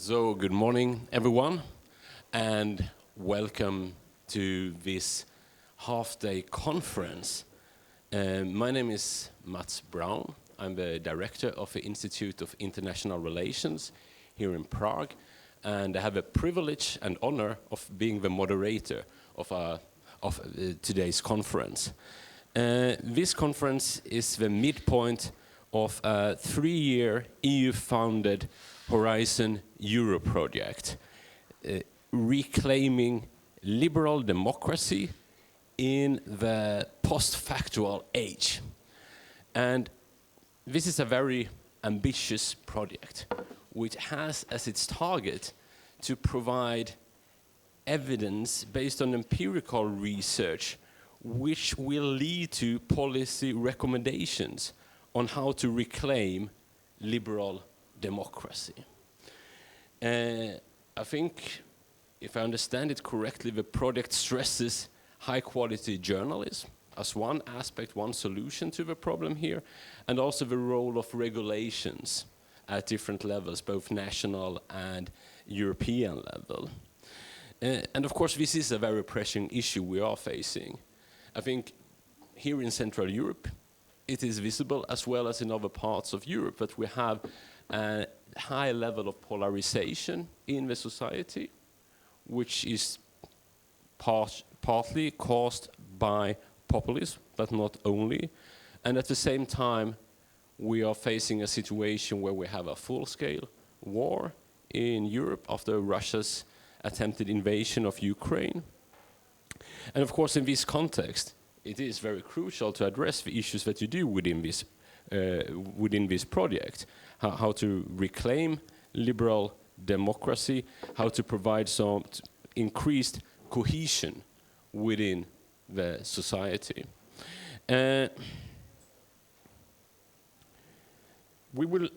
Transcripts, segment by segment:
So, good morning, everyone, and welcome to this half-day conference. My name is Mats Braun. I'm the director of the Institute of International Relations here in Prague, and I have a privilege and honor of being the moderator of today's conference. This conference is the midpoint of a 3-year EU-funded Horizon Europe project, reclaiming liberal democracy in the post-factual age. And this is a very ambitious project, which has as its target to provide evidence based on empirical research, which will lead to policy recommendations on how to reclaim liberal democracy. I think, if I understand it correctly, the project stresses high-quality journalism as one aspect, one solution to the problem here, and also the role of regulations at different levels, both national and European level. And of course, this is a very pressing issue we are facing. I think here in Central Europe, it is visible as well as in other parts of Europe that we have a high level of polarization in the society, which is partly caused by populism, but not only. And at the same time, we are facing a situation where we have a full-scale war in Europe after Russia's attempted invasion of Ukraine. And of course, in this context, it is very crucial to address the issues that you do within this project, how to reclaim liberal democracy, how to provide some increased cohesion within the society. We will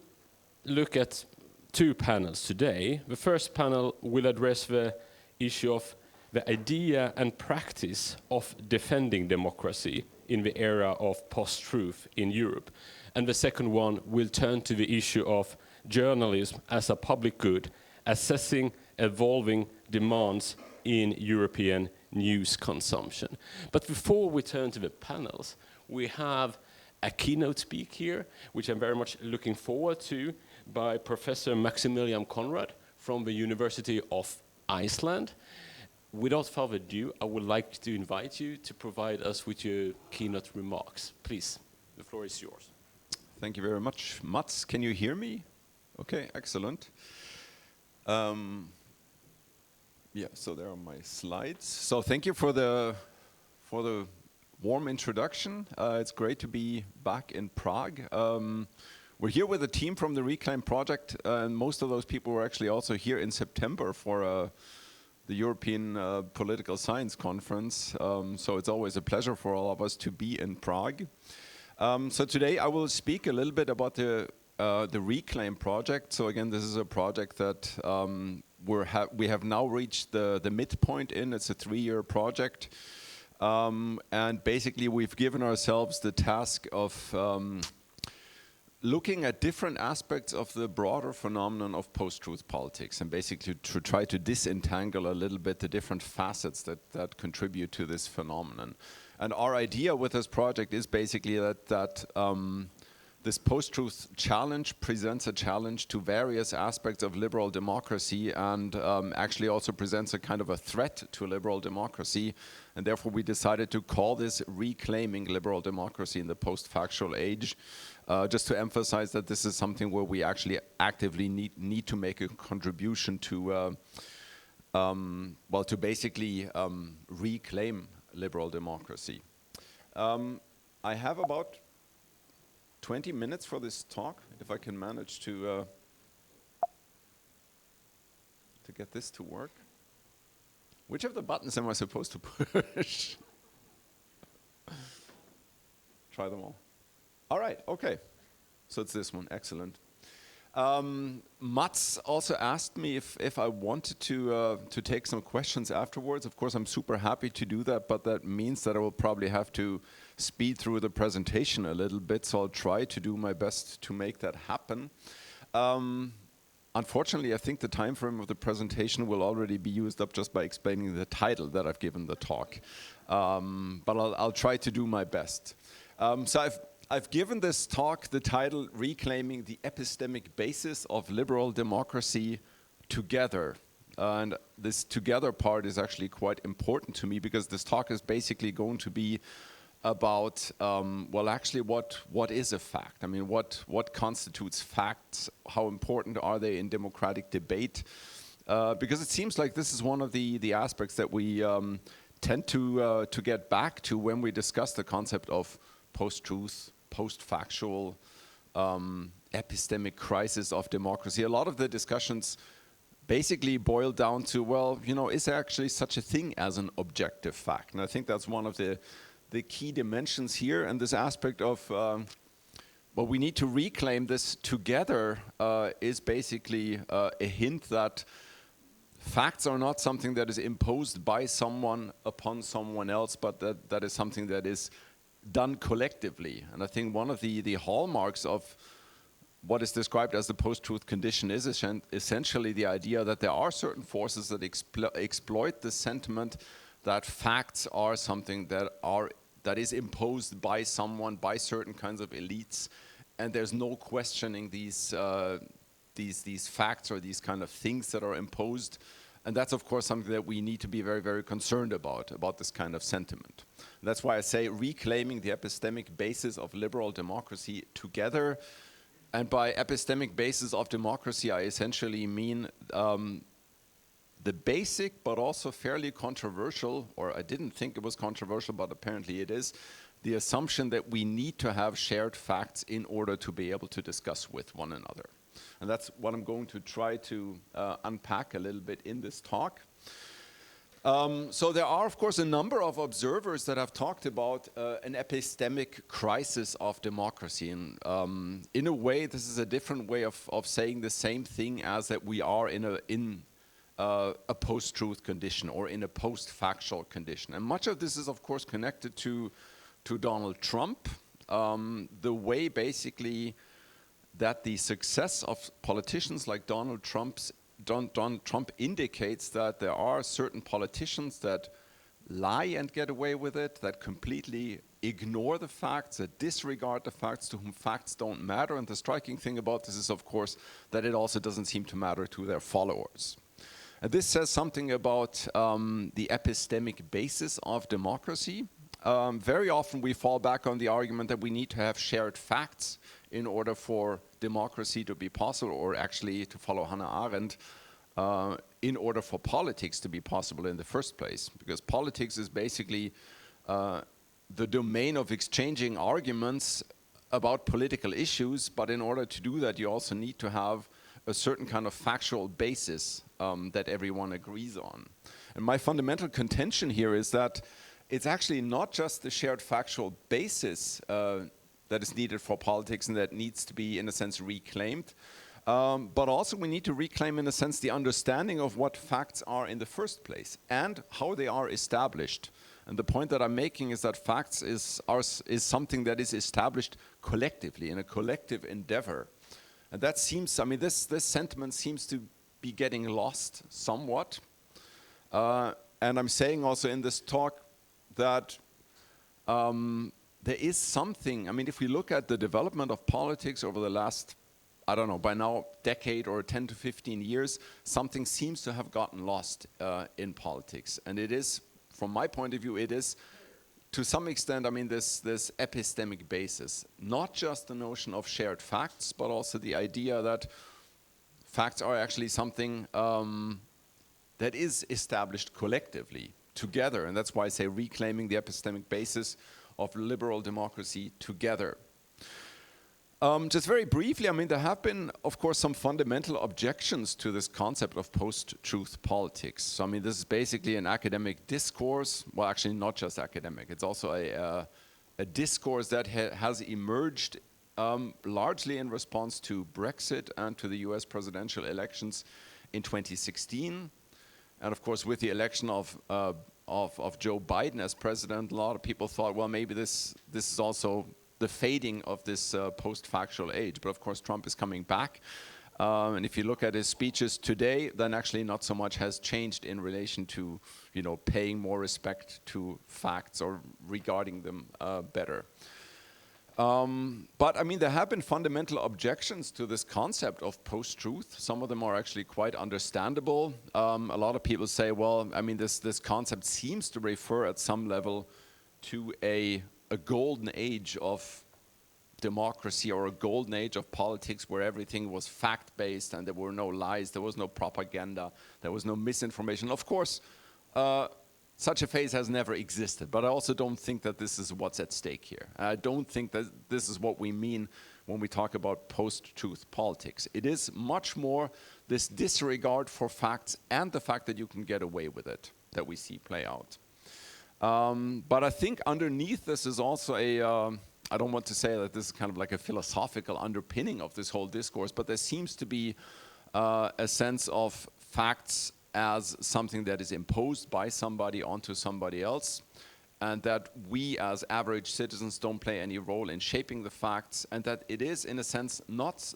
look at 2 panels today. The first panel will address the issue of the idea and practice of defending democracy in the era of post-truth in Europe. And the second one will turn to the issue of journalism as a public good, assessing evolving demands in European news consumption. But before we turn to the panels, we have a keynote speak here, which I'm very much looking forward to, by Professor Maximilian Conrad from the University of Iceland. Without further ado, I would like to invite you to provide us with your keynote remarks. Please, the floor is yours. Thank you very much. Mats, can you hear me? Okay, excellent. Yeah, so there are my slides. So thank you for the warm introduction. It's great to be back in Prague. We're here with a team from the Reclaim project, and most of those people were actually also here in September for the European Political Science Conference. So it's always a pleasure for all of us to be in Prague. So today I will speak a little bit about the Reclaim project. So again, this is a project that we have now reached the midpoint in. It's a 3-year project. And basically we've given ourselves the task of looking at different aspects of the broader phenomenon of post-truth politics, and basically to try to disentangle a little bit the different facets that contribute to this phenomenon. And our idea with this project is basically that this post-truth challenge presents a challenge to various aspects of liberal democracy, and actually also presents a kind of a threat to liberal democracy. And therefore we decided to call this Reclaiming Liberal Democracy in the Post-factual Age, just to emphasize that this is something where we actually actively need to make a contribution to, well, to basically reclaim liberal democracy. I have about 20 minutes for this talk, if I can manage to get this to work. Which of the buttons am I supposed to push? Try them all. All right, okay. So it's this one, excellent. Mats also asked me if I wanted to take some questions afterwards. Of course, I'm super happy to do that, but that means that I will probably have to speed through the presentation a little bit, so I'll try to do my best to make that happen. unfortunately, I think the time frame of the presentation will already be used up just by explaining the title that I've given the talk. But I'll try to do my best. So I've given this talk the title, Reclaiming the Epistemic Basis of Liberal Democracy Together. And this together part is actually quite important to me because this talk is basically going to be about, well, actually what is a fact? I mean, what constitutes facts? How important are they in democratic debate? Because it seems like this is one of the aspects that we tend to get back to when we discuss the concept of post-truth, post-factual, epistemic crisis of democracy. A lot of the discussions basically boil down to, well, you know, is there actually such a thing as an objective fact? And I think that's one of the key dimensions here, and this aspect of, well, we need to reclaim this together is basically a hint that facts are not something that is imposed by someone upon someone else, but that is something that is done collectively. And I think one of the hallmarks of what is described as the post-truth condition is essentially the idea that there are certain forces that exploit the sentiment that facts are something that is imposed by someone, by certain kinds of elites, and there's no questioning these facts or these kind of things that are imposed. And that's, of course, something that we need to be very, very concerned about this kind of sentiment. And that's why I say reclaiming the epistemic basis of liberal democracy together. And by epistemic basis of democracy, I essentially mean the basic but also fairly controversial, or I didn't think it was controversial, but apparently it is, the assumption that we need to have shared facts in order to be able to discuss with one another. And that's what I'm going to try to unpack a little bit in this talk. So there are, of course, a number of observers that have talked about an epistemic crisis of democracy. And in a way, this is a different way of saying the same thing as that we are in a post-truth condition or in a post-factual condition. And much of this is, of course, connected to Donald Trump, the way basically that the success of politicians like Donald Trump indicates that there are certain politicians that lie and get away with it, that completely ignore the facts, that disregard the facts, to whom facts don't matter. And the striking thing about this is, of course, that it also doesn't seem to matter to their followers. And this says something about the epistemic basis of democracy. Very often we fall back on the argument that we need to have shared facts in order for democracy to be possible, or actually, to follow Hannah Arendt, in order for politics to be possible in the first place. Because politics is basically the domain of exchanging arguments about political issues, but in order to do that, you also need to have a certain kind of factual basis that everyone agrees on. And my fundamental contention here is that it's actually not just the shared factual basis that is needed for politics and that needs to be, in a sense, reclaimed, but also we need to reclaim, in a sense, the understanding of what facts are in the first place and how they are established. And the point that I'm making is that facts is something that is established collectively, in a collective endeavor. And that seems, I mean, this sentiment seems to be getting lost somewhat. And I'm saying also in this talk that there is something, I mean, if we look at the development of politics over the last, I don't know, by now, decade or 10 to 15 years, something seems to have gotten lost in politics. And it is, from my point of view, it is, to some extent, I mean, this epistemic basis. Not just the notion of shared facts, but also the idea that facts are actually something that is established collectively, together. And that's why I say reclaiming the epistemic basis of liberal democracy together. Just very briefly, I mean, there have been, of course, some fundamental objections to this concept of post-truth politics. So, I mean, this is basically an academic discourse. Well, actually, not just academic. It's also a discourse that has emerged largely in response to Brexit and to the US presidential elections in 2016. And, of course, with the election of Joe Biden as president, a lot of people thought, well, maybe this is also the fading of this post-factual age. But of course, Trump is coming back. And if you look at his speeches today, then actually not so much has changed in relation to, paying more respect to facts or regarding them better. But I mean, there have been fundamental objections to this concept of post-truth. Some of them are actually quite understandable. A lot of people say, well, I mean, this concept seems to refer at some level to a golden age of democracy or a golden age of politics where everything was fact-based and there were no lies, there was no propaganda, there was no misinformation. Of course, such a phase has never existed, but I also don't think that this is what's at stake here. I don't think that this is what we mean when we talk about post-truth politics. It is much more this disregard for facts and the fact that you can get away with it that we see play out. But I think underneath this is also I don't want to say that this is kind of like a philosophical underpinning of this whole discourse, but there seems to be a sense of facts as something that is imposed by somebody onto somebody else, and that we as average citizens don't play any role in shaping the facts, and that it is, in a sense, not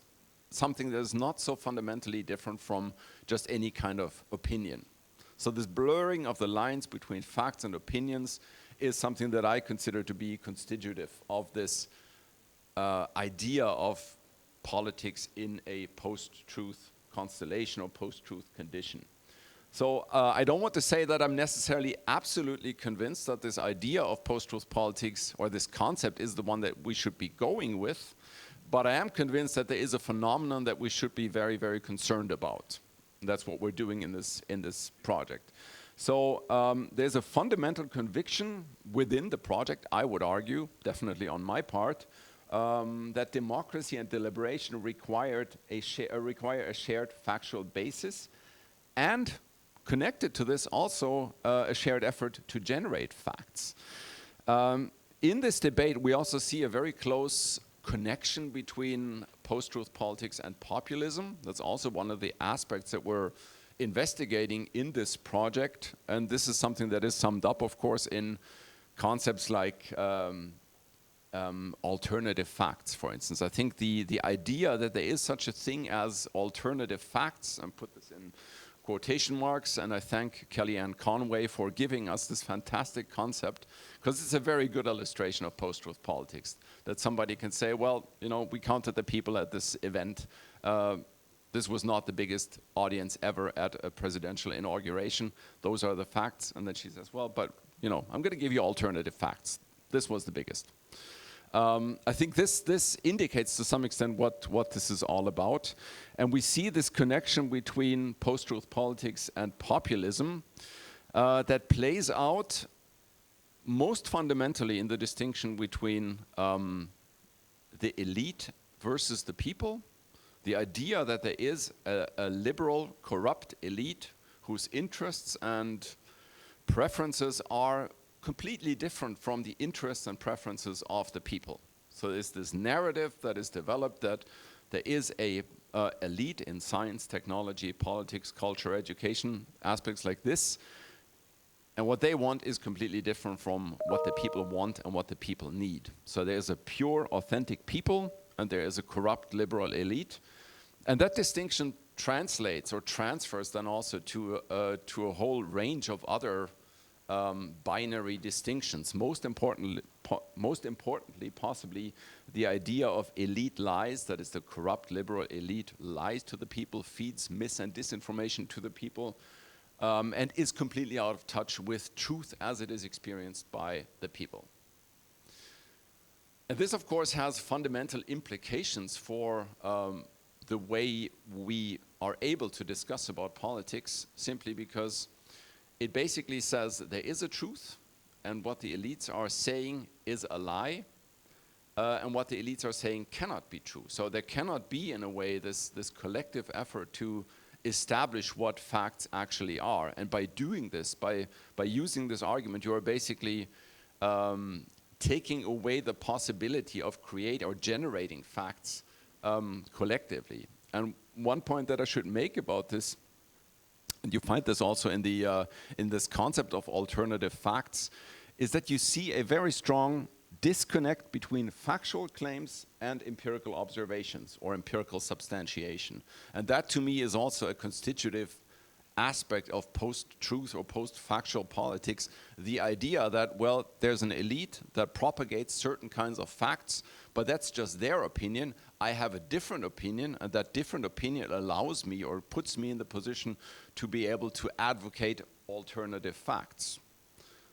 something that is not so fundamentally different from just any kind of opinion. So this blurring of the lines between facts and opinions is something that I consider to be constitutive of this idea of politics in a post-truth constellation or post-truth condition. So I don't want to say that I'm necessarily absolutely convinced that this idea of post-truth politics or this concept is the one that we should be going with, but I am convinced that there is a phenomenon that we should be very, very concerned about. And that's what we're doing in this project. So there's a fundamental conviction within the project, I would argue, definitely on my part, that democracy and deliberation require a shared factual basis, and connected to this also a shared effort to generate facts. In this debate, we also see a very close connection between post-truth politics and populism. That's also one of the aspects that we're investigating in this project, and this is something that is summed up, of course, in concepts like alternative facts, for instance. I think the idea that there is such a thing as alternative facts, and put this in quotation marks, and I thank Kellyanne Conway for giving us this fantastic concept, because it's a very good illustration of post-truth politics, that somebody can say, well, we counted the people at this event. This was not the biggest audience ever at a presidential inauguration. Those are the facts. And then she says, well, but I'm going to give you alternative facts. This was the biggest. I think this indicates to some extent what this is all about. And we see this connection between post-truth politics and populism that plays out most fundamentally in the distinction between the elite versus the people. The idea that there is a liberal, corrupt elite whose interests and preferences are completely different from the interests and preferences of the people. So there's this narrative that is developed that there is a elite in science, technology, politics, culture, education, aspects like this. And what they want is completely different from what the people want and what the people need. So there's a pure, authentic people, and there is a corrupt, liberal elite. And that distinction translates or transfers then also to a whole range of other binary distinctions. Most importantly, possibly, the idea of elite lies, that is the corrupt liberal elite lies to the people, feeds mis and disinformation to the people, and is completely out of touch with truth as it is experienced by the people. And this, of course, has fundamental implications for the way we are able to discuss about politics, simply because it basically says that there is a truth, and what the elites are saying is a lie, and what the elites are saying cannot be true. So there cannot be, in a way, this collective effort to establish what facts actually are. And by doing this, by using this argument, you are basically taking away the possibility of creating or generating facts collectively. And one point that I should make about this, and you find this also in the in this concept of alternative facts, is that you see a very strong disconnect between factual claims and empirical observations or empirical substantiation. And that to me is also a constitutive aspect of post-truth or post-factual politics, the idea that, well, there's an elite that propagates certain kinds of facts, but that's just their opinion. I have a different opinion, and that different opinion allows me or puts me in the position to be able to advocate alternative facts.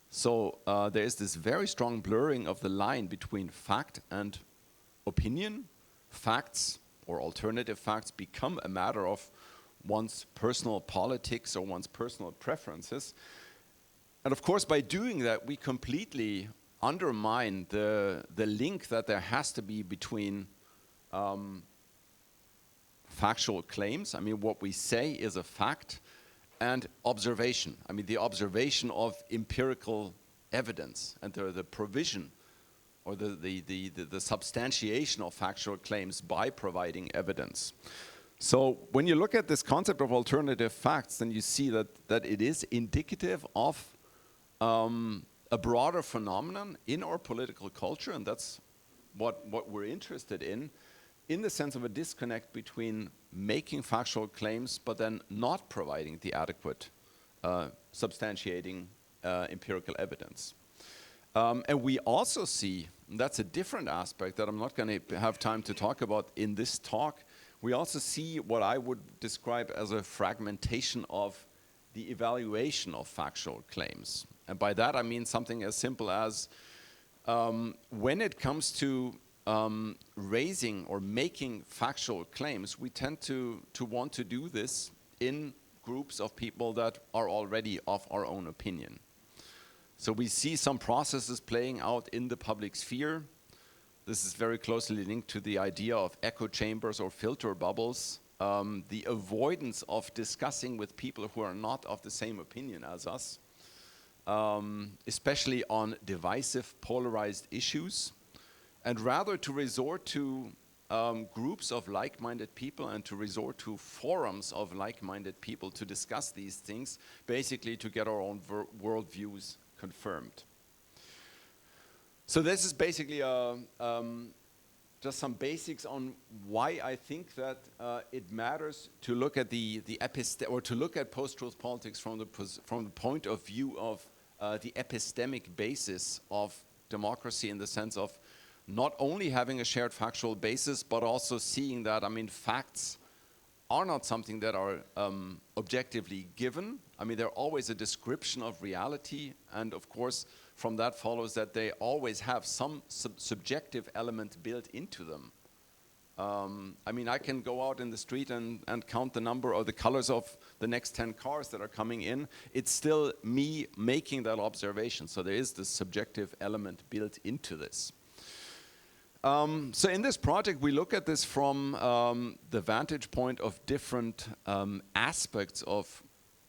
So there is this very strong blurring of the line between fact and opinion. Facts or alternative facts become a matter of one's personal politics or one's personal preferences. And of course, by doing that, we completely undermine the link that there has to be between factual claims, I mean, what we say is a fact, and observation. I mean, the observation of empirical evidence and the provision or the substantiation of factual claims by providing evidence. So when you look at this concept of alternative facts, then you see that it is indicative of a broader phenomenon in our political culture, and that's what we're interested in the sense of a disconnect between making factual claims but then not providing the adequate substantiating empirical evidence. And we also see, and that's a different aspect that I'm not going to have time to talk about in this talk, we also see what I would describe as a fragmentation of the evaluation of factual claims. And by that I mean something as simple as when it comes to raising or making factual claims, we tend to want to do this in groups of people that are already of our own opinion. So we see some processes playing out in the public sphere. This is very closely linked to the idea of echo chambers or filter bubbles, the avoidance of discussing with people who are not of the same opinion as us, especially on divisive, polarized issues, and rather to resort to groups of like-minded people and to resort to forums of like-minded people to discuss these things, basically to get our own worldviews confirmed. So this is basically just some basics on why I think that it matters to look at to look at post-truth politics from the point of view of the epistemic basis of democracy, in the sense of not only having a shared factual basis, but also seeing that, I mean, facts are not something that are objectively given. I mean, they're always a description of reality, and of course, from that follows that they always have some subjective element built into them. I mean, I can go out in the street and count the number or the colors of the next 10 cars that are coming in. It's still me making that observation. So there is this subjective element built into this. So in this project, we look at this from the vantage point of different aspects of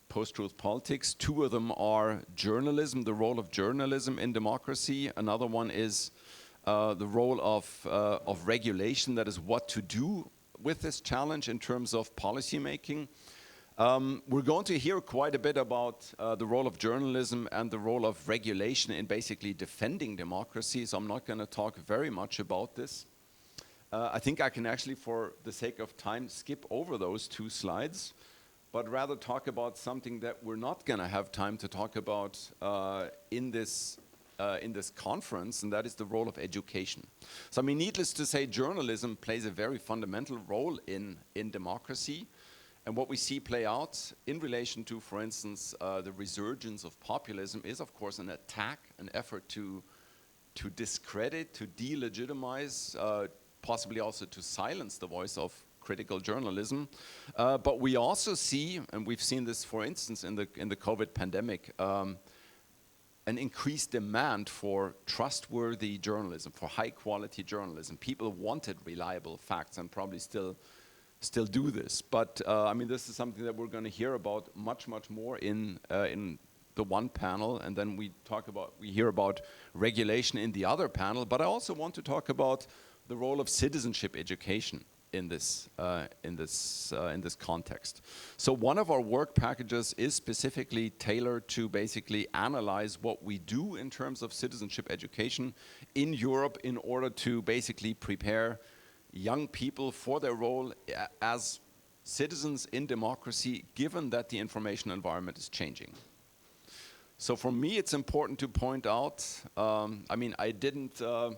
post-truth politics. Two of them are journalism, the role of journalism in democracy. Another one is the role of regulation, that is what to do with this challenge in terms of policy making. We're going to hear quite a bit about the role of journalism and the role of regulation in basically defending democracy, so I'm not going to talk very much about this. I think I can actually, for the sake of time, skip over those two slides, but rather talk about something that we're not going to have time to talk about in this conference, and that is the role of education. So I mean, needless to say, journalism plays a very fundamental role in democracy. And what we see play out in relation to, for instance, the resurgence of populism is, of course, an attack, an effort to discredit, to delegitimize, possibly also to silence the voice of critical journalism. But we also see, and we've seen this, for instance, in the COVID pandemic, an increased demand for trustworthy journalism, for high-quality journalism. People wanted reliable facts and probably still do this. But I mean, this is something that we're going to hear about much more in the one panel, and then we hear about regulation in the other panel. But I also want to talk about the role of citizenship education. in this context. So one of our work packages is specifically tailored to basically analyze what we do in terms of citizenship education in Europe in order to basically prepare young people for their role as citizens in democracy, given that the information environment is changing. So for me, it's important to point out, I mean, I'm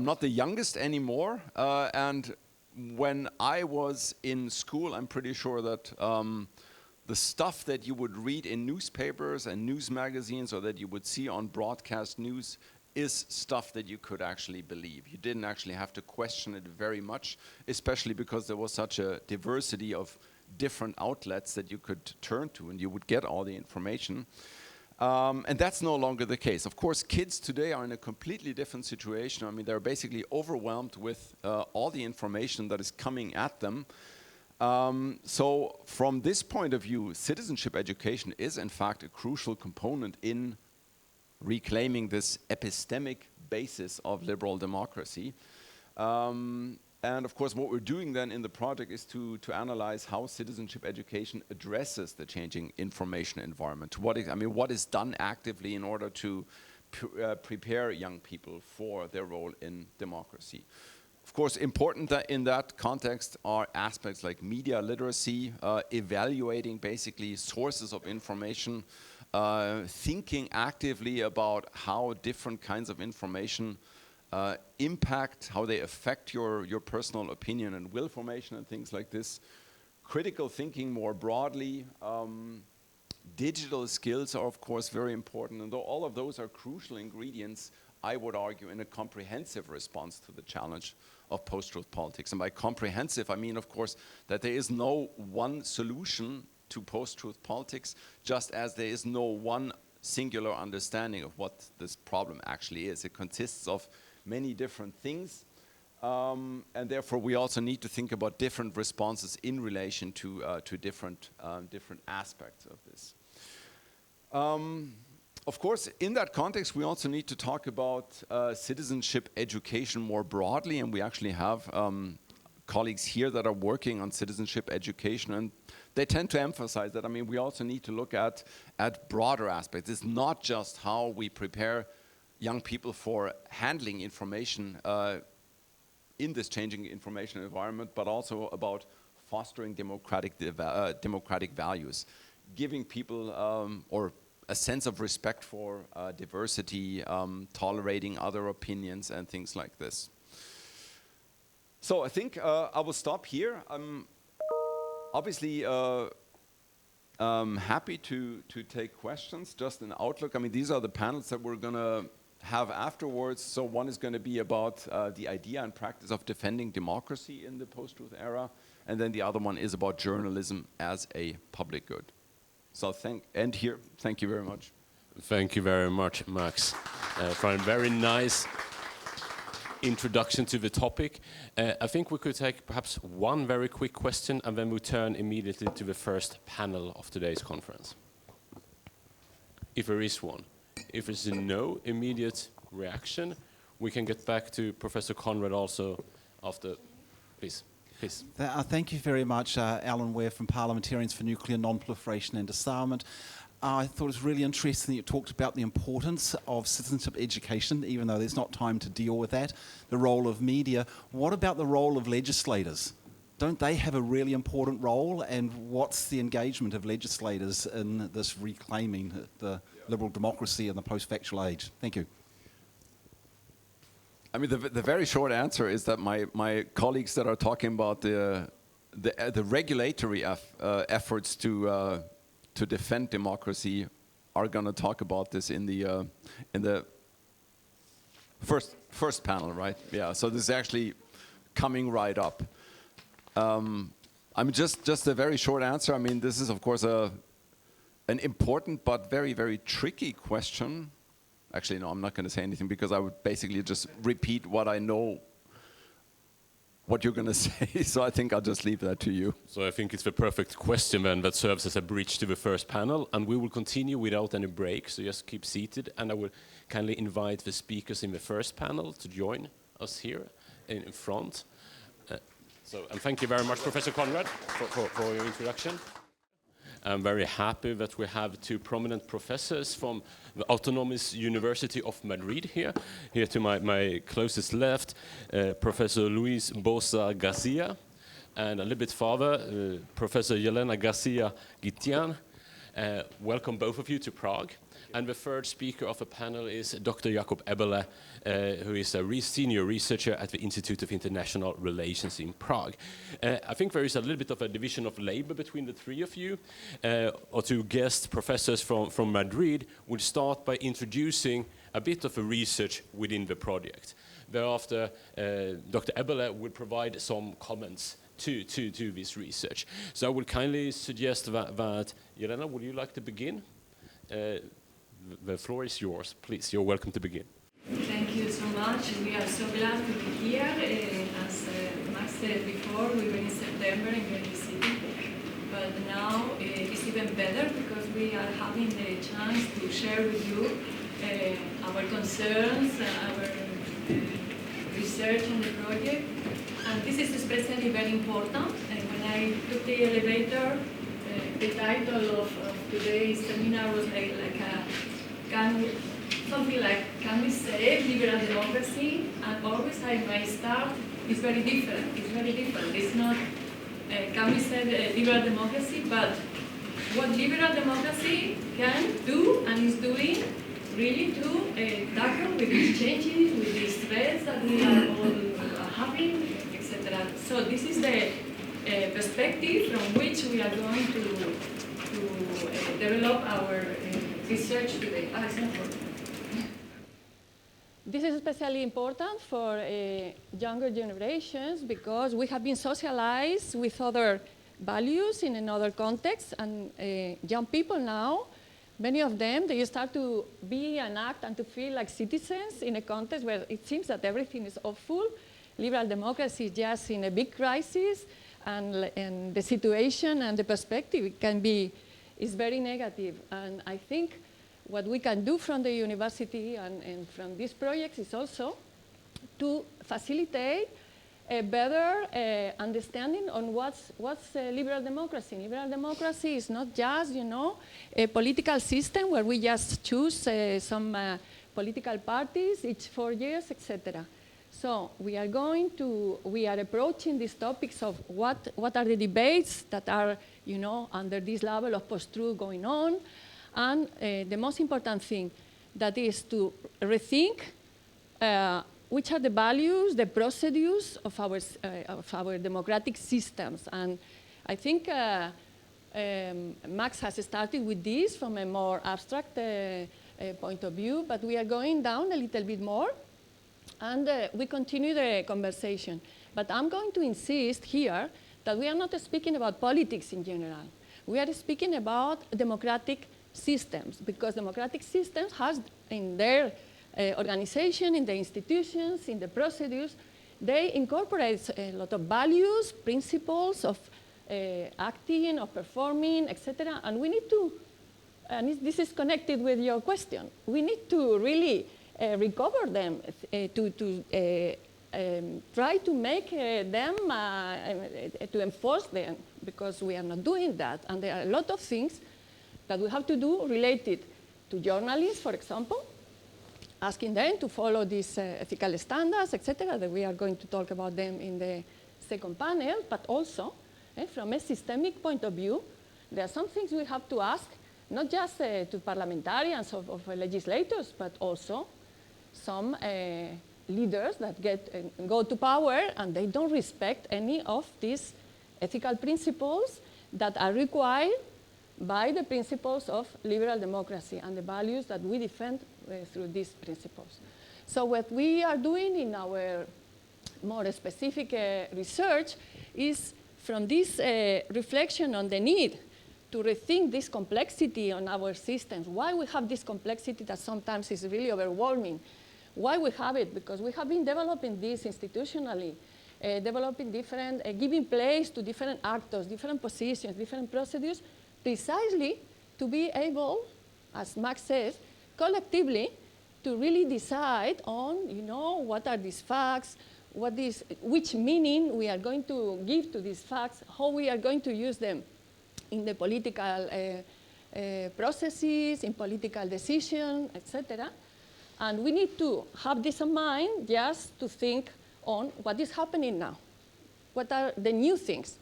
not the youngest anymore, and when I was in school, I'm pretty sure that the stuff that you would read in newspapers and news magazines or that you would see on broadcast news is stuff that you could actually believe. You didn't actually have to question it very much, especially because there was such a diversity of different outlets that you could turn to and you would get all the information. And that's no longer the case. Of course, kids today are in a completely different situation. I mean, they're basically overwhelmed with all the information that is coming at them. So from this point of view, citizenship education is in fact a crucial component in reclaiming this epistemic basis of liberal democracy. And of course, what we're doing then in the project is to analyze how citizenship education addresses the changing information environment. What is done actively in order to prepare young people for their role in democracy? Of course, important in that context are aspects like media literacy, evaluating basically sources of information, thinking actively about how different kinds of information impact, how they affect your personal opinion and will formation and things like this. Critical thinking more broadly. Digital skills are of course very important, and though all of those are crucial ingredients, I would argue, in a comprehensive response to the challenge of post-truth politics. And by comprehensive, I mean, of course, that there is no one solution to post-truth politics, just as there is no one singular understanding of what this problem actually is. It consists of many different things, and therefore we also need to think about different responses in relation to different aspects of this. Of course, in that context, we also need to talk about citizenship education more broadly, and we actually have colleagues here that are working on citizenship education, and they tend to emphasize that. I mean, we also need to look at broader aspects. It's not just how we prepare young people for handling information in this changing information environment, but also about fostering democratic values, giving people or a sense of respect for diversity, tolerating other opinions and things like this. So I think I will stop here. I'm obviously happy to take questions. Just an outlook. I mean, these are the panels that we're going to have afterwards. So one is going to be about the idea and practice of defending democracy in the post-truth era, and then the other one is about journalism as a public good. So end here. Thank you very much. Thank you very much, Max, for a very nice introduction to the topic. I think we could take perhaps one very quick question and then we turn immediately to the first panel of today's conference. If there is one. If there's no immediate reaction, we can get back to Professor Conrad also after. Please. Please. Thank you very much, Alan Ware from Parliamentarians for Nuclear Non-Proliferation and Disarmament. I thought it was really interesting that you talked about the importance of citizenship education, even though there's not time to deal with that, the role of media. What about the role of legislators? Don't they have a really important role? And what's the engagement of legislators in this reclaiming the liberal democracy in the post-factual age? Thank you. I mean, the very short answer is that my colleagues that are talking about the regulatory efforts to defend democracy are going to talk about this in the first panel, right? Yeah. So this is actually coming right up. I mean, just a very short answer. I mean, this is of course an important but very, very tricky question. Actually, no, I'm not going to say anything because I would basically just repeat what I know, what you're going to say. So I think I'll just leave that to you. So I think it's the perfect question then that serves as a bridge to the first panel. And we will continue without any break. So just keep seated. And I will kindly invite the speakers in the first panel to join us here in front. And thank you very much, Professor Conrad, for your introduction. I'm very happy that we have two prominent professors from the Autonomous University of Madrid here. Here to my closest left, Professor Luis Bosa Garcia, and a little bit farther, Professor Yelena Garcia Gitian. Welcome both of you to Prague. And the third speaker of the panel is Dr. Jakob Eberle, who is a senior researcher at the Institute of International Relations in Prague. I think there is a little bit of a division of labor between the three of you. Our two guest professors from Madrid will start by introducing a bit of the research within the project. Thereafter, Dr. Eberle will provide some comments to this research. So I would kindly suggest that Yelena, would you like to begin? The floor is yours. Please, you're welcome to begin. Thank you so much. We are so glad to be here. As Max said before, we were in September in New City, but now it's even better because we are having the chance to share with you our concerns, our research on the project. And this is especially very important. And when I took the elevator, the title of today's seminar was something like, can we save liberal democracy? And always my start is very different. It's very different. It's not, can we save liberal democracy, but what liberal democracy can do and is doing really to tackle with these changes, with these threats that we are all having, etc. So this is the perspective from which we are going to develop our research today. This is especially important for younger generations because we have been socialized with other values in another context, and young people now, many of them, they start to be and act and to feel like citizens in a context where it seems that everything is awful. Liberal democracy is just in a big crisis, and the situation and the perspective is very negative. And I think what we can do from the university and from these projects is also to facilitate a better understanding on what's liberal democracy. Liberal democracy is not just, a political system where we just choose some political parties each 4 years, etc. So we are approaching these topics of what are the debates that are, under this level of post-truth going on, and the most important thing, that is to rethink which are the values, the procedures of our democratic systems. And I think Max has started with this from a more abstract point of view, but we are going down a little bit more, and we continue the conversation. But I'm going to insist here that we are not speaking about politics in general. We are speaking about democratic systems, because democratic systems has in their organization, in the institutions, in the procedures, they incorporate a lot of values, principles of acting, of performing, etc. And we need to, and this is connected with your question, we need to really recover them, to try to make them, to enforce them, because we are not doing that. And there are a lot of things that we have to do related to journalists, for example, asking them to follow these ethical standards, etc., that we are going to talk about them in the second panel, but also from a systemic point of view, there are some things we have to ask, not just to parliamentarians of legislators, but also some leaders that go to power and they don't respect any of these ethical principles that are required by the principles of liberal democracy and the values that we defend through these principles. So what we are doing in our more specific research is from this reflection on the need to rethink this complexity on our systems, why we have this complexity that sometimes is really overwhelming. Why we have it? Because we have been developing this institutionally, developing different, giving place to different actors, different positions, different procedures, precisely to be able, as Max says, collectively to really decide on, what are these facts, which meaning we are going to give to these facts, how we are going to use them in the political processes, in political decisions, etc. And we need to have this in mind just to think on what is happening now. What are the new things?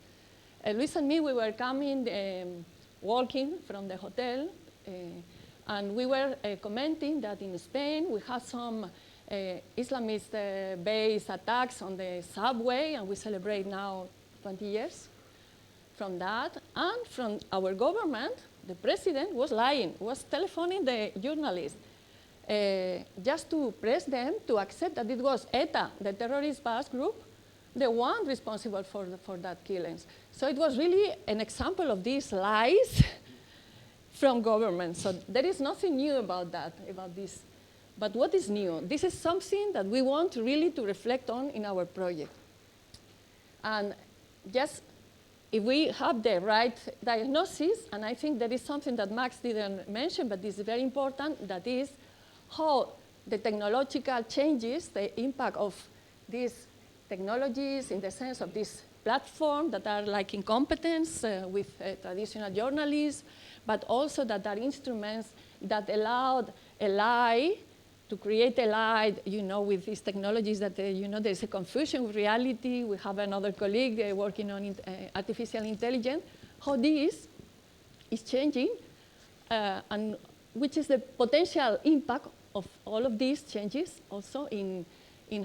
Luis and me, we were coming, walking from the hotel, and we were commenting that in Spain we had some Islamist-based attacks on the subway, and we celebrate now 20 years from that. And from our government, the president was lying, was telephoning the journalists just to press them to accept that it was ETA, the terrorist Basque group, the one responsible for that killings. So it was really an example of these lies from government. So there is nothing new about that, about this. But what is new? This is something that we want really to reflect on in our project. And just if we have the right diagnosis, and I think that is something that Max didn't mention, but is very important, that is how the technological changes, the impact of these technologies in the sense of this platform that are like incompetence with traditional journalists, but also that are instruments that allowed a lie to create a lie, with these technologies that, there's a confusion with reality. We have another colleague working on artificial intelligence, how this is changing, and which is the potential impact of all of these changes also in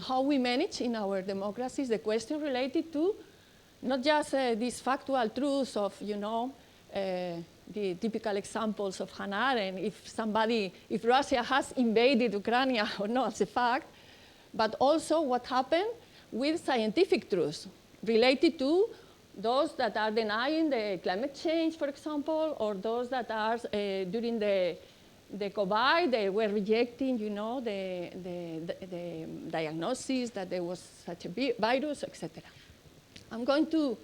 how we manage in our democracies the question related to not just these factual truths of, the typical examples of Hannah Arendt, if Russia has invaded Ukraine or not, as a fact, but also what happened with scientific truths related to those that are denying the climate change, for example, or those that are during the COVID, they were rejecting, the diagnosis that there was such a virus, etc. I'm going to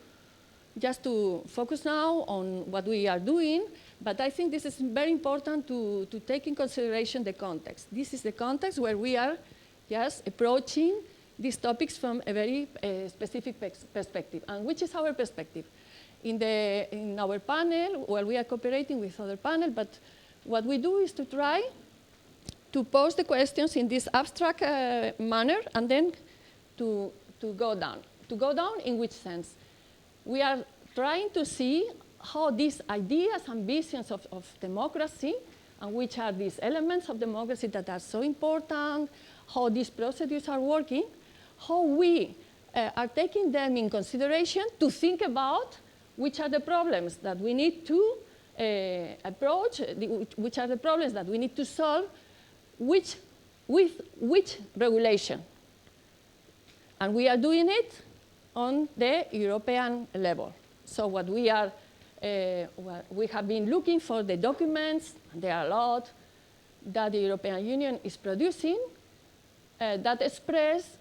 just to focus now on what we are doing, but I think this is very important to take in consideration the context. This is the context where we are just approaching these topics from a very specific perspective. And which is our perspective? In our panel, well, we are cooperating with other panel, but what we do is to try to pose the questions in this abstract manner and then to go down. To go down in which sense? We are trying to see how these ideas and visions of democracy, and which are these elements of democracy that are so important, how these procedures are working, how we are taking them in consideration to think about which are the problems that we need to approach, which are the problems that we need to solve, with which regulation. And we are doing it on the European level. So what we are, we have been looking for the documents, there are a lot, that the European Union is producing that express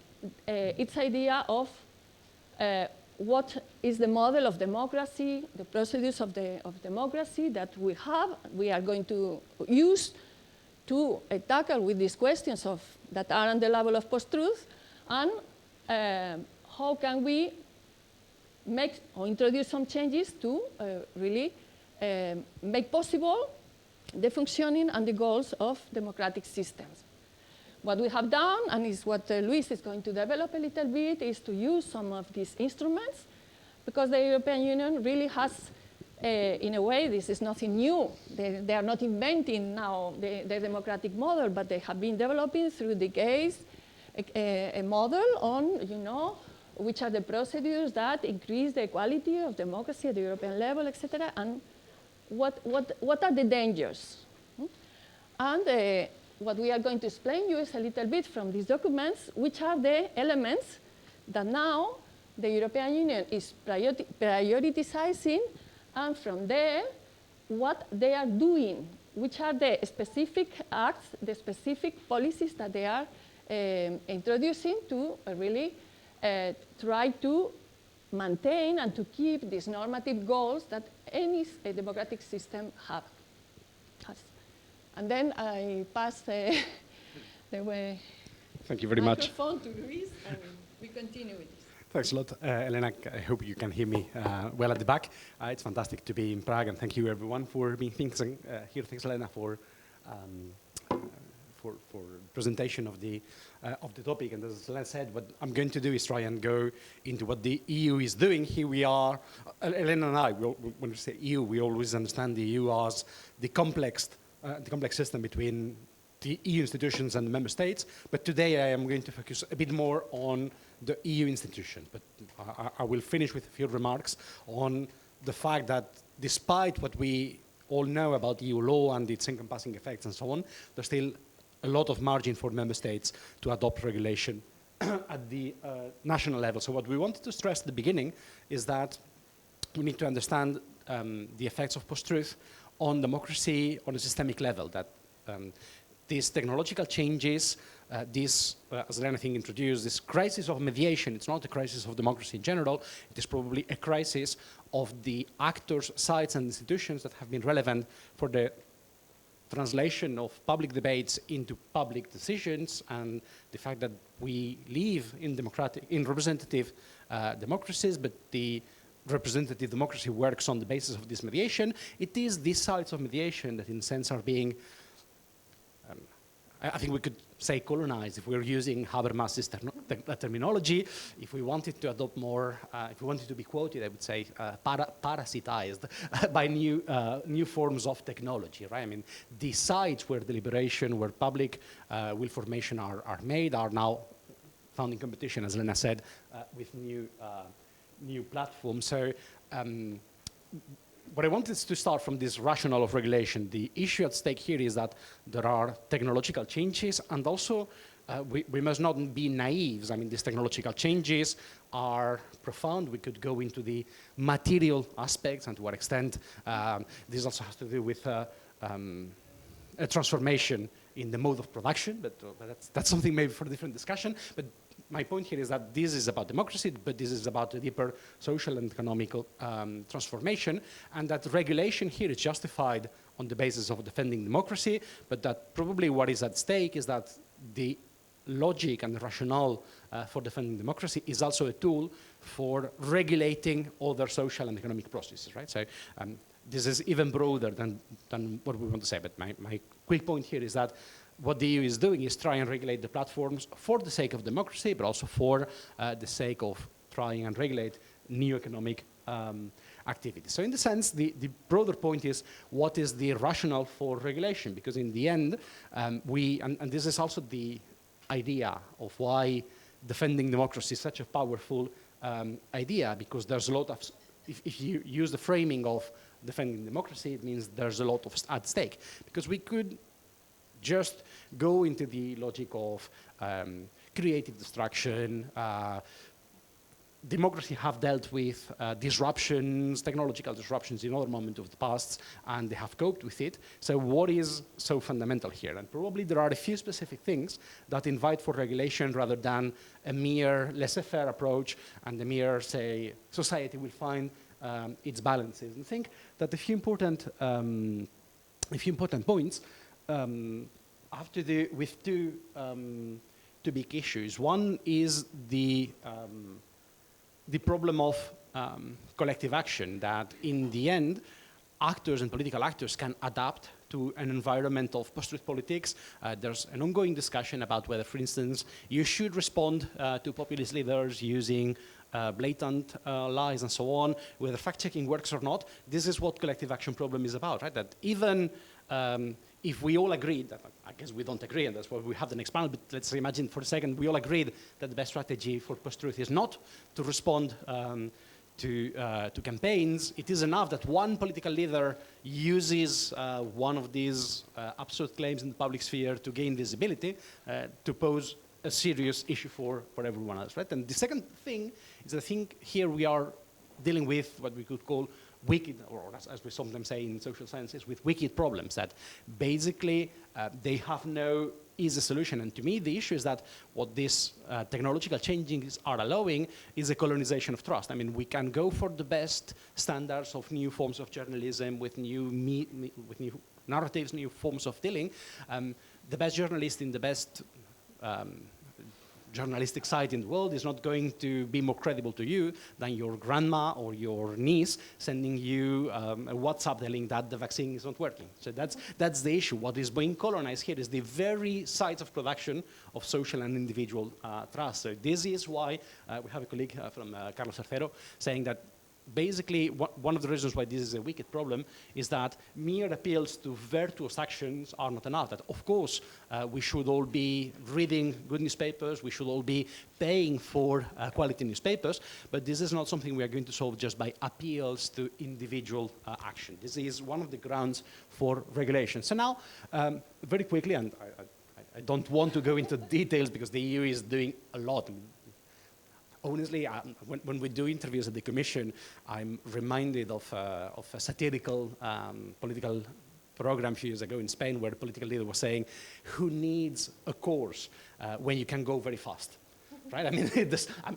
its idea of what is the model of democracy, the procedures of democracy that we are going to use to tackle with these questions that are on the level of post-truth, and how can we make or introduce some changes to really make possible the functioning and the goals of democratic systems. What we have done, and is what Luis is going to develop a little bit, is to use some of these instruments, because the European Union really has, in a way, this is nothing new. They are not inventing now their democratic model, but they have been developing through decades a model on, which are the procedures that increase the quality of democracy at the European level, etc., and what are the dangers. And what we are going to explain you is a little bit from these documents, which are the elements that now the European Union is prioritizing, and from there, what they are doing, which are the specific acts, the specific policies that they are introducing to really try to maintain and to keep these normative goals that any democratic system has. And then I pass the Thank you very much. microphone to Luis. we continue with this. Thanks a lot, Elena. I hope you can hear me well at the back. It's fantastic to be in Prague, and thank you everyone for being here. Thanks, Elena, for presentation of the topic. And as Elena said, what I'm going to do is try and go into what the EU is doing. Here we are, Elena and I. When we say EU, we always understand the EU as the complex system between the EU institutions and the member states. But today I am going to focus a bit more on the EU institution. But I will finish with a few remarks on the fact that despite what we all know about EU law and its encompassing effects and so on, there's still a lot of margin for member states to adopt regulation at the national level. So what we wanted to stress at the beginning is that we need to understand the effects of post-truth on democracy on a systemic level, that these technological changes, as Elena introduced, this crisis of mediation, it's not a crisis of democracy in general, it is probably a crisis of the actors, sites, and institutions that have been relevant for the translation of public debates into public decisions, and the fact that we live in representative democracies, but the representative democracy works on the basis of this mediation. It is these sites of mediation that in a sense are being I think we could say colonized if we're using Habermas's terminology. If we wanted to adopt more, if we wanted to be quoted, I would say parasitized by new forms of technology, right? I mean, the sites where deliberation, where public will formation are made are now found in competition, as Lena said, with new platforms. So what I wanted is to start from this rationale of regulation. The issue at stake here is that there are technological changes, and also we must not be naive. I mean, these technological changes are profound. We could go into the material aspects, and to what extent this also has to do with a transformation in the mode of production, but that's something maybe for a different discussion. But my point here is that this is about democracy, but this is about a deeper social and economical transformation, and that regulation here is justified on the basis of defending democracy, but that probably what is at stake is that the logic and the rationale for defending democracy is also a tool for regulating other social and economic processes, right? So this is even broader than what we want to say, but my quick point here is that what the EU is doing is try and regulate the platforms for the sake of democracy, but also for the sake of trying and regulate new economic activities. So in the sense, the broader point is what is the rationale for regulation? Because in the end, and this is also the idea of why defending democracy is such a powerful idea, because there's a lot of, if you use the framing of defending democracy, it means there's a lot of at stake. Because we could just go into the logic of creative destruction. Democracy have dealt with disruptions, technological disruptions in other moments of the past, and they have coped with it. So what is so fundamental here? And probably there are a few specific things that invite for regulation rather than a mere laissez-faire approach and a mere, say, society will find its balances. And I think that a few important points have to do with two big issues. One is the problem of collective action, that in the end, actors and political actors can adapt to an environment of post-truth politics. There's an ongoing discussion about whether, for instance, you should respond to populist leaders using blatant lies and so on, whether fact-checking works or not. This is what collective action problem is about, right? That even if we all agreed, that I guess we don't agree, and that's why we have the next panel, but let's imagine for a second we all agreed that the best strategy for post-truth is not to respond to campaigns. It is enough that one political leader uses one of these absurd claims in the public sphere to gain visibility, to pose a serious issue for everyone else, right? And the second thing is, I think here we are dealing with what we could call wicked, or as we sometimes say in social sciences, with wicked problems that basically they have no easy solution. And to me, the issue is that what these technological changes are allowing is a colonization of trust. I mean, we can go for the best standards of new forms of journalism with new narratives, new forms of dealing. The best journalist in the best journalistic site in the world is not going to be more credible to you than your grandma or your niece sending you a WhatsApp telling that the vaccine is not working. So that's the issue. What is being colonized here is the very sites of production of social and individual trust. So this is why we have a colleague from Carlos Tercero saying that basically, one of the reasons why this is a wicked problem is that mere appeals to virtuous actions are not enough. That, of course, we should all be reading good newspapers, we should all be paying for quality newspapers, but this is not something we are going to solve just by appeals to individual action. This is one of the grounds for regulation. So now, very quickly, and I don't want to go into details because the EU is doing a lot. Honestly, when we do interviews at the Commission, I'm reminded of a satirical political program a few years ago in Spain where the political leader was saying, who needs a course when you can go very fast? Right? I mean,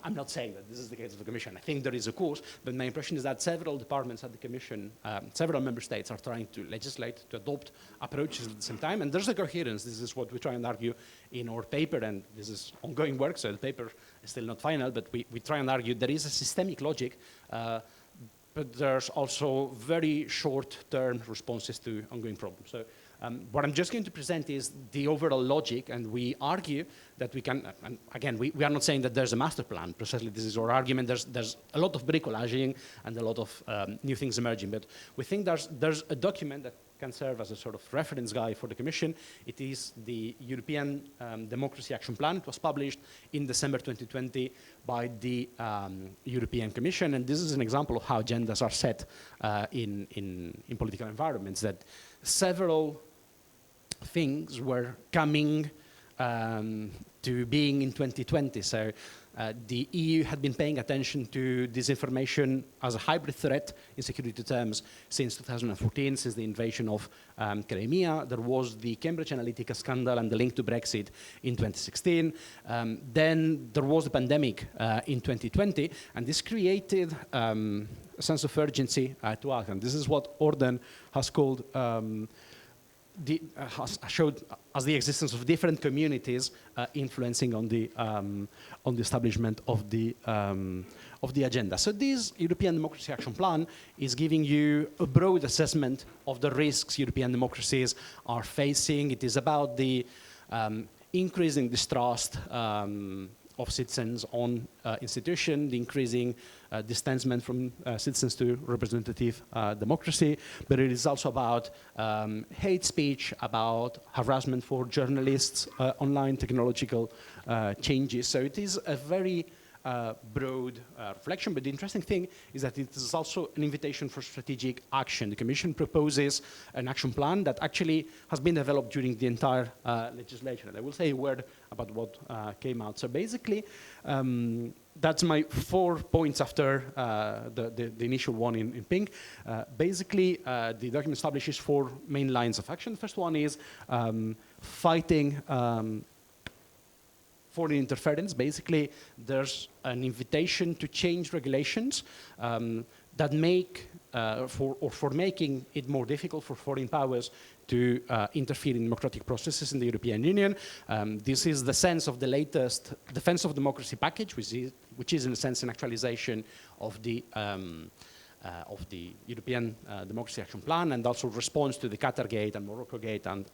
I'm not saying that this is the case of the Commission. I think there is a course, but my impression is that several departments at the Commission, several member states are trying to legislate, to adopt approaches at the same time, and there's a coherence. This is what we try and argue in our paper, and this is ongoing work, so the paper is still not final, but we try and argue there is a systemic logic, but there's also very short-term responses to ongoing problems. So what I'm just going to present is the overall logic, and we argue that we can, and again, we are not saying that there's a master plan, precisely this is our argument, there's a lot of bricolaging and a lot of new things emerging, but we think there's a document that can serve as a sort of reference guide for the Commission. It is the European Democracy Action Plan. It was published in December 2020 by the European Commission, and this is an example of how agendas are set in political environments, that several things were coming to being in 2020. So the EU had been paying attention to disinformation as a hybrid threat in security terms since 2014, since the invasion of Crimea. There was the Cambridge Analytica scandal and the link to Brexit in 2016. Then there was the pandemic in 2020, and this created a sense of urgency to act. And this is what Orden has called has showed as the existence of different communities influencing on the establishment of the agenda. So this European Democracy Action Plan is giving you a broad assessment of the risks European democracies are facing. It is about the increasing distrust of citizens on institutions, the increasing distancement from citizens to representative democracy, but it is also about hate speech, about harassment for journalists, online technological changes. So it is a very broad reflection, but the interesting thing is that it is also an invitation for strategic action. The Commission proposes an action plan that actually has been developed during the entire legislation. And I will say a word about what came out. So basically, that's my 4 points after the initial one in pink. Basically, the document establishes 4 main lines of action. The first one is fighting foreign interference. Basically, there's an invitation to change regulations that make, for making it more difficult for foreign powers to interfere in democratic processes in the European Union. This is the sense of the latest Defense of Democracy package, which is in a sense an actualization of the European Democracy Action Plan, and also response to the Qatar Gate and Morocco Gate and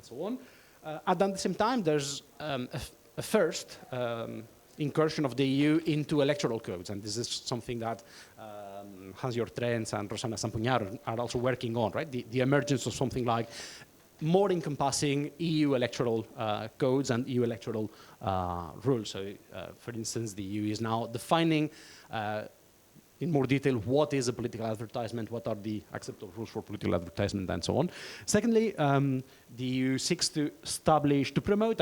so on. And at the same time, there's a first incursion of the EU into electoral codes, and this is something that Hans-Jörg Trens and Rosana Sampuñar are also working on, right? The emergence of something like more encompassing EU electoral codes and EU electoral rules. So, for instance, the EU is now defining in more detail what is a political advertisement, what are the acceptable rules for political advertisement, and so on. Secondly, the EU seeks to promote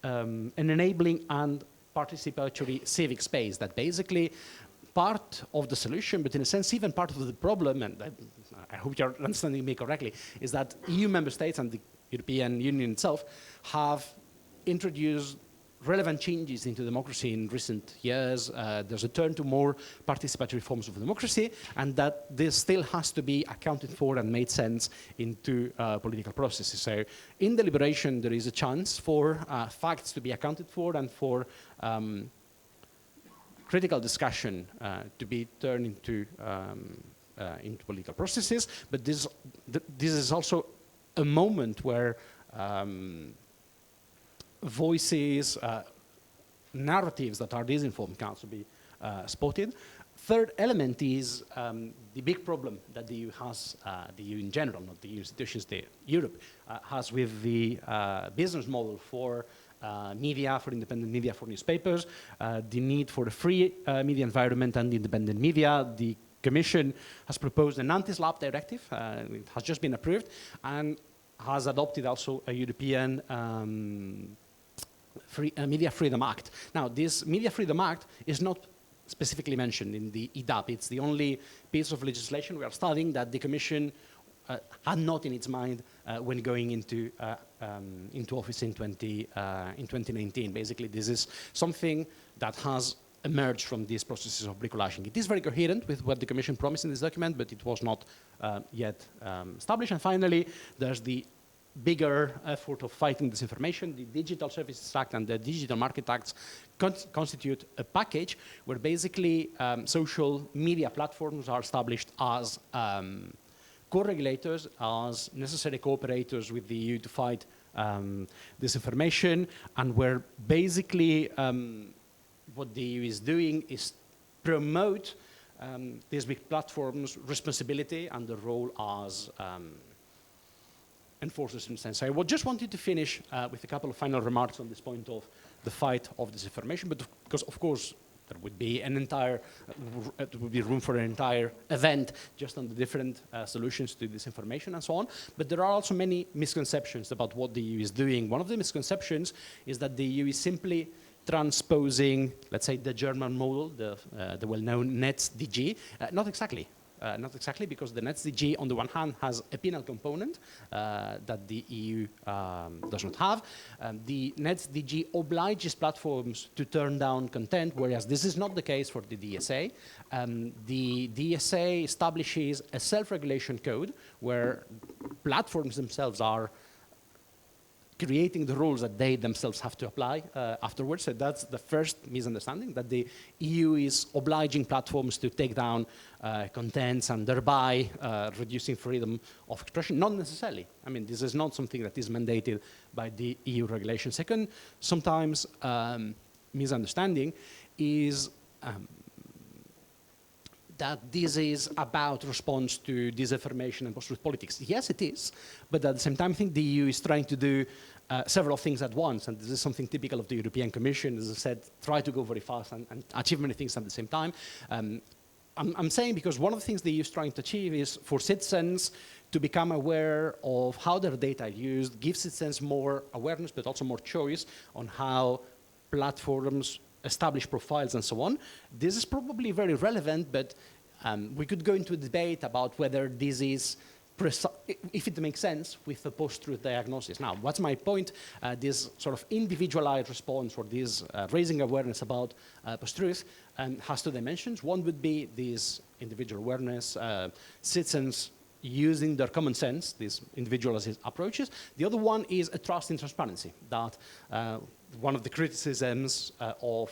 an enabling and participatory civic space that basically part of the solution, but in a sense even part of the problem, and I hope you're understanding me correctly, is that EU member states and the European Union itself have introduced relevant changes into democracy in recent years. There's a turn to more participatory forms of democracy, and that this still has to be accounted for and made sense into political processes. So in deliberation, there is a chance for facts to be accounted for and for critical discussion to be turned into political processes. But this is also a moment where voices, narratives that are disinformed can also be spotted. Third element is the big problem that the EU has, the EU in general, not the EU institutions, Europe has with the business model for media, for independent media, for newspapers, the need for a free media environment and independent media. The Commission has proposed an anti-SLAPP directive. It has just been approved and has adopted also a European Media Freedom Act. Now, this Media Freedom Act is not specifically mentioned in the EDAP. It's the only piece of legislation we are studying that the Commission had not in its mind when going into office in 2019. Basically, this is something that has emerged from these processes of bricolaging. It is very coherent with what the Commission promised in this document, but it was not yet established. And finally, there's the bigger effort of fighting disinformation. The Digital Services Act and the Digital Market Acts constitute a package where basically social media platforms are established as co-regulators, as necessary cooperators with the EU to fight disinformation, and where basically what the EU is doing is promote these big platforms' responsibility and the role as enforcers in a sense. So I just wanted to finish with a couple of final remarks on this point of the fight of disinformation, but because of course there would be room for an entire event just on the different solutions to disinformation and so on. But there are also many misconceptions about what the EU is doing. One of the misconceptions is that the EU is simply transposing, let's say, the German model, the well-known NetzDG. Not exactly. Not exactly, because the NetzDG, on the one hand, has a penal component that the EU does not have. The NetzDG obliges platforms to turn down content, whereas this is not the case for the DSA. The DSA establishes a self-regulation code where platforms themselves are creating the rules that they themselves have to apply afterwards. So that's the first misunderstanding, that the EU is obliging platforms to take down contents and thereby reducing freedom of expression. Not necessarily. I mean, this is not something that is mandated by the EU regulation. Second, sometimes misunderstanding is that this is about response to disinformation and post-truth politics. Yes, it is, but at the same time, I think the EU is trying to do several things at once, and this is something typical of the European Commission. As I said, try to go very fast and achieve many things at the same time. I'm saying because one of the things the EU is trying to achieve is for citizens to become aware of how their data are used, give citizens more awareness, but also more choice on how platforms establish profiles and so on. This is probably very relevant, but we could go into a debate about whether this is, if it makes sense with the post-truth diagnosis. Now, what's my point? This sort of individualized response or this raising awareness about post-truth has two dimensions. One would be this individual awareness, citizens using their common sense, these individualized approaches. The other one is a trust in transparency, that one of the criticisms or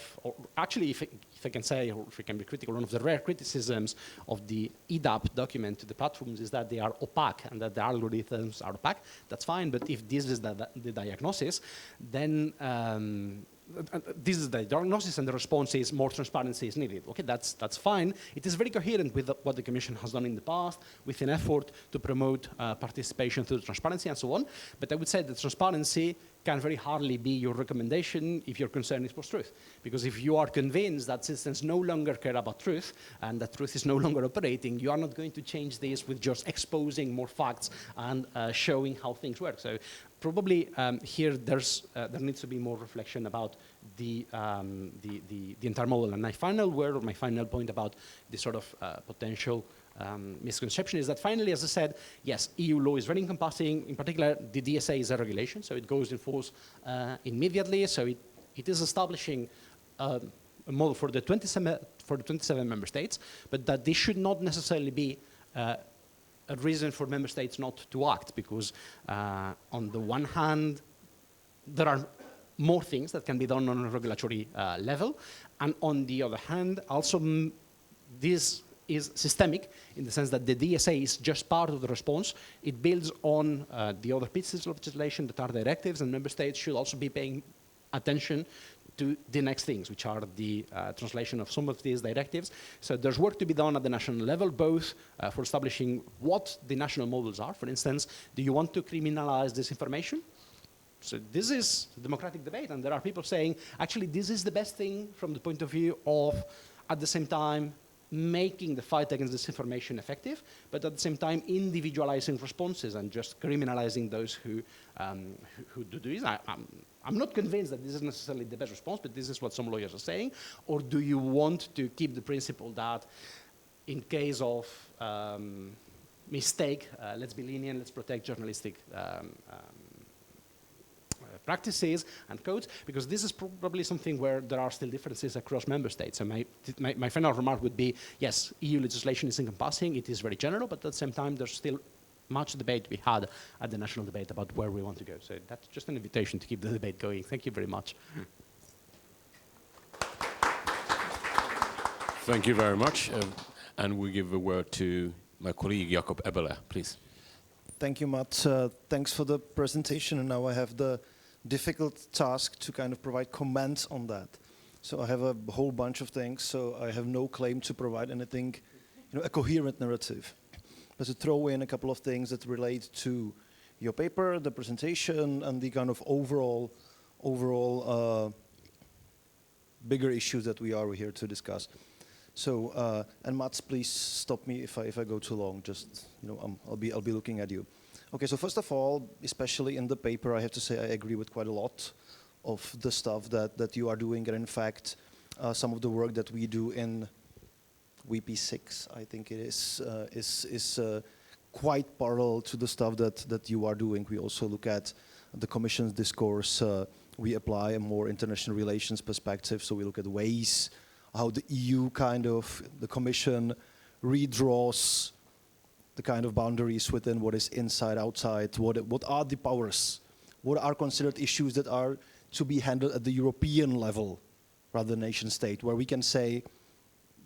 actually, if I can say, or if I can be critical, one of the rare criticisms of the EDAP document to the platforms is that they are opaque and that the algorithms are opaque. That's fine, but if this is the diagnosis, then this is the diagnosis and the response is more transparency is needed. Okay, that's fine. It is very coherent with what the Commission has done in the past with an effort to promote participation through transparency and so on. But I would say that transparency can very hardly be your recommendation if your concern is post-truth. Because if you are convinced that citizens no longer care about truth and that truth is no longer operating, you are not going to change this with just exposing more facts and showing how things work. So probably here there needs to be more reflection about the entire model. And my final word or my final point about this sort of potential misconception is that finally, as I said, yes, EU law is very encompassing. In particular, the DSA is a regulation, so it goes in force immediately. So it It is establishing a model for the 27 member states, but that this should not necessarily be a reason for member states not to act, because on the one hand, there are more things that can be done on a regulatory level, and on the other hand, also this is systemic in the sense that the DSA is just part of the response. It builds on the other pieces of legislation that are directives, and member states should also be paying attention to the next things, which are the translation of some of these directives. So there's work to be done at the national level, both for establishing what the national models are. For instance, do you want to criminalize disinformation? So this is a democratic debate, and there are people saying, actually, this is the best thing from the point of view of, at the same time, making the fight against disinformation effective, but at the same time individualizing responses and just criminalizing those who do this. I'm not convinced that this is necessarily the best response, but this is what some lawyers are saying. Or do you want to keep the principle that in case of mistake, let's be lenient, let's protect journalistic practices and codes, because this is probably something where there are still differences across member states. And my final remark would be, yes, EU legislation is encompassing, it is very general, but at the same time, there's still much debate to be had at the national debate about where we want to go. So that's just an invitation to keep the debate going. Thank you very much. Thank you very much. And we give the word to my colleague, Jacob Eberle, please. Thank you, Matt. Thanks for the presentation. And now I have the difficult task to kind of provide comments on that. So I have a whole bunch of things, so I have no claim to provide anything, a coherent narrative. But to throw in a couple of things that relate to your paper, the presentation, and the kind of overall bigger issues that we are here to discuss. So, and Mats, please stop me if I go too long. Just, I'll be looking at you. Okay, so first of all, especially in the paper, I have to say I agree with quite a lot of the stuff that you are doing, and in fact, some of the work that we do in WP6, I think it is quite parallel to the stuff that you are doing. We also look at the Commission's discourse. We apply a more international relations perspective, so we look at ways how the EU the Commission redraws the kind of boundaries within what is inside, outside, what are the powers, what are considered issues that are to be handled at the European level rather than nation state, where we can say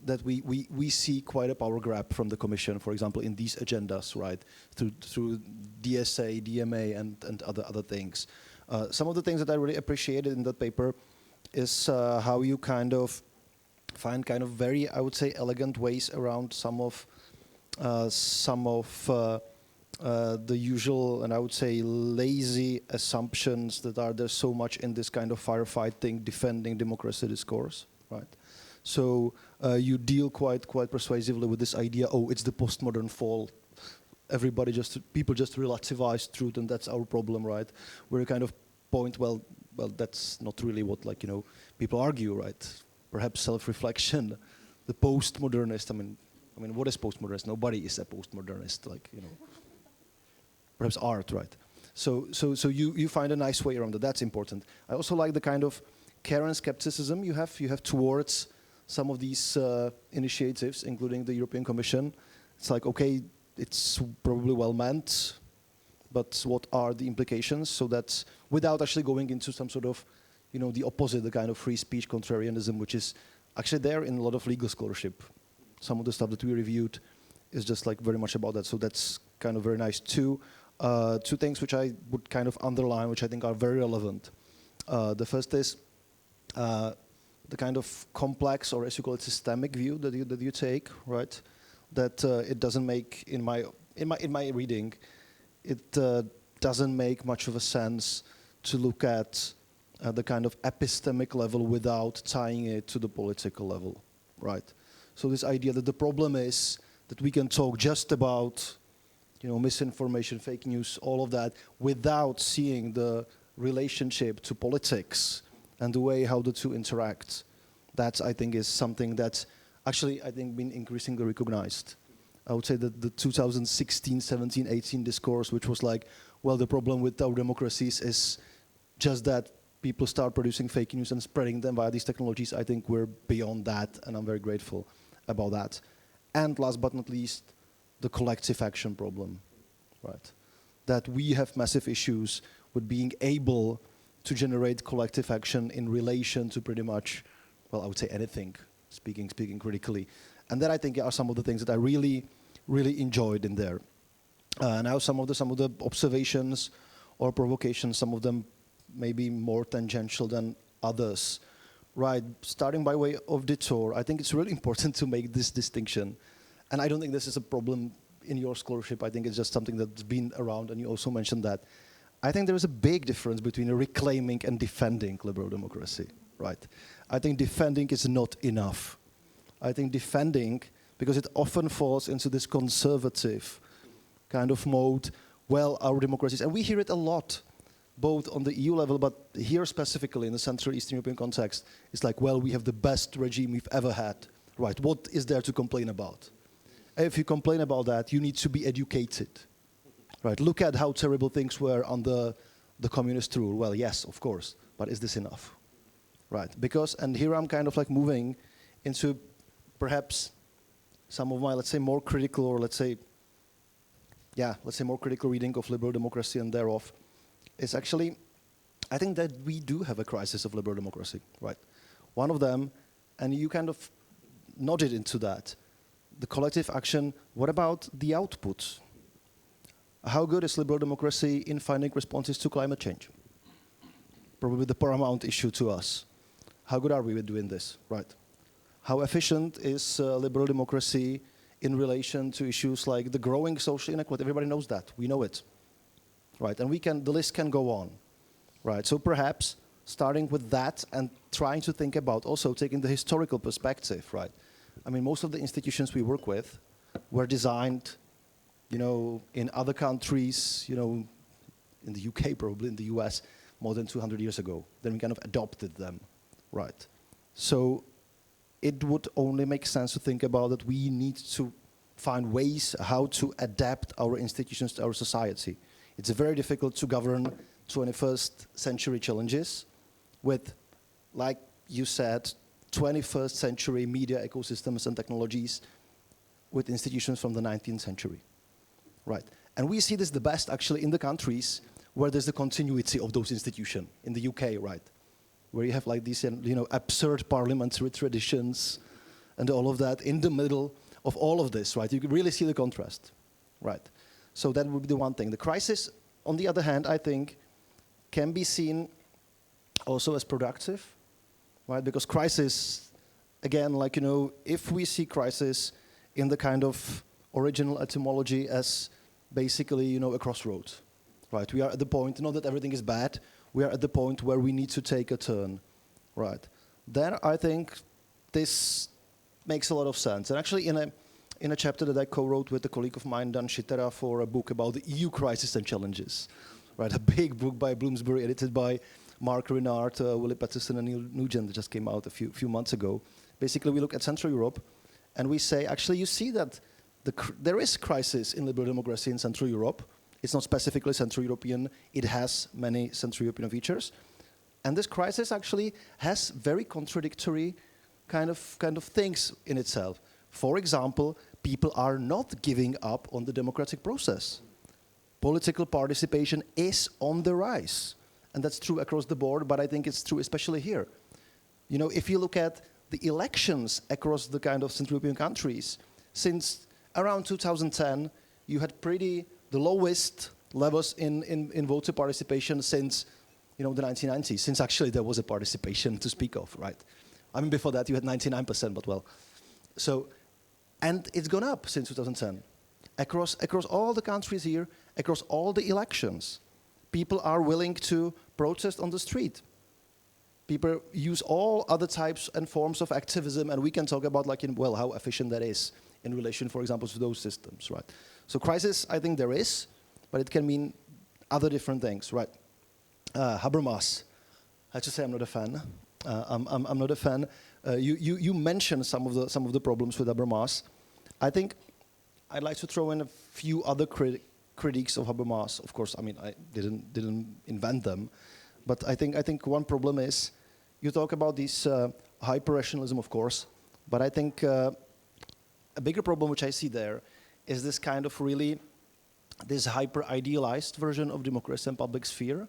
that we see quite a power grab from the Commission, for example, in these agendas, right, through DSA, DMA, and other things. Some of the things that I really appreciated in that paper is how you find very, I would say, elegant ways around some of the usual, and I would say, lazy assumptions that are there so much in this kind of firefighting, defending democracy discourse, right? So you deal quite persuasively with this idea, oh, it's the postmodern fall. People just relativize truth, and that's our problem, right? Where you kind of point, well, that's not really what, people argue, right? Perhaps self-reflection, the postmodernist, I mean, what is postmodernist? Nobody is a postmodernist, perhaps art, right? So you find a nice way around it. That's important. I also like the kind of care and skepticism you have towards some of these initiatives, including the European Commission. It's like, okay, it's probably well meant, but what are the implications? So that without actually going into some sort of, the opposite, the kind of free speech contrarianism, which is actually there in a lot of legal scholarship. Some of the stuff that we reviewed is just very much about that. So that's kind of very nice too. Two things which I would kind of underline, which I think are very relevant. The first is the kind of complex, or as you call it, systemic view that you take, right? That it doesn't make, in my reading, it doesn't make much of a sense to look at the kind of epistemic level without tying it to the political level, right? So this idea that the problem is that we can talk just about, misinformation, fake news, all of that, without seeing the relationship to politics and the way how the two interact. That, I think, is something that's actually, I think, been increasingly recognized. I would say that the 2016, 17, 18 discourse, which was the problem with our democracies is just that people start producing fake news and spreading them via these technologies, I think we're beyond that, and I'm very grateful about that. And last but not least, the collective action problem, right? That we have massive issues with being able to generate collective action in relation to pretty much, well, I would say anything, speaking critically. And that I think are some of the things that I really enjoyed in there. Now some of the observations or provocations, some of them maybe more tangential than others. Right, starting by way of detour, I think it's really important to make this distinction. And I don't think this is a problem in your scholarship. I think it's just something that's been around, and you also mentioned that. I think there is a big difference between reclaiming and defending liberal democracy, right? I think defending is not enough. I think defending, because it often falls into this conservative kind of mode, well, our democracies, and we hear it a lot, both on the EU level, but here specifically in the Central Eastern European context, it's like, well, we have the best regime we've ever had, right? What is there to complain about? If you complain about that, you need to be educated, right? Look at how terrible things were under the communist rule. Well, yes, of course, but is this enough, right? Because, and here I'm kind of like moving into perhaps some of my, let's say, more critical, or let's say more critical reading of liberal democracy and thereof. It's actually, I think that we do have a crisis of liberal democracy, right? One of them, and you kind of nodded into that, the collective action. What about the output? How good is liberal democracy in finding responses to climate change? Probably the paramount issue to us. How good are we with doing this, right? How efficient is liberal democracy in relation to issues like the growing social inequality? Everybody knows that, we know it, right? And the list can go on, right? So perhaps starting with that and trying to think about also taking the historical perspective, right? I mean, most of the institutions we work with were designed, in other countries, in the UK, probably in the US, more than 200 years ago. Then we kind of adopted them, right? So it would only make sense to think about that we need to find ways how to adapt our institutions to our society. It's very difficult to govern 21st century challenges with, like you said, 21st century media ecosystems and technologies with institutions from the 19th century, right? And we see this the best actually in the countries where there's the continuity of those institutions, in the UK, right? Where you have like these, absurd parliamentary traditions and all of that in the middle of all of this, right? You can really see the contrast, right? So that would be the one thing. The crisis, on the other hand, I think, can be seen also as productive, right? Because crisis, again, if we see crisis in the kind of original etymology as basically, a crossroads, right? We are at the point, not that everything is bad, we are at the point where we need to take a turn, right? Then I think this makes a lot of sense. And actually in a chapter that I co-wrote with a colleague of mine, Dan Schitera, for a book about the EU crisis and challenges, right? A big book by Bloomsbury, edited by Mark Renard, Willie Patterson, and Neil Nugent, that just came out a few months ago. Basically, we look at Central Europe, and we say, actually, you see that there is crisis in liberal democracy in Central Europe. It's not specifically Central European. It has many Central European features. And this crisis actually has very contradictory kind of things in itself. For example, people are not giving up on the democratic process. Political participation is on the rise. And that's true across the board, but I think it's true especially here. If you look at the elections across the kind of Central European countries, since around 2010, you had the lowest levels in voter participation since, the 1990s, since actually there was a participation to speak of, right? I mean, before that you had 99%, but well. So, and it's gone up since 2010. Across all the countries here, across all the elections, people are willing to protest on the street. People use all other types and forms of activism, and we can talk about how efficient that is in relation, for example, to those systems, right? So crisis, I think there is, but it can mean other different things, right? Habermas, I have to say I'm not a fan. I'm not a fan. You mentioned some of the problems with Habermas. I think I'd like to throw in a few other critiques of Habermas. Of course, I mean I didn't invent them, But I think one problem is, you talk about this hyper-rationalism, of course, but I think a bigger problem which I see there is this kind of really, this hyper-idealized version of democracy and public sphere,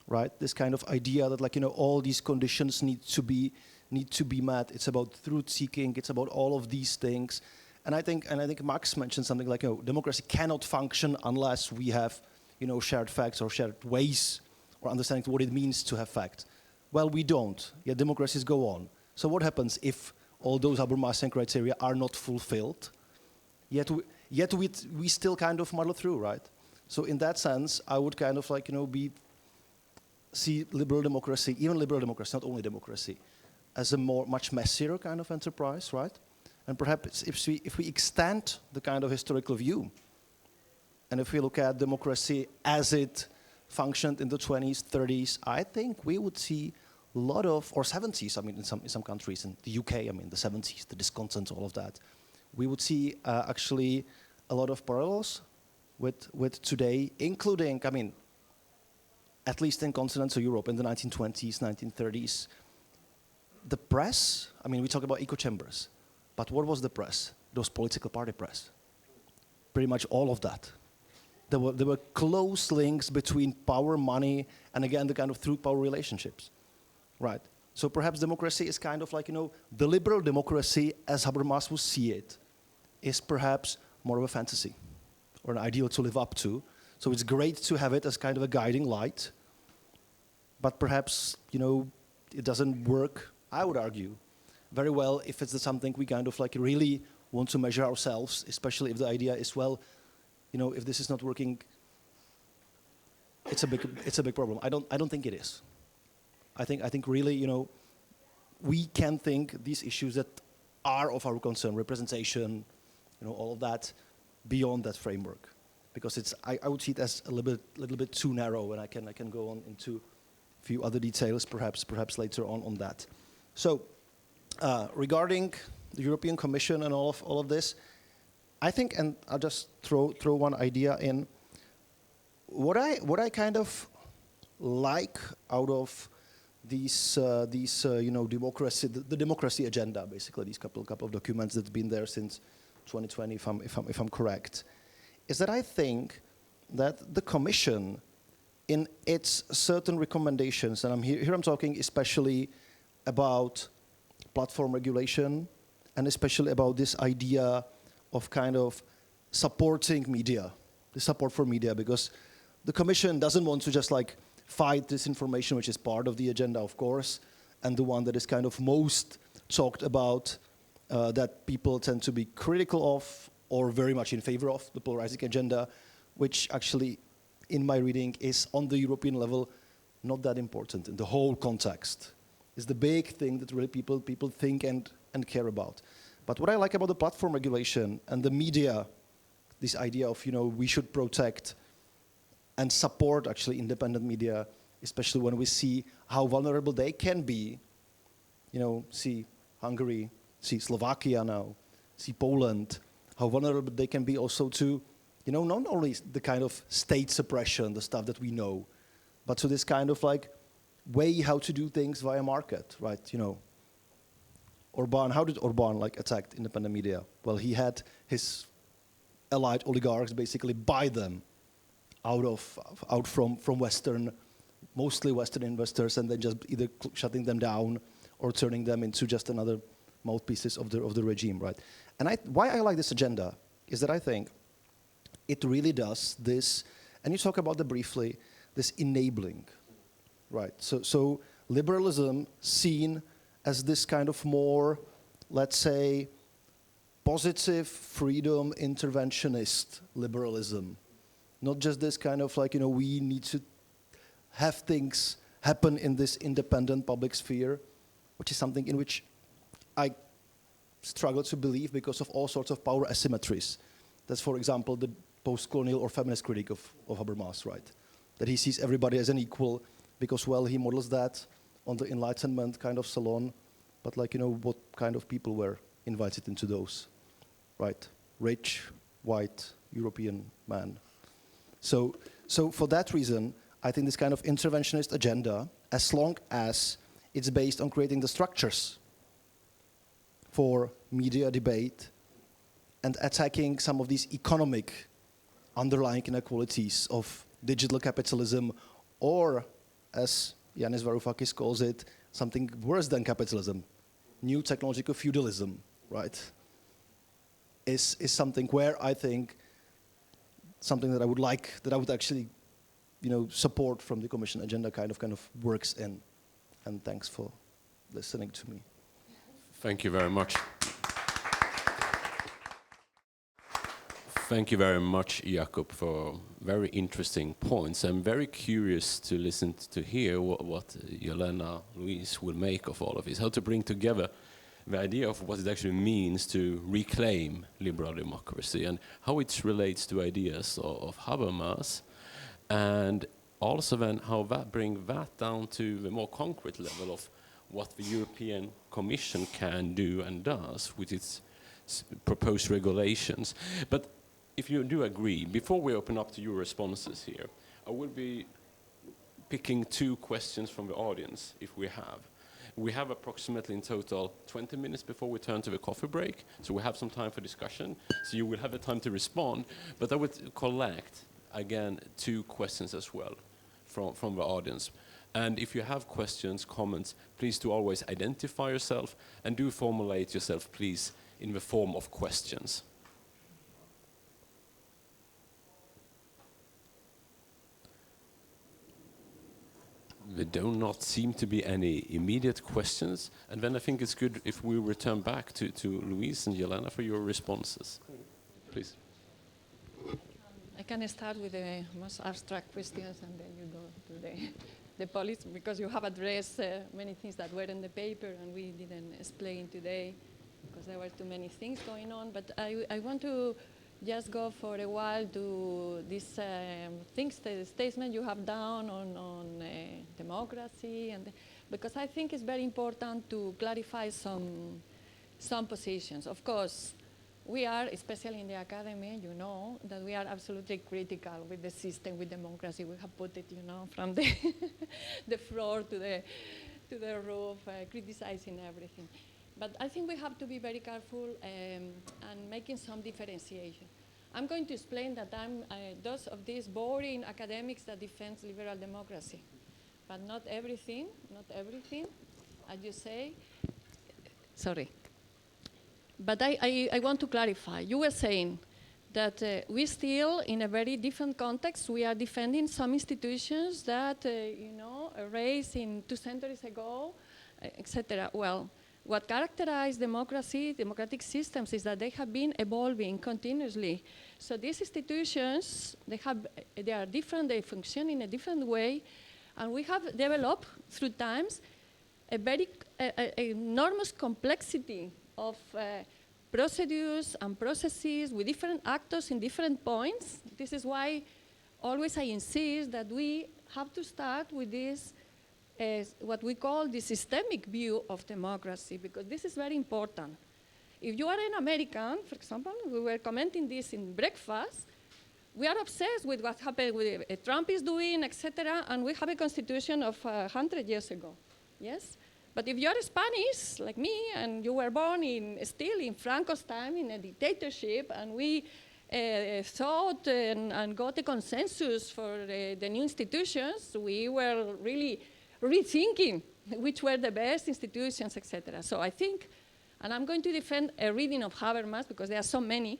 right? This kind of idea that, like, you know, all these conditions need to be met. It's about truth-seeking. It's about all of these things. And I think Max mentioned something like, you know, democracy cannot function unless we have, you know, shared facts or shared ways or understanding what it means to have facts. Well, we don't. Yet democracies go on. So what happens if all those Habermasian criteria are not fulfilled? Yet we still kind of muddle through, right? So in that sense, I would kind of, like, you know, see liberal democracy, even liberal democracy, not only democracy, as a much messier kind of enterprise, right? And perhaps if we extend the kind of historical view, and if we look at democracy as it functioned in the 20s, 30s, I think we would see a lot of, or 70s, I mean, in some countries, in the UK, I mean, the 70s, the discontents, all of that, we would see actually a lot of parallels with today, including, I mean, at least in continental Europe in the 1920s, 1930s, the press, I mean, we talk about echo chambers, but what was the press? Those political party press. Pretty much all of that. There were close links between power, money, and again, the kind of truth-power relationships, right? So perhaps democracy is kind of like, you know, the liberal democracy, as Habermas would see it, is perhaps more of a fantasy or an ideal to live up to. So it's great to have it as kind of a guiding light, but perhaps, you know, it doesn't work, I would argue, very well if it's something we kind of like really want to measure ourselves, especially if the idea is, well, you know, if this is not working, it's a big problem. I don't think it is. I think really, you know, we can think these issues that are of our concern, representation, you know, all of that, beyond that framework, because it's I would see it as a little bit too narrow, and I can go on into a few other details perhaps later on that. So regarding the European Commission and all of this, I think, and I'll just throw one idea in. What I kind of like out of these you know, democracy, the democracy agenda, basically these couple of documents that's been there since 2020, if I'm correct, is that I think that the Commission, in its certain recommendations, and here I'm talking especially about platform regulation, and especially about this idea of kind of supporting media, the support for media, because the Commission doesn't want to just like fight disinformation, which is part of the agenda, of course, and the one that is kind of most talked about, that people tend to be critical of or very much in favor of, the polarizing agenda, which actually, in my reading, is on the European level not that important in the whole context. It's the big thing that really people think and care about. But what I like about the platform regulation and the media, this idea of, you know, we should protect and support actually independent media, especially when we see how vulnerable they can be. You know, see Hungary, see Slovakia now, see Poland, how vulnerable they can be also to, you know, not only the kind of state suppression, the stuff that we know, but to this kind of like way how to do things via market, right? You know, how did Orban like attack independent media? Well, he had his allied oligarchs basically buy them out from Western, mostly Western investors, and then just either shutting them down or turning them into just another mouthpieces of the regime, right? And why I like this agenda is that I think it really does this, and you talk about it briefly, this enabling, right? So liberalism seen as this kind of more, let's say, positive freedom interventionist liberalism. Not just this kind of like, you know, we need to have things happen in this independent public sphere, which is something in which I struggle to believe because of all sorts of power asymmetries. That's, for example, the post-colonial or feminist critique of Habermas, right? That he sees everybody as an equal because, well, he models that on the Enlightenment kind of salon, but like, you know, what kind of people were invited into those, right? Rich, white, European man. So for that reason, I think this kind of interventionist agenda, as long as it's based on creating the structures for media debate and attacking some of these economic underlying inequalities of digital capitalism, or, as Yanis Varoufakis calls it, something worse than capitalism, new technological feudalism, right, is something where I think something that I would like, that I would actually, support from the Commission agenda kind of works in. And thanks for listening to me. Thank you very much. Thank you very much, Jakob, for very interesting points. I'm very curious to listen to hear what Jelena, Louise will make of all of this, how to bring together the idea of what it actually means to reclaim liberal democracy and how it relates to ideas of Habermas, and also then how that bring that down to the more concrete level of what the European Commission can do and does with its proposed regulations. But if you do agree, before we open up to your responses here, I will be picking 2 questions from the audience, if we have. We have approximately in total 20 minutes before we turn to the coffee break, so we have some time for discussion, so you will have the time to respond, but I would collect, again, 2 questions as well from the audience. And if you have questions, comments, please do always identify yourself, and do formulate yourself, please, in the form of questions. There do not seem to be any immediate questions, and then I think it's good if we return back to Louise and Jelena for your responses. Please. I can start with the most abstract questions, and then you go to the policy, because you have addressed many things that were in the paper and we didn't explain today because there were too many things going on. But I want to just go for a while to this statement you have done on democracy, and because I think it's very important to clarify some positions. Of course, we are, especially in the academy, that we are absolutely critical with the system, with democracy. We have put it, from the floor to the roof, criticizing everything. But I think we have to be very careful and making some differentiation. I'm going to explain that I'm those of these boring academics that defend liberal democracy, but not everything, as you say. Sorry. But I want to clarify. You were saying that we still, in a very different context, we are defending some institutions that, raised in 2 centuries ago, etc. Well, what characterizes democratic systems, is that they have been evolving continuously. So these institutions, they are different, they function in a different way, and we have developed through times a very enormous complexity of procedures and processes with different actors in different points. This is why always I insist that we have to start with this, what we call the systemic view of democracy, because this is very important. If you are an American, for example, we were commenting this in breakfast, we are obsessed with what happened with Trump is doing, etc., and we have a constitution of 100 years ago, yes? But if you're Spanish, like me, and you were born still in Franco's time, in a dictatorship, and we thought and got a consensus for the new institutions, we were really rethinking which were the best institutions, etc. So I think, and I'm going to defend a reading of Habermas, because there are so many,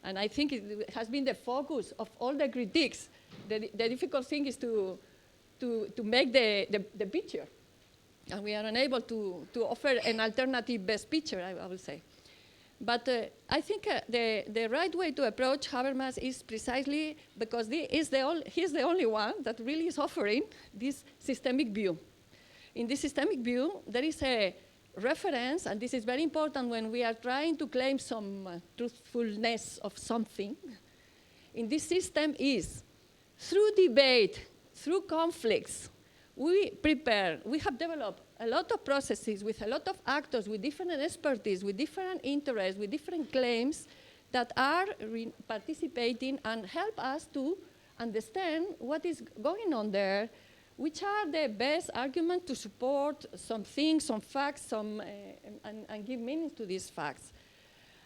and I think it has been the focus of all the critiques. The difficult thing is to make the picture. And we are unable to offer an alternative best picture, I will say. But I think the right way to approach Habermas is precisely because he's the only one that really is offering this systemic view. In this systemic view, there is a reference, and this is very important when we are trying to claim some truthfulness of something. In this system is, through debate, through conflicts, we have developed a lot of processes with a lot of actors, with different expertise, with different interests, with different claims that are participating and help us to understand what is going on there, which are the best arguments to support some things, some facts, and give meaning to these facts.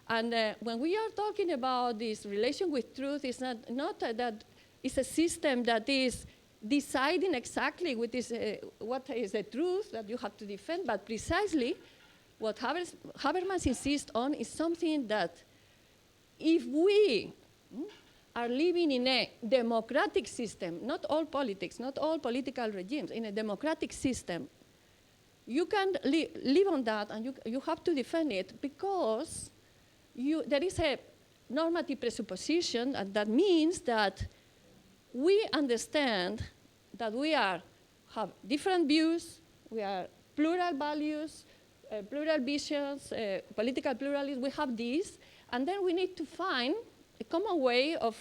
And when we are talking about this relation with truth, it's not that it's a system that is deciding exactly what is the truth that you have to defend, but precisely what Habermas insists on is something that if we are living in a democratic system, not all politics, not all political regimes, in a democratic system, you can live on that and you have to defend it because there is a normative presupposition, and that means that we understand that we have different views, we are plural values, plural visions, political pluralism, we have these, and then we need to find a common way of,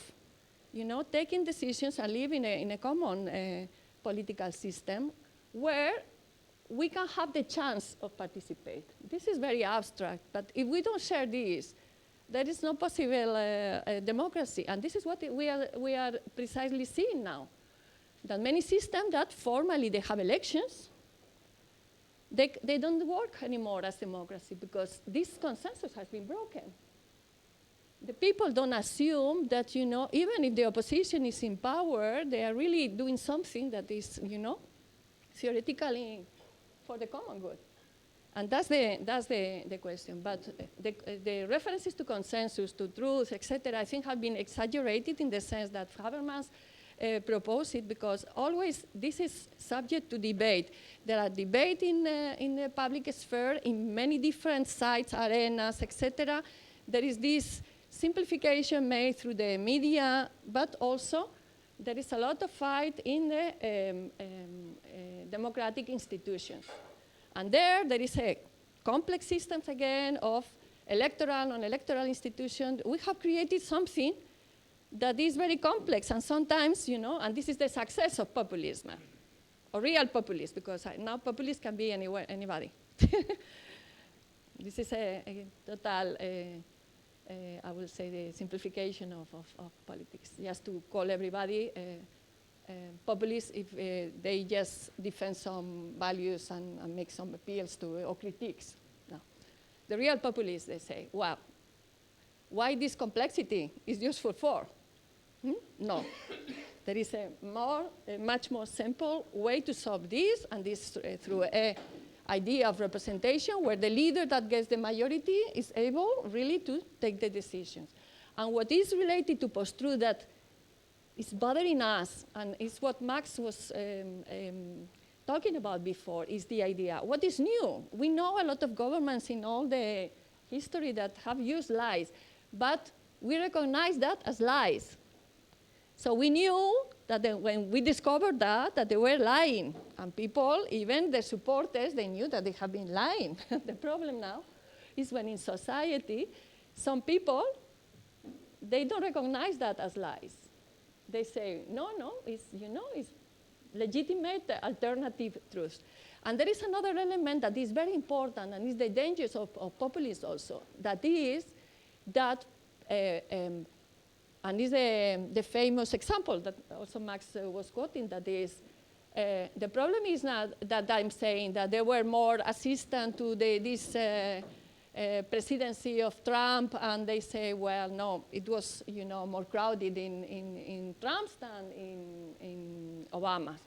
taking decisions and live in a common political system where we can have the chance of participate. This is very abstract, but if we don't share this, there is no possible democracy, and this is what we are precisely seeing now. That many systems that formally they have elections, they don't work anymore as democracy because this consensus has been broken. The people don't assume that, even if the opposition is in power, they are really doing something that is, theoretically for the common good. And that's the question. But the references to consensus, to truth, etc., I think have been exaggerated in the sense that Habermas proposed it because always this is subject to debate. There are debates in the public sphere, in many different sites, arenas, etc. There is this simplification made through the media, but also there is a lot of fight in the democratic institutions. And there is a complex systems again of electoral, non-electoral institutions. We have created something that is very complex, and sometimes, and this is the success of populism, or real populism, because now populists can be anybody. This is a total, I will say, the simplification of politics, just to call everybody populists if they just defend some values and make some appeals to or critiques. No. The real populists, they say, well, why this complexity is useful for? No. There is a much more simple way to solve this, and this through an idea of representation where the leader that gets the majority is able really to take the decisions. And what is related to post-truth that is bothering us, and is what Max was talking about before, is the idea, what is new? We know a lot of governments in all the history that have used lies, but we recognize that as lies. So we knew that when we discovered that they were lying, and people, even the supporters, they knew that they have been lying. The problem now is when in society, some people, they don't recognize that as lies. They say, no, it's legitimate alternative truths. And there is another element that is very important, and is the dangers of populism also. That is that, and is the famous example that also Max was quoting, that is, the problem is not that I'm saying that there were more assistants to this presidency of Trump, and they say, well, no, it was more crowded in Trump's than in Obama's.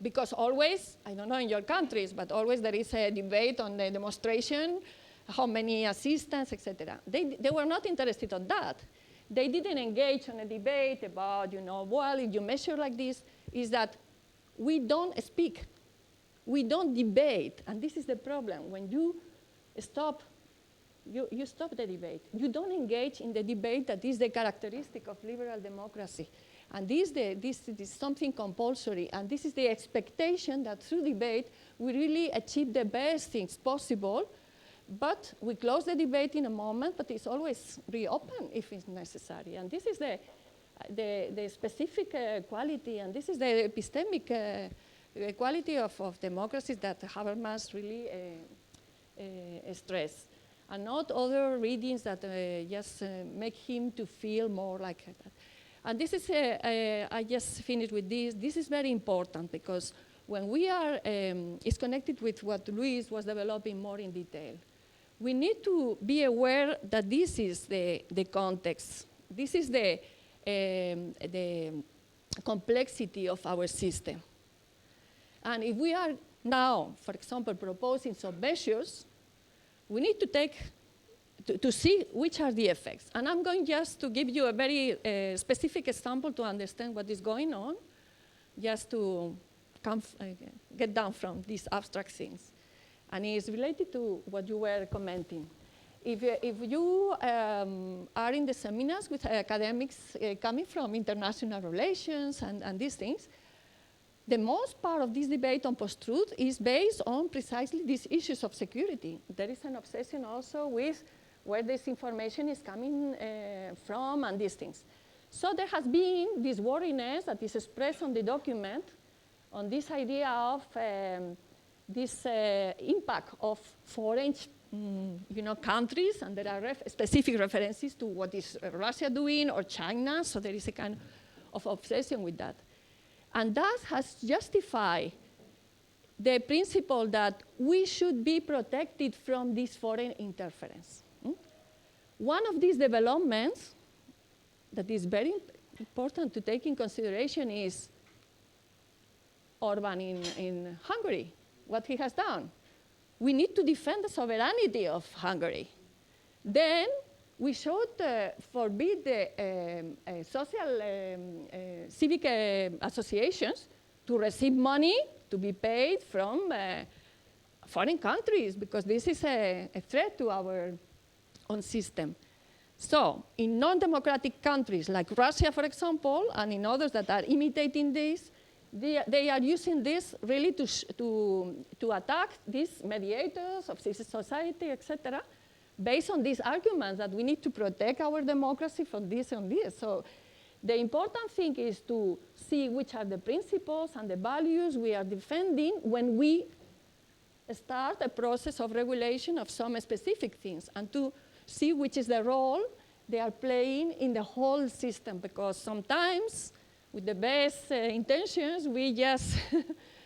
Because always, I don't know in your countries, but always there is a debate on the demonstration, how many assistants, etc. They were not interested in that. They didn't engage in a debate about, well, if you measure like this, is that we don't speak. We don't debate, and this is the problem. When you stop, you stop the debate. You don't engage in the debate that is the characteristic of liberal democracy. And this is something compulsory, and this is the expectation that through debate we really achieve the best things possible, but we close the debate in a moment, but it's always reopened if it's necessary. And this is the specific quality, and this is the epistemic quality of democracies that Habermas really stressed. And not other readings that just make him to feel more like that. And this is, I just finished with this. This is very important because when we are, it's connected with what Luis was developing more in detail. We need to be aware that this is the context. This is the complexity of our system. And if we are now, for example, proposing some measures, we need to take to see which are the effects. And I'm going just to give you a very specific example to understand what is going on, just to get down from these abstract things. And it's related to what you were commenting. If you are in the seminars with academics coming from international relations and these things, the most part of this debate on post-truth is based on precisely these issues of security. There is an obsession also with where this information is coming from and these things. So there has been this worriness that is expressed on the document on this idea of this impact of foreign countries, and there are specific references to what is Russia doing or China, so there is a kind of obsession with that. And that has justified the principle that we should be protected from this foreign interference. One of these developments that is very important to take in consideration is Orban in Hungary, what he has done. We need to defend the sovereignty of Hungary. Then we should forbid the civic associations to receive money to be paid from foreign countries, because this is a threat to our own system. So in non-democratic countries like Russia, for example, and in others that are imitating this, they are using this really to attack these mediators of civil society, etc., based on these arguments that we need to protect our democracy from this and this. So the important thing is to see which are the principles and the values we are defending when we start a process of regulation of some specific things, and to see which is the role they are playing in the whole system, because sometimes with the best intentions, we just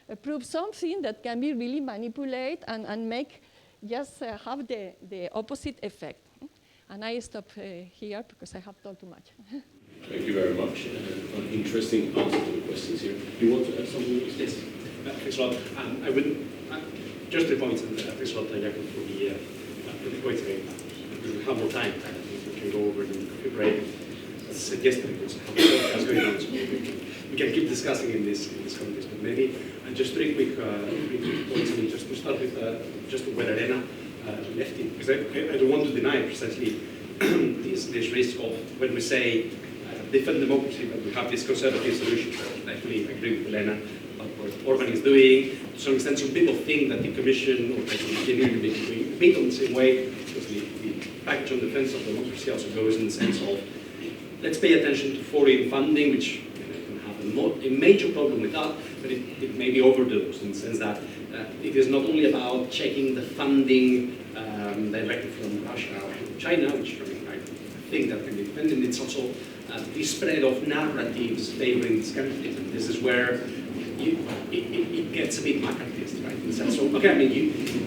approve something that can be really manipulated and make just have the opposite effect. And I stop here because I have talked too much. Thank you very much. An interesting answer to the questions here. Do you want to add something? Yes. Thanks a lot. I would just the point, and thanks a lot, Jakob, for the point today. We have more time. We can go over the coffee break. As I said yesterday, because what's going on, so we can keep discussing in this context. But maybe just three quick points. I mean, just to start with just where Elena left it, because I don't want to deny precisely this risk of when we say defend democracy, but we have this conservative solution. I fully agree with Elena about what Orban is doing. To some extent, some people think that the Commission or that we genuinely be doing a bit on the same way, because the package on defense of democracy also goes in the sense of let's pay attention to foreign funding, which can have a major problem with that, but it may be overdosed in the sense that it is not only about checking the funding directly from Russia or from China, which I think that can be defended. It's also the spread of narratives favoring these countries, and this is where it gets a bit McCarthyist, right? In the sense of, okay, I mean,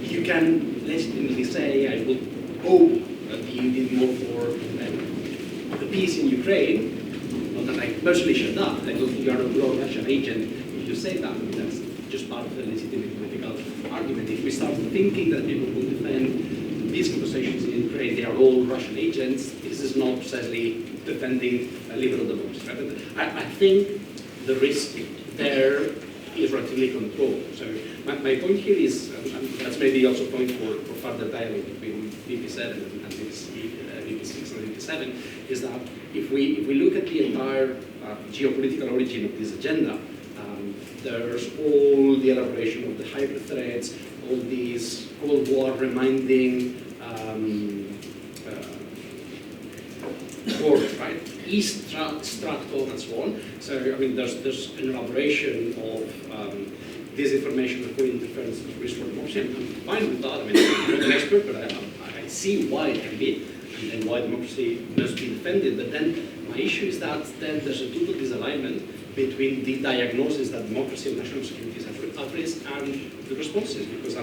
you can legitimately say, I will hope that you did more for the peace in Ukraine. Not that I personally share that. I don't think you are a Russian agent if you say that. That's just part of the legitimate political argument. If we start thinking that people will defend these conversations in Ukraine, they are all Russian agents, this is not precisely defending liberal democracy. Right? I think the risk there is relatively controlled. So my point here is, and that's maybe also a point for further dialogue between VP7 and VP6 and VP7, is that if we look at the entire geopolitical origin of this agenda, there's all the elaboration of the hybrid threats, all these Cold War reminding wars, right? East Stratcom and so on. So I mean, there's an elaboration of disinformation and foreign interference as risk for democracy. I'm fine with that. I mean, I'm not an expert, but I see why it can be and why democracy must be defended. But then My issue is that then there's a total disalignment between the diagnosis that democracy and national security is at risk and the responses, because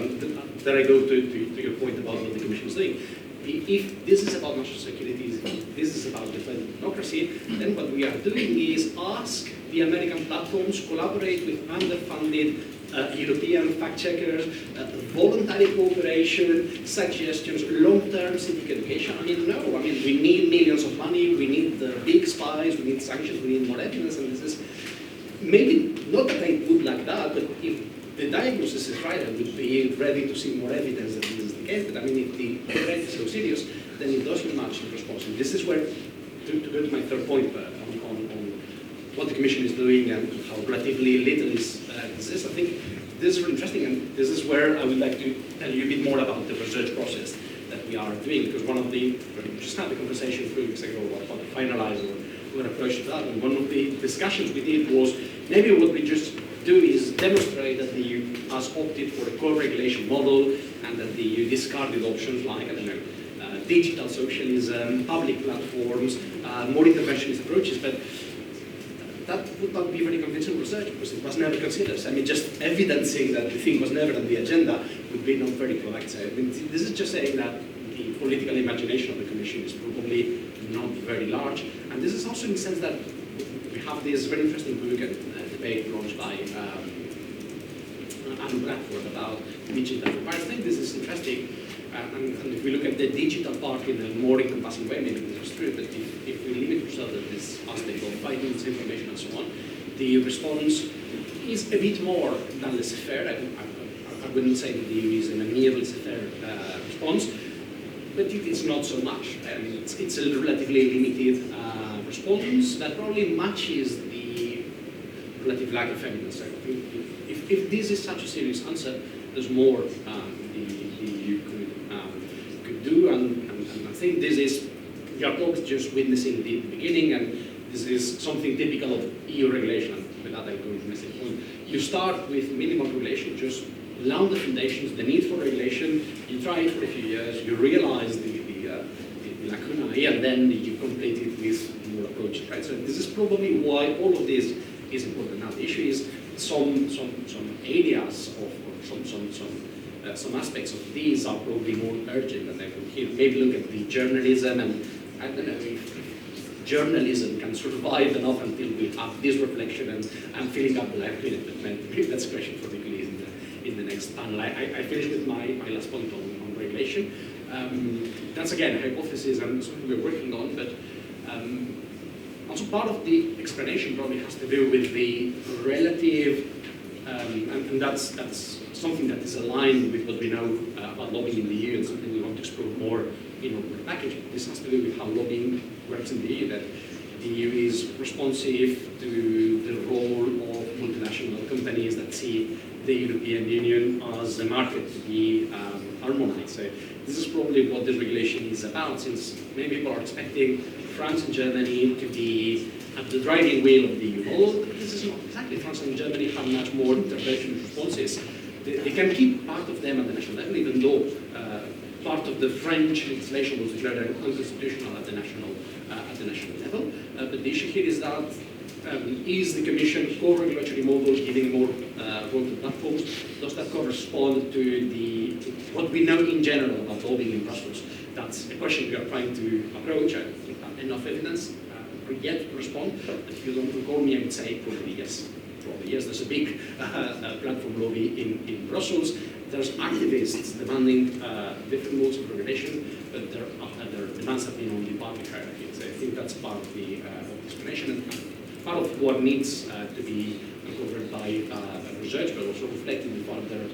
there I go to your point about what the Commission is doing. If this is about national security, this is about defending democracy, then what we are doing is ask the American platforms, collaborate with underfunded European fact-checkers, voluntary cooperation, suggestions, long-term civic education. I mean, no, I mean, we need millions of money, we need big spies, we need sanctions, we need more evidence, and this is maybe not that I would like that, but if the diagnosis is right, I would be ready to see more evidence that this is the case. But I mean, if the threat is so serious, then it doesn't match the response. And this is where, to go to my third point on what the Commission is doing and how relatively little is this, I think this is really interesting, and this is where I would like to tell you a bit more about the research process that we are doing, because one of the, we just had the conversation a few weeks ago about the finalize or approach to that, and one of the discussions we did was maybe what we just do is demonstrate that the EU has opted for a co-regulation model and that the EU discarded options like, I don't know, digital socialism, public platforms, more interventionist approaches, but that would not be very convincing research because it was never considered. So, I mean, just evidencing that the thing was never on the agenda would be not very correct. So, I mean, this is just saying that the political imagination of the Commission is probably not very large. And this is also in the sense that we have this very interesting book and debate launched by Anne Bradford about digital empires. I think this is interesting. And if we look at the digital part in a more encompassing way, maybe this is true, but if we limit ourselves to this aspect of fighting disinformation and so on, the response is a bit more than laissez-faire. I wouldn't say that the EU is an mere laissez-faire response, but it is not so much. I mean, it's a relatively limited response that probably matches the relative lack of evidence. If this is such a serious answer, there's more the EU could do, and I think this is, your talk is just witnessing the beginning, and this is something typical of EU regulation, and with that I go into my second point. You start with minimal regulation, just land the foundations, the need for regulation, you try it for a few years, you realize the lacunae, and then you complete it with more approaches, right? So this is probably why all of this is important. Now the issue is some areas of, or some aspects of these are probably more urgent than they could here. Maybe look at the journalism, and I don't know if journalism can survive enough until we have this reflection and filling up the lacuna, but maybe that's a question for the colleagues in the next panel. I finished with my last point on regulation. That's again a hypothesis and something we're working on, but also part of the explanation probably has to do with the relative, and that's something that is aligned with what we know about lobbying in the EU and something we want to explore more in our package. This has to do with how lobbying works in the EU, that the EU is responsive to the role of multinational companies that see the European Union as a market to be harmonized. So this is probably what this regulation is about, since many people are expecting France and Germany to be at the driving wheel of the EU model, but this is not exactly. France and Germany have much more intervention responses. They can keep part of them at the national level, even though part of the French legislation was declared unconstitutional at the national level. But the issue here is that is the Commission co-regulatory model giving more role to platforms? Does that correspond to what we know in general about lobbying in Brussels? That's a question we are trying to approach. I don't have enough evidence yet to respond. But if you don't recall me, I would say probably yes. Probably yes. There's a big platform lobby in Brussels. There's activists demanding different modes of regulation, but their demands have been on the public hierarchy. So I think that's part of the explanation and part of what needs to be uncovered by research, but also reflected in further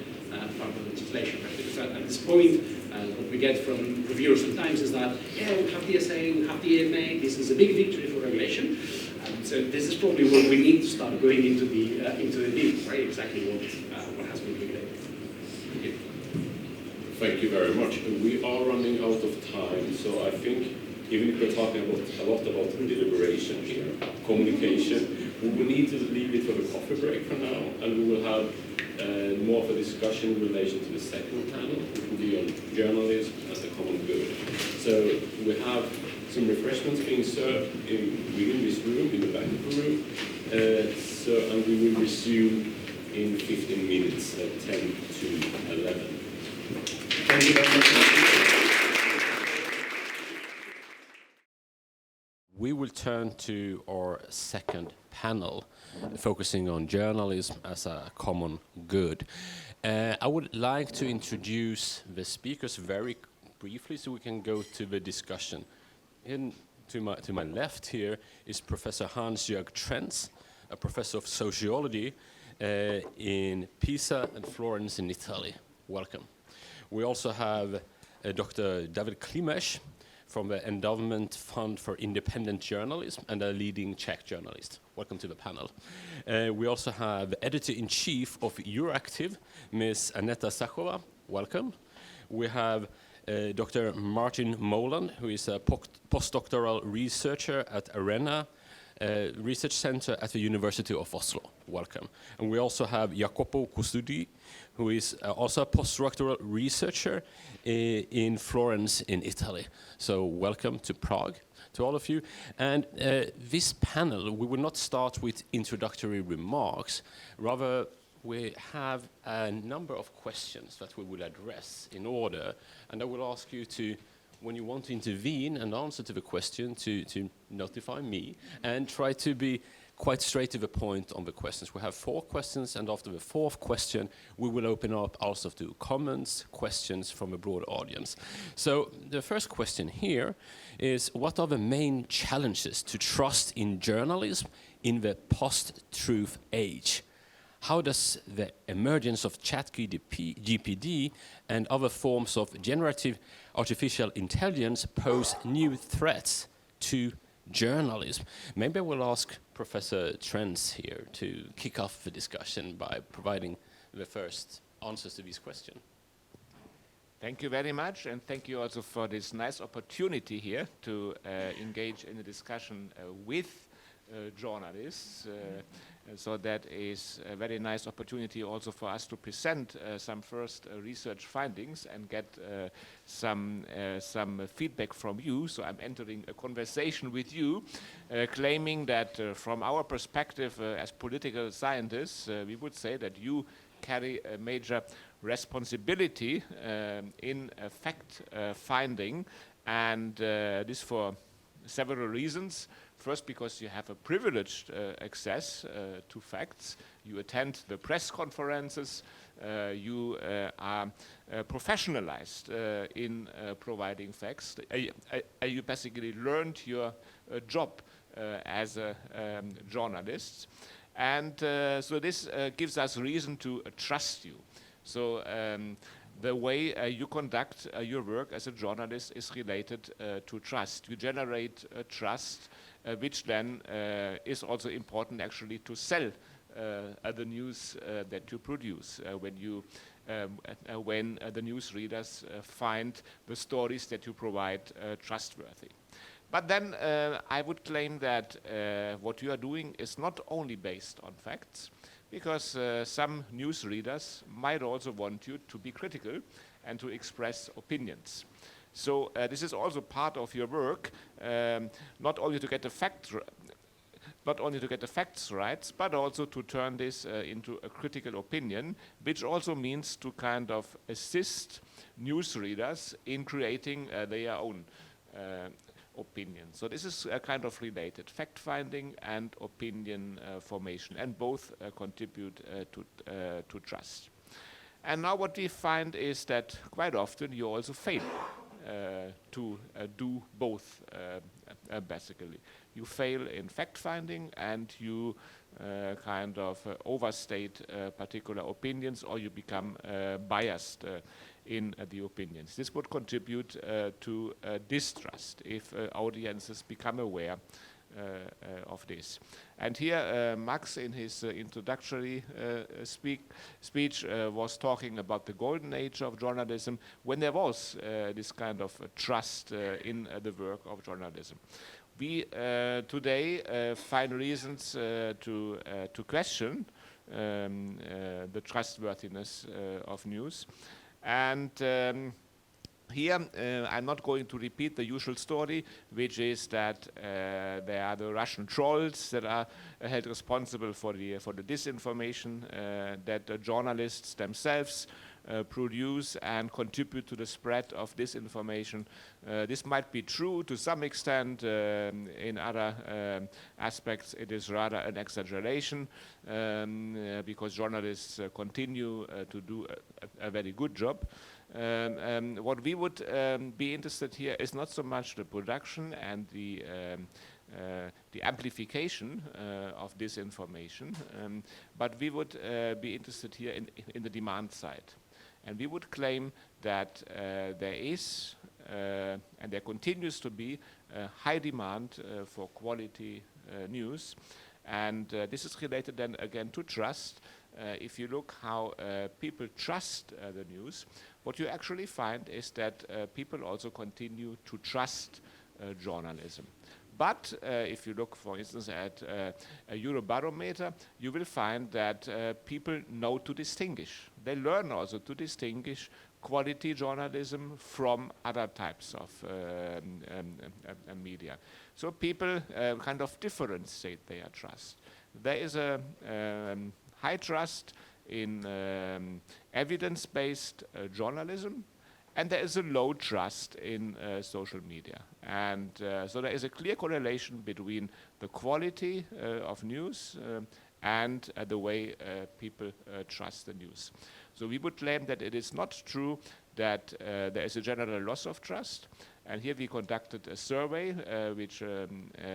legislation. Right? Because at this point, what we get from reviewers sometimes is that, yeah, we have DSA, we have DMA, this is a big victory for regulation. So this is probably where we need to start going into the deep, right? Exactly what has been regulated. Thank you. Thank you very much. We are running out of time, so I think even if we're talking a lot about deliberation here, communication, we will need to leave it for the coffee break for now, and we will have more of a discussion in relation to the second panel, which will be on journalism as a common good. So we have some refreshments being served within this room, in the back of the room. And we will resume in 15 minutes at 10 to 11. Thank you very much. We will turn to our second panel, focusing on journalism as a common good. I would like to introduce the speakers very briefly so we can go to the discussion. To my left here is Professor Hans-Jörg Trenz, a professor of sociology in Pisa and Florence in Italy. Welcome. We also have Dr. David Klimesh from the Endowment Fund for Independent Journalism and a leading Czech journalist. Welcome to the panel. We also have Editor-in-Chief of Euractiv, Ms. Aneta Sachova. Welcome. We have Dr. Martin Moland, who is a postdoctoral researcher at ARENA Research Center at the University of Oslo. Welcome. And we also have Jacopo Custodi, who is also a postdoctoral researcher in Florence in Italy. So welcome to Prague, to all of you. And this panel, we will not start with introductory remarks. Rather, we have a number of questions that we will address in order. And I will ask you to, when you want to intervene and answer to the question, to notify me and try to be quite straight to the point on the questions. We have 4 questions, and after the 4th question, we will open up also to comments, questions from a broad audience. So the first question here is, what are the main challenges to trust in journalism in the post-truth age? How does the emergence of ChatGPT and other forms of generative artificial intelligence pose new threats to journalism? Maybe I will ask Professor Trenz here to kick off the discussion by providing the first answers to these questions. Thank you very much, and thank you also for this nice opportunity here to engage in a discussion with journalists. So that is a very nice opportunity also for us to present some first research findings and get some feedback from you. So I'm entering a conversation with you, claiming that from our perspective as political scientists, we would say that you carry a major responsibility in fact finding, and this for several reasons. First, because you have a privileged access to facts. You attend the press conferences. You are professionalized in providing facts. You basically learned your job as a journalist. And so this gives us reason to trust you. So the way you conduct your work as a journalist is related to trust. You generate trust, which then is also important actually to sell the news that you produce when the news readers find the stories that you provide trustworthy. But then I would claim that what you are doing is not only based on facts, because some news readers might also want you to be critical and to express opinions. So this is also part of your work, not only to get the facts right, but also to turn this into a critical opinion, which also means to kind of assist news readers in creating their own opinion. So this is kind of related, fact-finding and opinion formation, and both contribute to trust. And now what we find is that quite often you also fail to do both, basically. You fail in fact-finding, and you kind of overstate particular opinions, or you become biased in the opinions. This would contribute to distrust if audiences become aware of this. And here Max, in his introductory speech, was talking about the golden age of journalism, when there was this kind of trust in the work of journalism. We today find reasons to question the trustworthiness of news. And Here, I'm not going to repeat the usual story, which is that there are the Russian trolls that are held responsible for the disinformation that the journalists themselves produce and contribute to the spread of disinformation. This might be true to some extent. In other aspects, it is rather an exaggeration because journalists continue to do a very good job. What we would be interested here is not so much the production and the amplification of disinformation, but we would be interested here in the demand side. And we would claim that there is and there continues to be a high demand for quality news. And this is related then again to trust. If you look how people trust the news, what you actually find is that people also continue to trust journalism. But if you look, for instance, at a Eurobarometer, you will find that people know to distinguish. They learn also to distinguish quality journalism from other types of media. So people kind of differentiate their trust. There is a high trust in evidence-based journalism, and there is a low trust in social media. And so there is a clear correlation between the quality of news and the way people trust the news. So we would claim that it is not true that there is a general loss of trust. And here we conducted a survey, which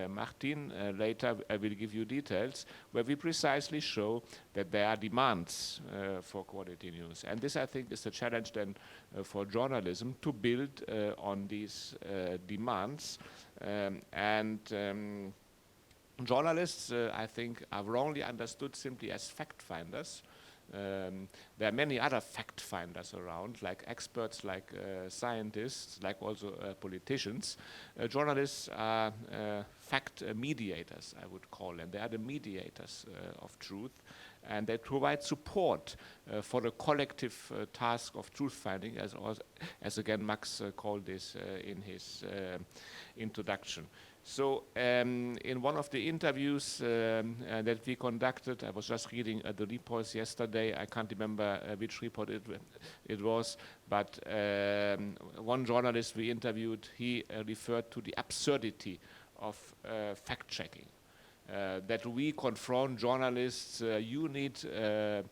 Martin later will give you details, where we precisely show that there are demands for quality news. And this, I think, is the challenge then for journalism, to build on these demands. Journalists, I think, are wrongly understood simply as fact finders. There are many other fact finders around, like experts, like scientists, like also politicians. Journalists are fact mediators, I would call them. They are the mediators of truth, and they provide support for the collective task of truth finding, as again Max called this in his introduction. So in one of the interviews that we conducted, I was just reading the reports yesterday. I can't remember which report it was, but one journalist we interviewed, he referred to the absurdity of fact-checking. That we confront journalists, you need to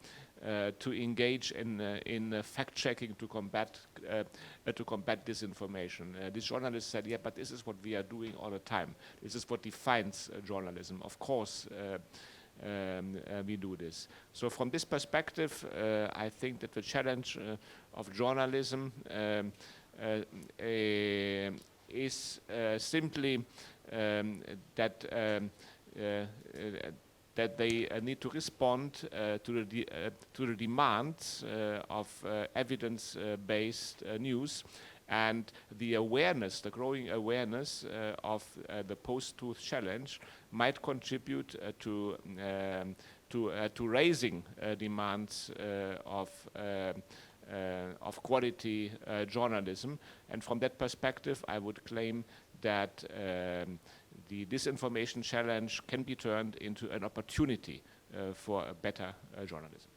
engage in fact-checking to combat disinformation. This journalist said, yeah, but this is what we are doing all the time. This is what defines journalism. Of course, we do this. So from this perspective, I think that the challenge of journalism is simply that they need to respond to the demands of evidence-based news, and the awareness, the growing awareness of the post-truth challenge might contribute to raising demands of quality journalism. And from that perspective, I would claim that the disinformation challenge can be turned into an opportunity for a better journalism.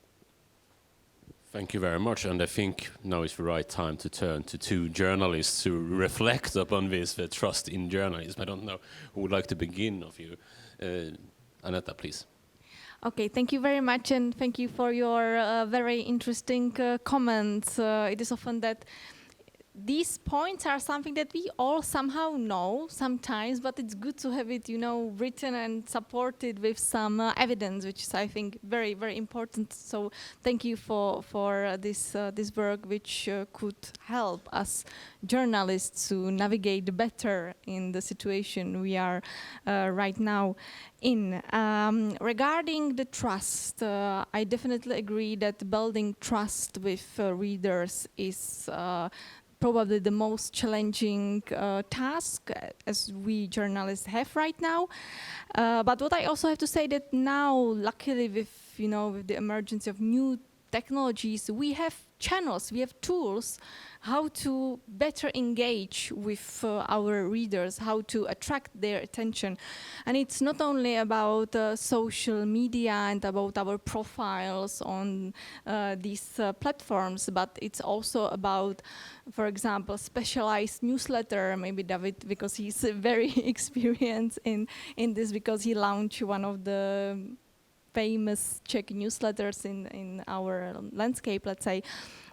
Thank you very much, and I think now is the right time to turn to two journalists who reflect upon this, the trust in journalism. I don't know who would like to begin of you. Anetta, please. Okay, thank you very much, and thank you for your very interesting comments. It is often that these points are something that we all somehow know sometimes, but it's good to have it, written and supported with some evidence, which is, I think, very, very important. So thank you for this work, which could help us journalists to navigate better in the situation we are right now in. Regarding the trust, I definitely agree that building trust with readers is probably the most challenging task as we journalists have right now. But what I also have to say that now, luckily with the emergence of new technologies, we have channels, we have tools how to better engage with our readers, how to attract their attention. And it's not only about social media and about our profiles on these platforms, but it's also about, for example, specialized newsletter, maybe David, because he's very experienced in this, because he launched one of the famous Czech newsletters in our landscape, let's say.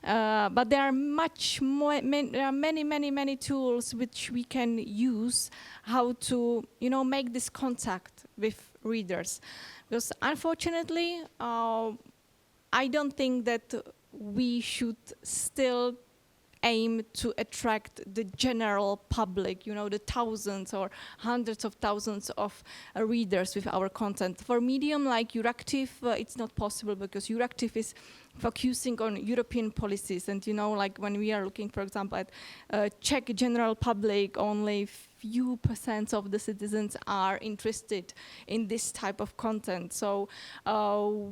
But there are much more. There are many tools which we can use how to, make this contact with readers. Because unfortunately, I don't think that we should still aim to attract the general public, the thousands or hundreds of thousands of readers with our content. For medium like Euractiv, it's not possible, because Euractiv is focusing on European policies. And like when we are looking, for example, at Czech general public, only few % of the citizens are interested in this type of content. So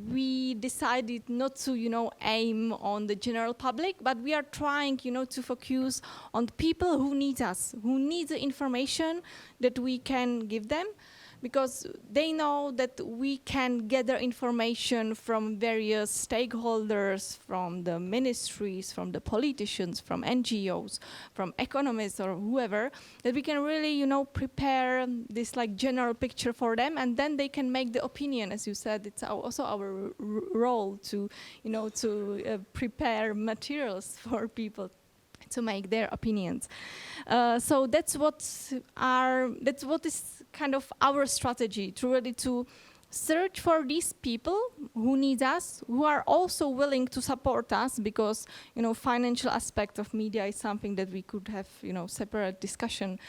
we decided not to, aim on the general public, but we are trying, to focus on people who need us, who need the information that we can give them, because they know that we can gather information from various stakeholders, from the ministries, from the politicians, from NGOs, from economists or whoever, that we can really, prepare this like general picture for them, and then they can make the opinion. As you said, it's also our role to, to prepare materials for people to make their opinions. So that's what is kind of our strategy, to really to search for these people who need us, who are also willing to support us, because financial aspect of media is something that we could have separate discussion,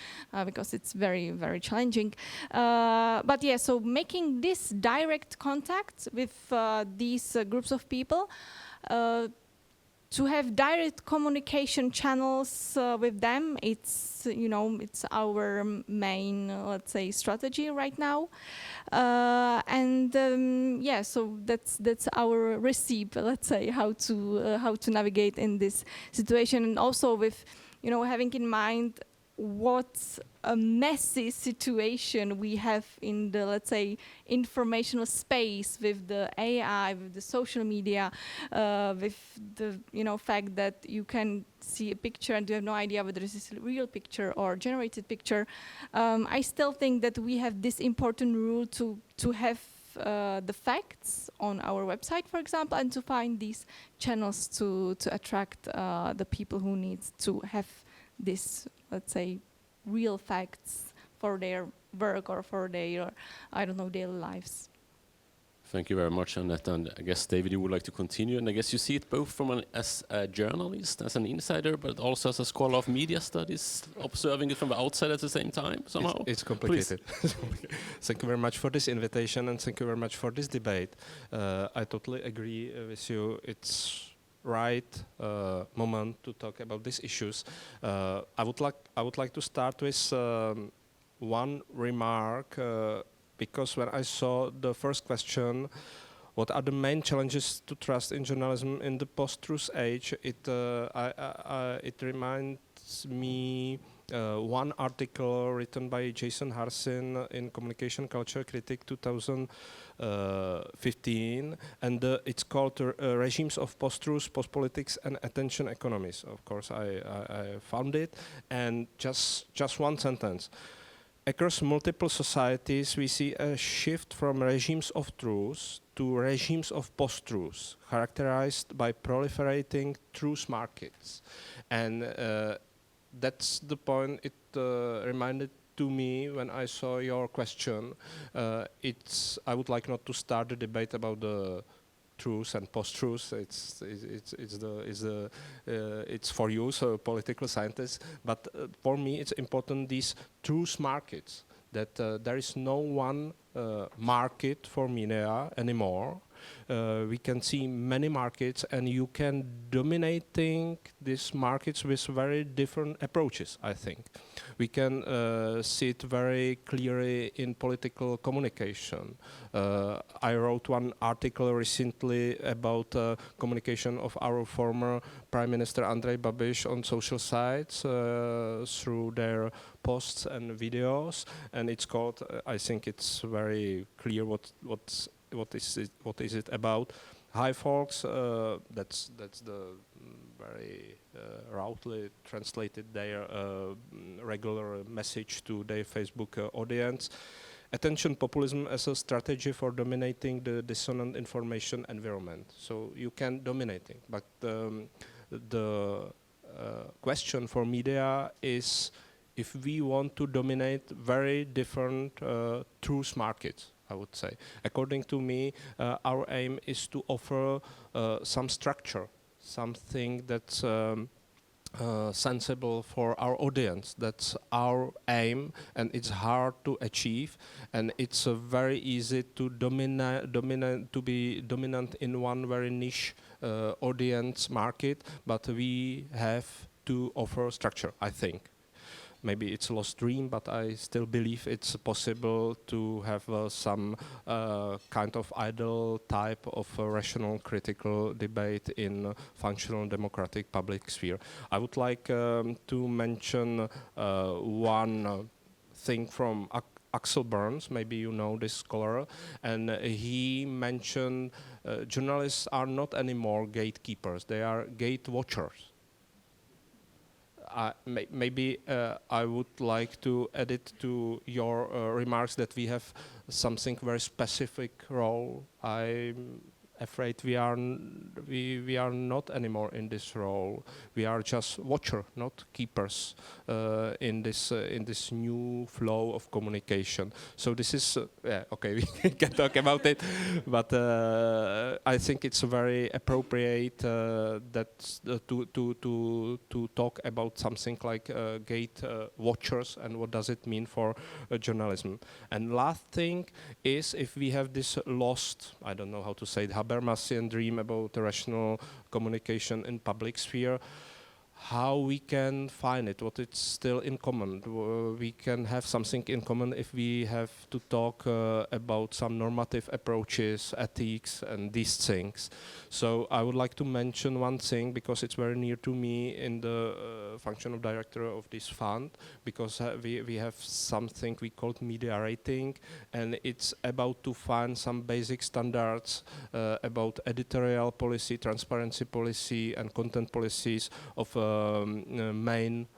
because it's very, very challenging. But yeah, so making this direct contact with these groups of people, to have direct communication channels with them, it's it's our main, let's say, strategy right now, and yeah, so that's our recipe, let's say, how to navigate in this situation, and also with having in mind what a messy situation we have in the, let's say, informational space with the AI, with the social media, with the fact that you can see a picture and you have no idea whether this is a real picture or generated picture. I still think that we have this important rule to have the facts on our website, for example, and to find these channels to attract the people who need to have this, let's say, real facts for their work or for their, I don't know, daily lives. Thank you very much, Annette. And I guess, David, you would like to continue. And I guess you see it both as a journalist, as an insider, but also as a scholar of media studies, observing it from the outside at the same time, somehow. It's complicated. Thank you very much for this invitation, and thank you very much for this debate. I totally agree with you. It's right moment to talk about these issues. I would like to start with one remark, because when I saw the first question, what are the main challenges to trust in journalism in the post-truth age, it reminds me one article written by Jason Harsin in Communication Culture Critic 2015, and it's called Regimes of Post-Truth, Post-Politics and Attention Economies. Of course, I found it, and just one sentence. Across multiple societies, we see a shift from regimes of truth to regimes of post-truth, characterized by proliferating truth markets. And that's the point it reminded to me when I saw your question. I would like not to start the debate about the truth and post-truth. It's for you, so political scientists. But for me, it's important these truth markets, that there is no one market for media anymore, we can see many markets, and you can dominating these markets with very different approaches, I think. We can see it very clearly in political communication. I wrote one article recently about communication of our former Prime Minister Andrej Babiš on social sites through their posts and videos, and it's called. I think it's very clear what is it about. Hi, folks. That's the very routely translated their regular message to their Facebook audience. Attention populism as a strategy for dominating the dissonant information environment. So you can dominating, but the question for media is if we want to dominate very different truth markets, I would say. According to me, our aim is to offer some structure, something that's sensible for our audience. That's our aim, and it's hard to achieve, and it's very easy to be dominant in one very niche audience market, but we have to offer structure, I think. Maybe it's a lost dream, but I still believe it's possible to have some kind of ideal type of rational critical debate in functional democratic public sphere. I would like to mention one thing from Axel Burns, maybe you know this scholar, and he mentioned journalists are not anymore gatekeepers, they are gate watchers. Maybe I would like to add it to your remarks that we have something very specific role. I'm afraid we are not anymore in this role. We are just watcher, not keepers in this new flow of communication. So this is okay. We can talk about it, but I think it's very appropriate that to talk about something like gate watchers and what does it mean for journalism. And last thing is, if we have this lost, I don't know how to say it, Habermasian dream about rational communication in public sphere, how we can find it, what it's still in common. We can have something in common if we have to talk about some normative approaches, ethics, and these things. So I would like to mention one thing, because it's very near to me in the function of director of this fund, because we have something we call media rating, and it's about to find some basic standards about editorial policy, transparency policy, and content policies of main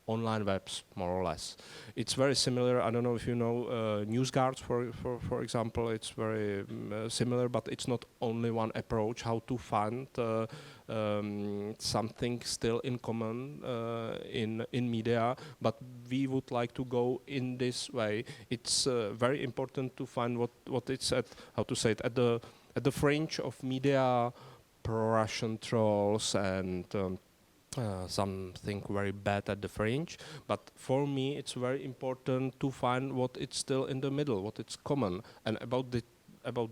online webs, more or less. It's very similar. I don't know if you know NewsGuards, for example. It's very similar, but it's not only one approach how to find something still in common in media. But we would like to go in this way. It's very important to find what it's at, how to say it, at the fringe of media, pro-Russian trolls and something very bad at the fringe, but for me it's very important to find what it's still in the middle, what it's common, and about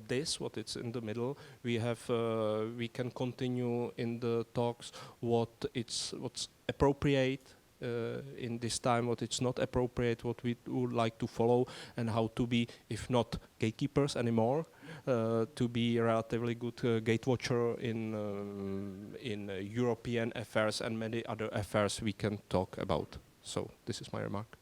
this, what it's in the middle, we have we can continue in the talks what's appropriate in this time, what it's not appropriate, what we would like to follow, and how to be, if not gatekeepers anymore, to be a relatively good gate watcher in European affairs and many other affairs we can talk about. So this is my remark.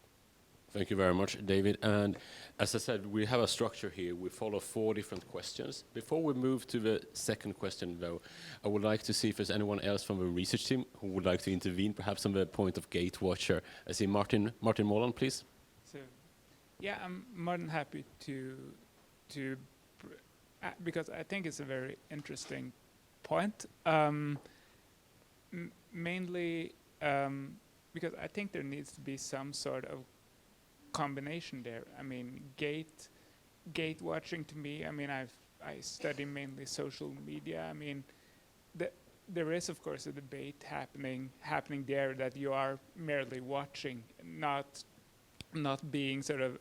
Thank you very much, David. And as I said, we have a structure here. We follow 4 different questions. Before we move to the second question, though, I would like to see if there's anyone else from the research team who would like to intervene, perhaps on the point of gate watcher. I see Martin Molan, please. So, yeah, I'm more than happy to because I think it's a very interesting point. Mainly because I think there needs to be some sort of combination there. I mean, gate watching to me, I mean, I study mainly social media. I mean, there is of course a debate happening there that you are merely watching, not being sort of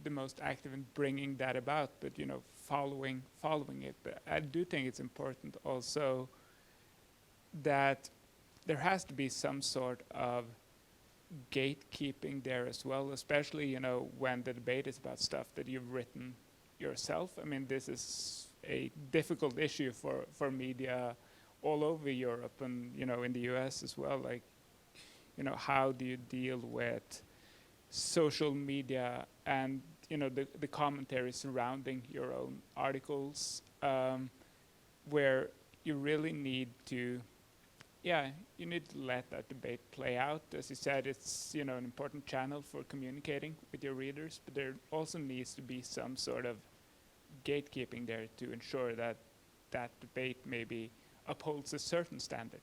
the most active in bringing that about, but following it. But I do think it's important also that there has to be some sort of gatekeeping there as well, especially, you know, when the debate is about stuff that you've written yourself. I mean, this is a difficult issue for media all over Europe and, you know, in the US as well. Like, you know, how do you deal with social media and, you know, the commentary surrounding your own articles, where you really need to, you need to let that debate play out. As you said, it's, you know, an important channel for communicating with your readers, but there also needs to be some sort of gatekeeping there to ensure that that debate maybe upholds a certain standard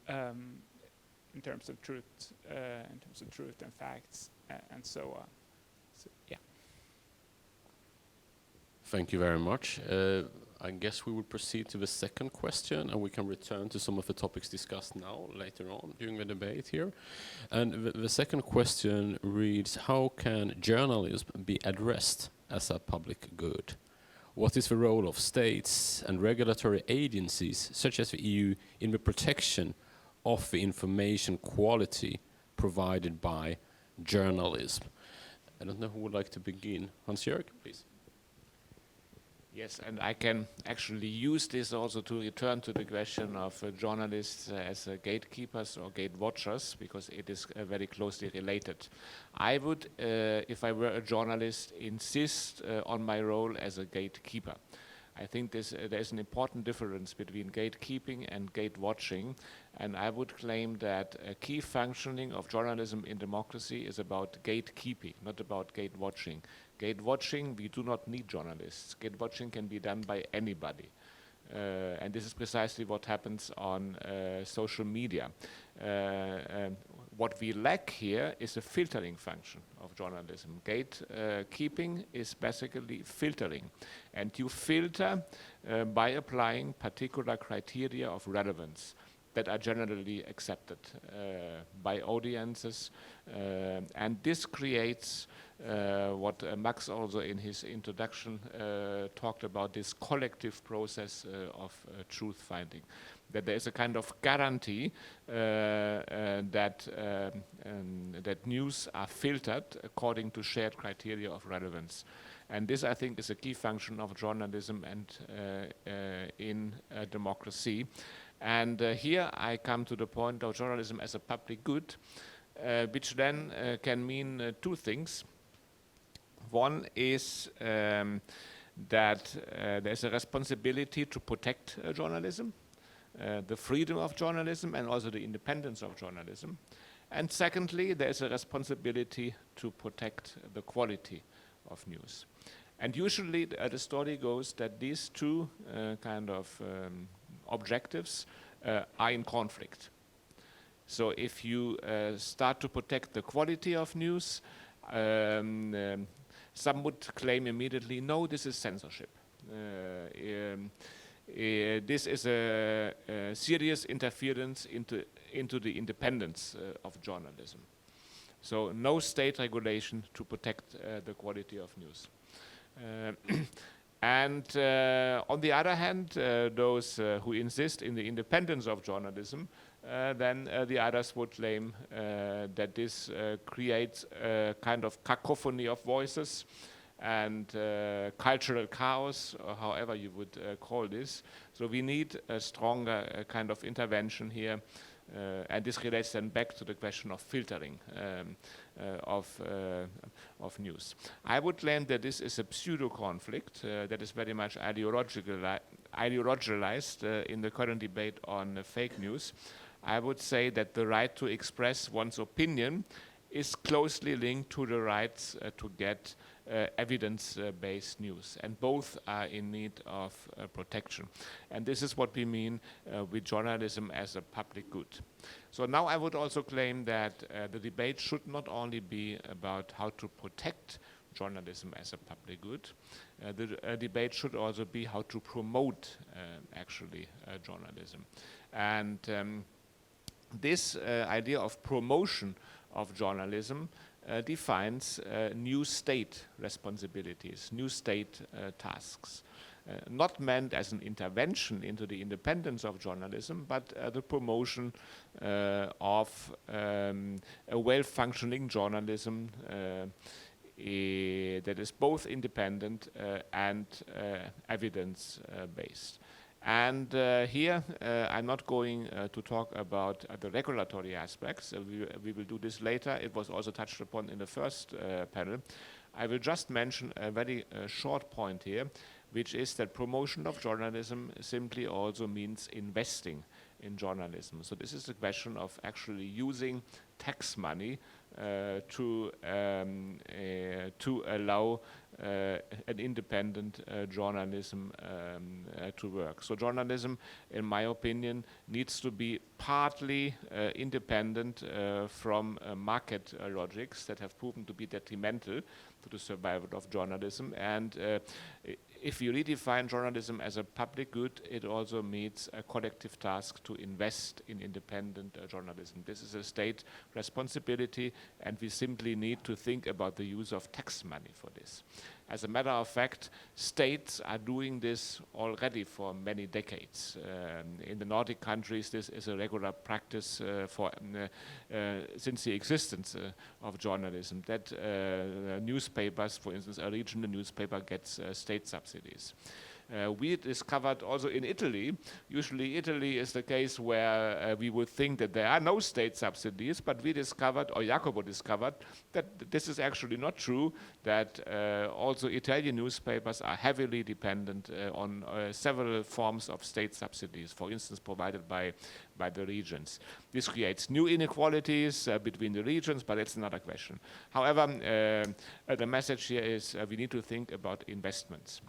in terms of truth, and facts, and so on. So, yeah. Thank you very much. I guess we will proceed to the second question, and we can return to some of the topics discussed now later on during the debate here. And the second question reads, how can journalism be addressed as a public good? What is the role of states and regulatory agencies, such as the EU, in the protection of the information quality provided by journalism? I don't know who would like to begin. Hans-Jörg, please. Yes, and I can actually use this also to return to the question of journalists as gatekeepers or gate watchers, because it is very closely related. I would, if I were a journalist, insist on my role as a gatekeeper. I think there's an important difference between gatekeeping and gate watching, and I would claim that a key functioning of journalism in democracy is about gatekeeping, not about gate watching. Gate watching, we do not need journalists. Gate watching can be done by anybody. And this is precisely what happens on social media. What we lack here is a filtering function of journalism. Gatekeeping is basically filtering. And you filter by applying particular criteria of relevance that are generally accepted by audiences. And this creates what Max also in his introduction talked about, this collective process of truth finding. That there is a kind of guarantee that news are filtered according to shared criteria of relevance. And this, I think, is a key function of journalism and in democracy. And here I come to the point of journalism as a public good, which then can mean two things. One is that there's a responsibility to protect journalism, the freedom of journalism, and also the independence of journalism. And secondly, there's a responsibility to protect the quality of news. And usually the story goes that these two kind of objectives are in conflict. So if you start to protect the quality of news, some would claim immediately, no, this is censorship. This is a serious interference into the independence of journalism. So no state regulation to protect the quality of news. And on the other hand, those who insist in the independence of journalism, then the others would claim that this creates a kind of cacophony of voices and cultural chaos, or however you would call this. So we need a stronger kind of intervention here. And this relates then back to the question of filtering of news. I would claim that this is a pseudo-conflict that is very much ideologicalized in the current debate on fake news. I would say that the right to express one's opinion is closely linked to the rights to get evidence-based news, and both are in need of protection. And this is what we mean with journalism as a public good. So now I would also claim that the debate should not only be about how to protect journalism as a public good, the debate should also be how to promote actually journalism. And this idea of promotion of journalism defines new state responsibilities, new state tasks. Not meant as an intervention into the independence of journalism, but the promotion of a well-functioning journalism that is both independent and evidence-based. And here, I'm not going to talk about the regulatory aspects. We will do this later. It was also touched upon in the first panel. I will just mention a very short point here, which is that promotion of journalism simply also means investing in journalism. So this is a question of actually using tax money to allow an independent journalism to work. So journalism, in my opinion, needs to be partly independent from market logics that have proven to be detrimental to the survival of journalism. And if you redefine journalism as a public good, it also means a collective task to invest in independent journalism. This is a state responsibility, and we simply need to think about the use of tax money for this. As a matter of fact, states are doing this already for many decades. In the Nordic countries, this is a regular practice since the existence of journalism, that newspapers, for instance, a regional newspaper gets state subsidies. We discovered also in Italy, usually Italy is the case where we would think that there are no state subsidies, but we discovered, or Jacopo discovered, that this is actually not true, that also Italian newspapers are heavily dependent on several forms of state subsidies, for instance, provided by the regions. This creates new inequalities between the regions, but it's another question. However, the message here is we need to think about investments.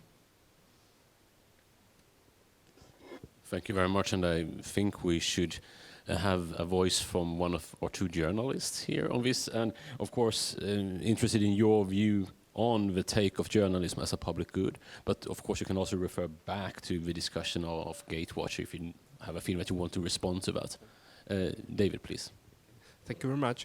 Thank you very much, and I think we should have a voice from one or two journalists here on this, and of course interested in your view on the take of journalism as a public good, but of course you can also refer back to the discussion of Gatewatch if you have a feeling that you want to respond to that. David, please. Thank you very much.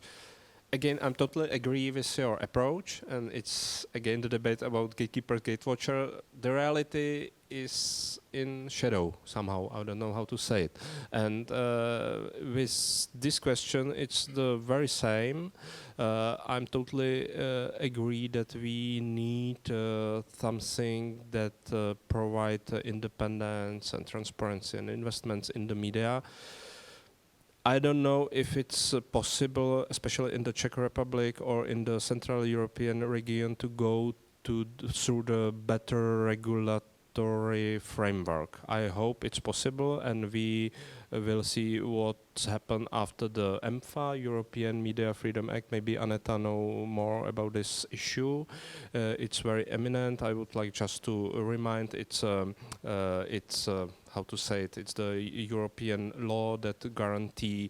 Again, I'm totally agree with your approach, and it's again the debate about gatekeeper, gatewatcher. The reality is in shadow somehow. I don't know how to say it. And with this question, it's the very same. I'm totally agree that we need something that provide independence and transparency and investments in the media. I don't know if it's possible, especially in the Czech Republic or in the Central European region, to go through the better regulatory framework. I hope it's possible, and we will see what's happened after the EMFA, European Media Freedom Act. Maybe Aneta know more about this issue. It's very eminent. I would like just to remind it's how to say it, it's the European law that guarantee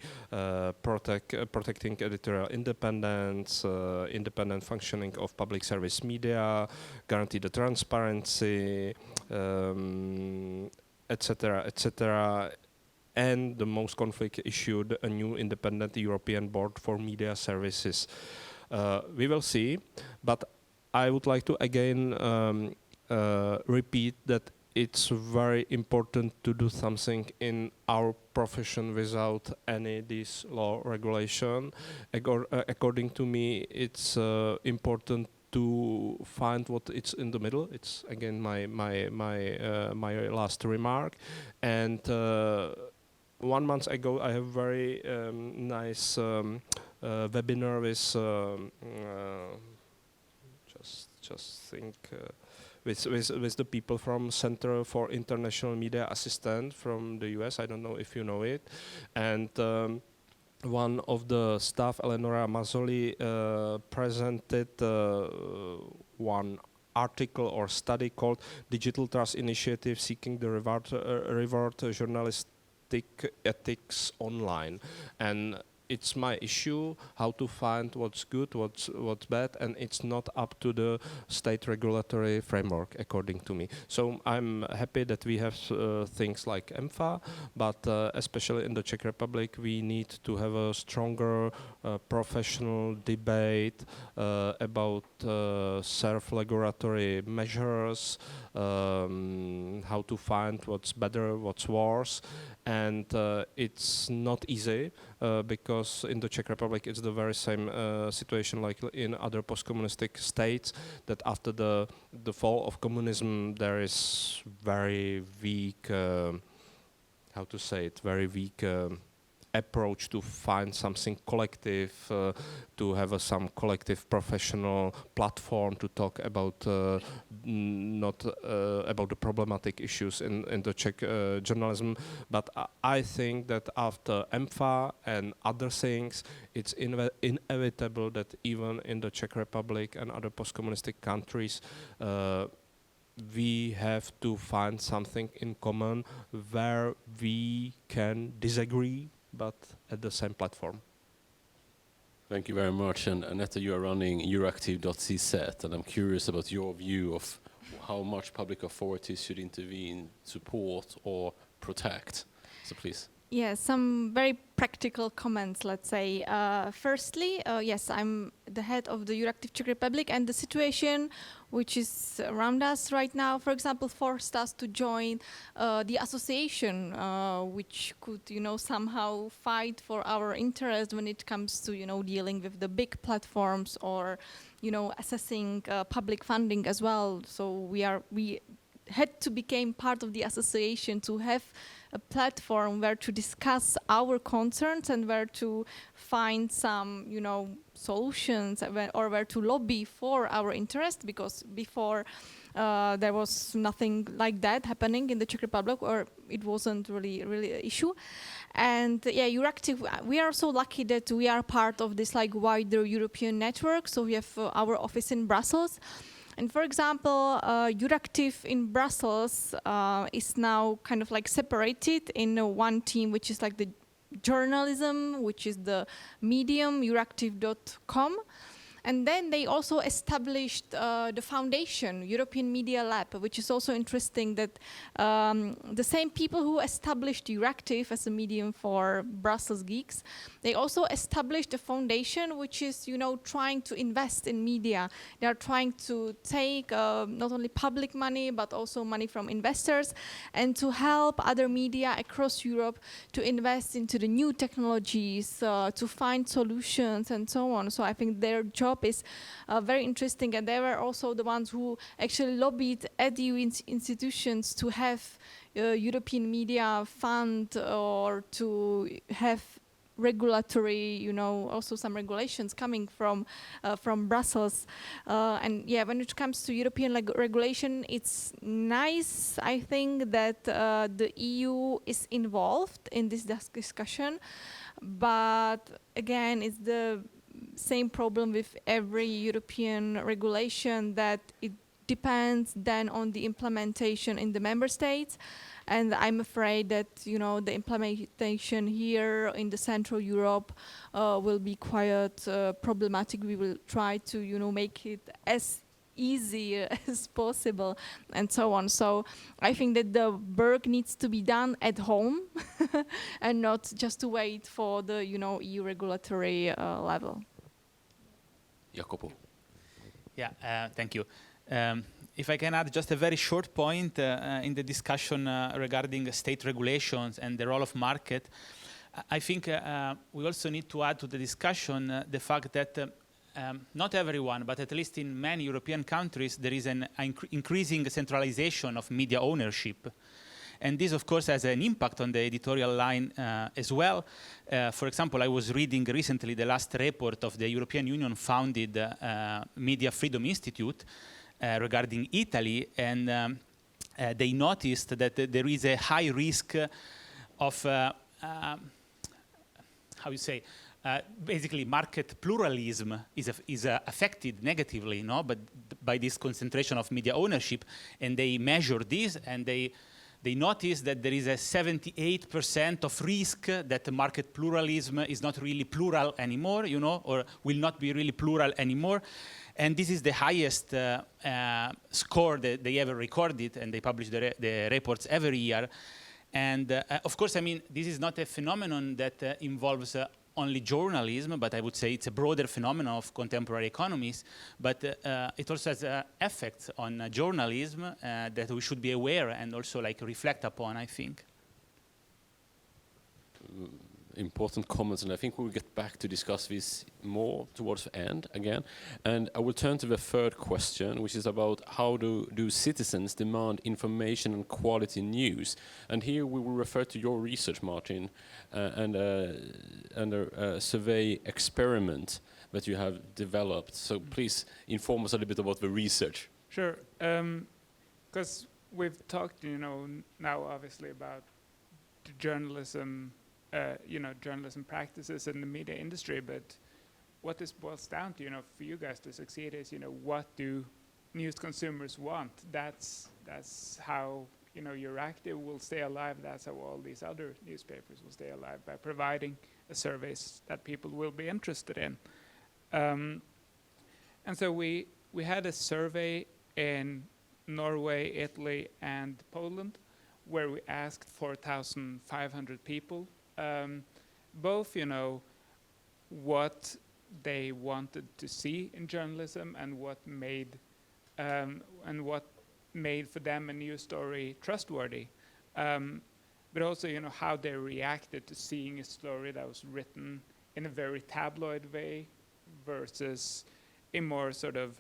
protecting editorial independence, independent functioning of public service media, guarantee the transparency, etc., etc. And the most conflict issued a new independent European board for media services. We will see, but I would like to again repeat that it's very important to do something in our profession without any this law regulation. According to me, it's important to find what it's in the middle. It's again my last remark. And 1 month ago, I have very nice webinar with just think. With the people from Center for International Media Assistance from the US. I don't know if you know it. And one of the staff, Eleonora Mazzoli, presented one article or study called Digital Trust Initiative Seeking the Reward Journalistic Ethics Online. And it's my issue how to find what's good, what's bad, and it's not up to the state regulatory framework, according to me. So I'm happy that we have things like EMFA, but especially in the Czech Republic, we need to have a stronger professional debate about self-regulatory measures, how to find what's better, what's worse, and it's not easy because in the Czech Republic it's the very same situation like in other post-communistic states, that after the fall of communism there is very weak, how to say it, very weak approach to find something collective, to have some collective professional platform to talk about not about the problematic issues in the Czech journalism. But I think that after EMFA and other things, it's inevitable that even in the Czech Republic and other post-communistic countries, we have to find something in common where we can disagree, but at the same platform. Thank you very much. And Anetta, you are running euractiv.cz, and I'm curious about your view of how much public authorities should intervene, support, or protect. So please. Yeah, some very practical comments, let's say. Firstly, yes, I'm the head of the Euractiv Czech Republic, and the situation which is around us right now, for example, forced us to join the association, which could, somehow fight for our interest when it comes to, dealing with the big platforms or, assessing public funding as well. So we had to become part of the association to have a platform where to discuss our concerns and where to find some, solutions or where to lobby for our interest, because before there was nothing like that happening in the Czech Republic, or it wasn't really an issue. And yeah, Euractiv, we are so lucky that we are part of this wider European network. So we have our office in Brussels. And for example, Euractiv in Brussels is now kind of separated in one team, which is the journalism, which is the medium, euractiv.com. And then they also established the foundation, European Media Lab, which is also interesting that the same people who established Euractiv as a medium for Brussels geeks, they also established a foundation which is, trying to invest in media. They are trying to take not only public money, but also money from investors, and to help other media across Europe to invest into the new technologies, to find solutions and so on. So I think their job is very interesting, and they were also the ones who actually lobbied at EU institutions to have European Media Fund or to have regulatory, also some regulations coming from Brussels. And yeah, when it comes to European regulation, it's nice, I think, that the EU is involved in this discussion. But again, it's the same problem with every European regulation, that it depends then on the implementation in the member states. And I'm afraid that, the implementation here in the Central Europe will be quite problematic. We will try to, make it as easy as possible and so on. So I think that the work needs to be done at home and not just to wait for the, EU regulatory level. Jacopo. Yeah, thank you. If I can add just a very short point in the discussion regarding state regulations and the role of market, I think we also need to add to the discussion the fact that not everyone, but at least in many European countries, there is an increasing centralization of media ownership. And this, of course, has an impact on the editorial line as well. For example, I was reading recently the last report of the European Union-founded Media Freedom Institute regarding Italy, and they noticed that there is a high risk of, basically market pluralism is affected negatively, but by this concentration of media ownership, and they measure this, and they they notice that there is a 78% of risk that the market pluralism is not really plural anymore, you know, or will not be really plural anymore. And this is the highest score that they ever recorded, and they publish the reports every year. And of course, I mean, this is not a phenomenon that involves only journalism, but I would say it's a broader phenomenon of contemporary economies. But it also has effects on journalism that we should be aware and also like reflect upon, I think. Important comments, and I think we'll get back to discuss this more towards the end again. And I will turn to the third question, which is about how do citizens demand information and quality news? And here we will refer to your research, Martin, and a survey experiment that you have developed. So please inform us a little bit about the research. Sure, because we've talked, you know, now obviously about journalism, journalism practices in the media industry, but what this boils down to, you know, for you guys to succeed is, you know, what do news consumers want? That's how, you know, Euractiv will stay alive. That's how all these other newspapers will stay alive, by providing a service that people will be interested in. And so we had a survey in Norway, Italy, and Poland, where we asked 4,500 people, both, you know, what they wanted to see in journalism and what made for them a news story trustworthy, but also, you know, how they reacted to seeing a story that was written in a very tabloid way versus a more sort of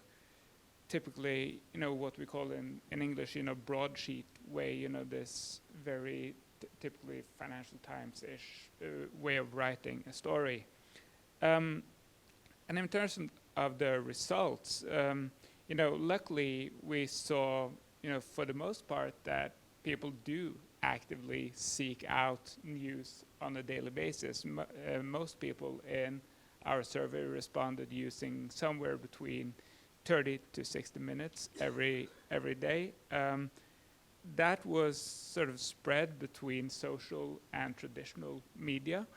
typically, you know, what we call in English, you know, broadsheet way, you know, this very typically Financial Times-ish way of writing a story. And in terms of the results, you know, luckily we saw, you know, for the most part that people do actively seek out news on a daily basis. Most people in our survey responded using somewhere between 30 to 60 minutes every day. That was sort of spread between social and traditional media.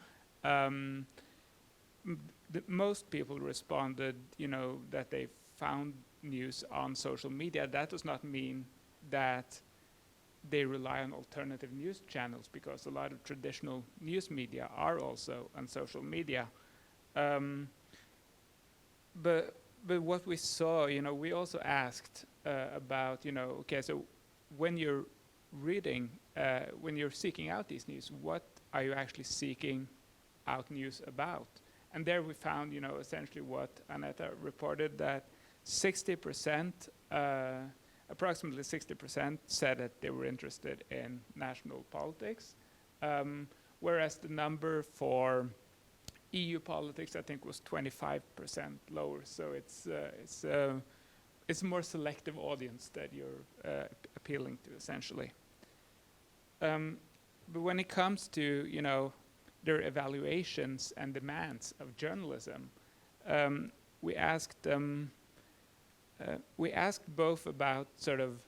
Most people responded, you know, that they found news on social media. That does not mean that they rely on alternative news channels, because a lot of traditional news media are also on social media. But what we saw, you know, we also asked about, you know, okay, so when you're reading, when you're seeking out these news, what are you actually seeking out news about? And there we found, you know, essentially what Aneta reported, that 60%, approximately 60% said that they were interested in national politics, whereas the number for EU politics, I think, was 25% lower. So it's a more selective audience that you're appealing to, essentially. But when it comes to, you know, their evaluations and demands of journalism, we asked both about sort of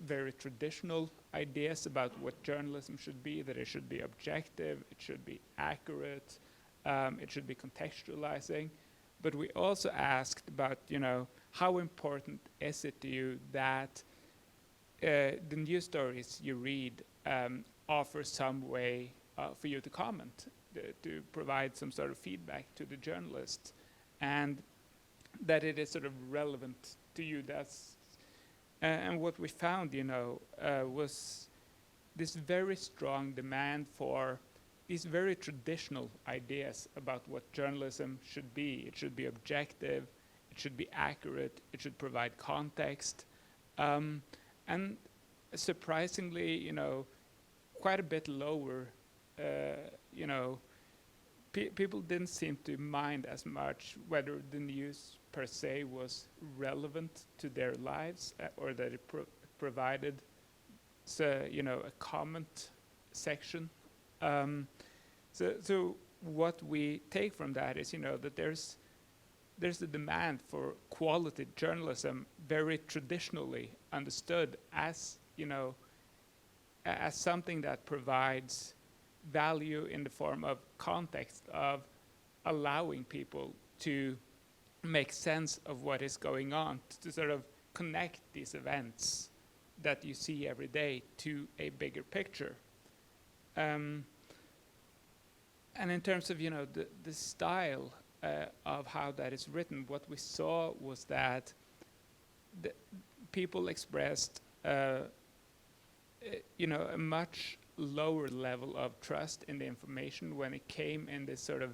very traditional ideas about what journalism should be, that it should be objective, it should be accurate, it should be contextualizing. But we also asked about, you know, how important is it to you that the news stories you read offer some way for you to comment, to provide some sort of feedback to the journalist, and that it is sort of relevant to you. And what we found, you know, was this very strong demand for these very traditional ideas about what journalism should be. It should be objective, it should be accurate, it should provide context, and surprisingly, you know, quite a bit lower. You know, people didn't seem to mind as much whether the news per se was relevant to their lives, or that it provided, you know, a comment section. So what we take from that is, you know, that there's a demand for quality journalism, very traditionally understood as, you know, as something that provides value in the form of context, of allowing people to make sense of what is going on, to sort of connect these events that you see every day to a bigger picture. And in terms of, the style of how that is written, what we saw was that the people expressed, a much lower level of trust in the information when it came in this sort of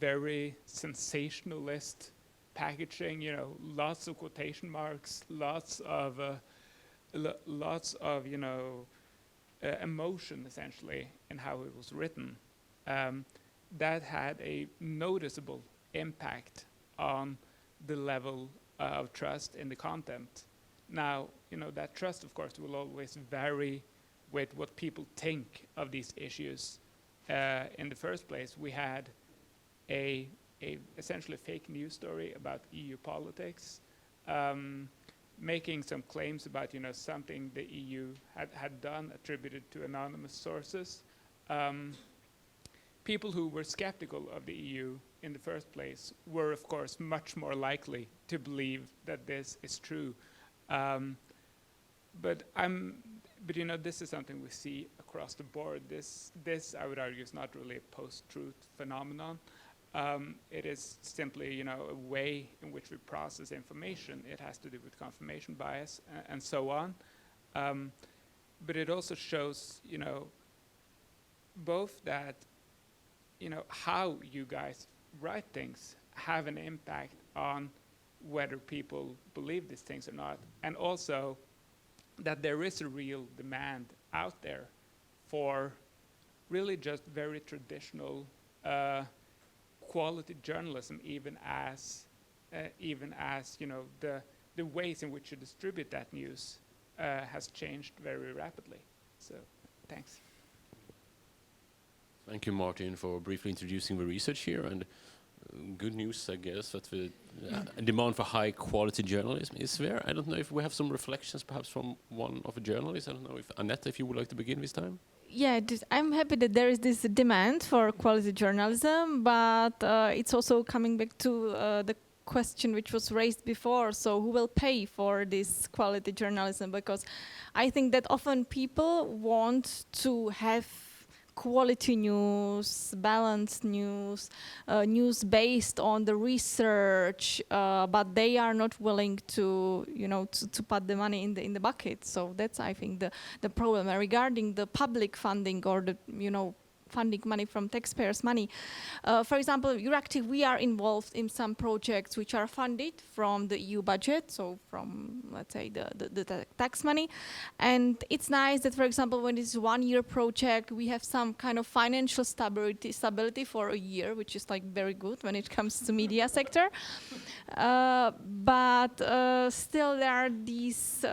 very sensationalist packaging, lots of quotation marks, lots of emotion essentially in how it was written. That had a noticeable impact on the level of trust in the content. Now, that trust, of course, will always vary with what people think of these issues. In the first place, we had a essentially fake news story about EU politics, making some claims about something the EU had done attributed to anonymous sources. People who were skeptical of the EU in the first place were, of course, much more likely to believe that this is true. But this is something we see across the board. This I would argue is not really a post-truth phenomenon. It is simply, a way in which we process information. It has to do with confirmation bias and so on. But it also shows, both that, how you guys write things have an impact on whether people believe these things or not, and also that there is a real demand out there for really just very traditional quality journalism, even as the ways in which you distribute that news has changed very rapidly. So, thanks. Thank you, Martin, for briefly introducing the research here. And good news, I guess, that the demand for high-quality journalism is there. I don't know if we have some reflections, perhaps from one of the journalists. I don't know if Annette, if you would like to begin this time. Yeah, I'm happy that there is this demand for quality journalism, but it's also coming back to the question which was raised before. So who will pay for this quality journalism? Because I think that often people want to have quality news, balanced news, news based on the research, but they are not willing to, to put the money in the bucket. So that's, I think, the problem. Regarding the public funding or the, funding money from taxpayers' money. For example, Euractiv, we are involved in some projects which are funded from the EU budget, so from, let's say, the tax money. And it's nice that, for example, when it's 1 year project, we have some kind of financial stability for a year, which is like very good when it comes to media sector. But still there are these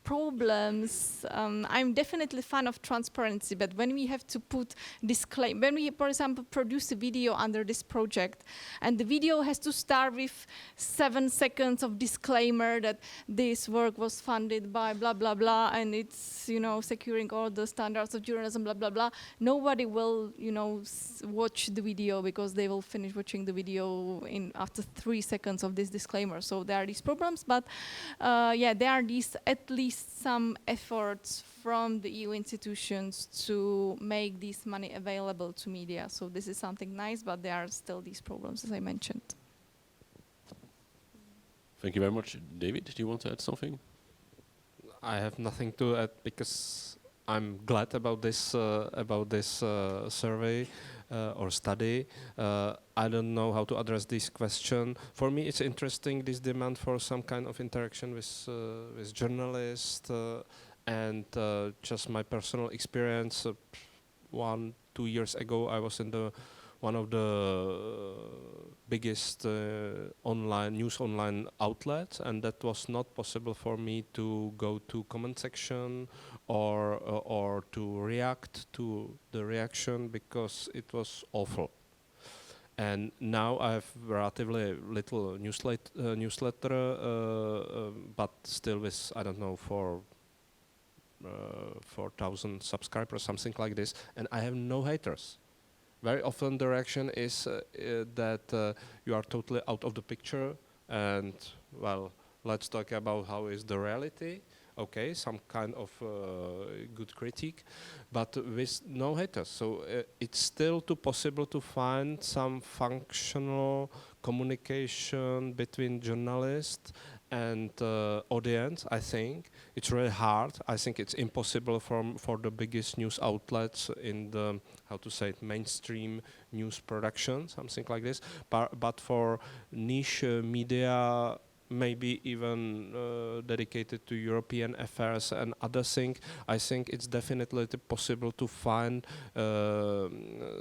problems. I'm definitely fan of transparency, but when we have to put disclaimer, when we, for example, produce a video under this project, and the video has to start with 7 seconds of disclaimer that this work was funded by blah, blah, blah, and it's, securing all the standards of journalism, blah, blah, blah, nobody will, watch the video because they will finish watching the video after 3 seconds of this disclaimer. So there are these problems, but yeah, there are these at least some efforts from the EU institutions to make this money available to media. So this is something nice, but there are still these problems, as I mentioned. Thank you very much. David, do you want to add something? I have nothing to add because I'm glad about this survey or study. I don't know how to address this question. For me, it's interesting, this demand for some kind of interaction with journalists, and just my personal experience. 1-2 years ago, I was in one of the biggest news online outlets, and that was not possible for me to go to comment section or to react to the reaction because it was awful. And now I have relatively little newsletter, but still with, I don't know, for 4,000 subscribers, something like this, and I have no haters. Very often the reaction is that you are totally out of the picture, and well, let's talk about how is the reality. Okay, some kind of good critique, but with no haters. So it's still too possible to find some functional communication between journalists and audience. I think it's really hard. I think it's impossible for the biggest news outlets in the, how to say it, mainstream news production, something like this. But for niche media, maybe even dedicated to European affairs and other things, I think it's definitely possible to find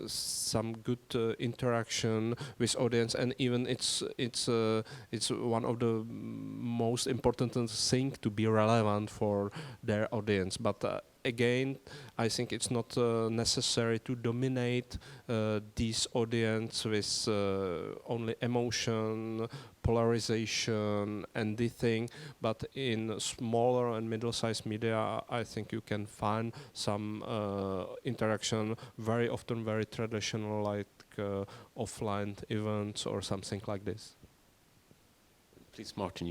some good interaction with audience, and even it's one of the most important things to be relevant for their audience. But again, I think it's not necessary to dominate this audience with only emotion, polarization and the thing, but in smaller and middle-sized media, I think you can find some interaction, very often very traditional, like offline events or something like this. Please, Martin,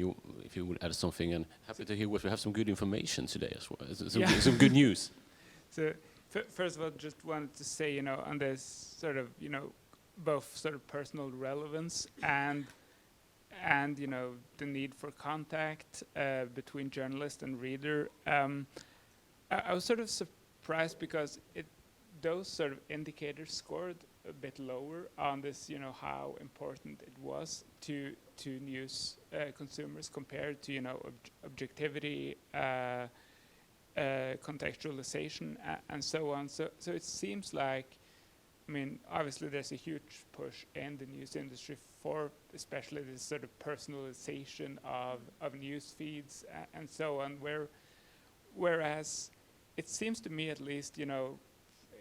if you would add something, and happy to hear we have some good information today as well, some good news. So, first of all, just wanted to say, on this sort of, both sort of personal relevance and the need for contact between journalist and reader. I was sort of surprised because those sort of indicators scored a bit lower on this, how important it was to news consumers compared to, objectivity, contextualization, and so on. So it seems like, obviously there's a huge push in the news industry for especially this sort of personalization of news feeds and so on, whereas it seems to me at least,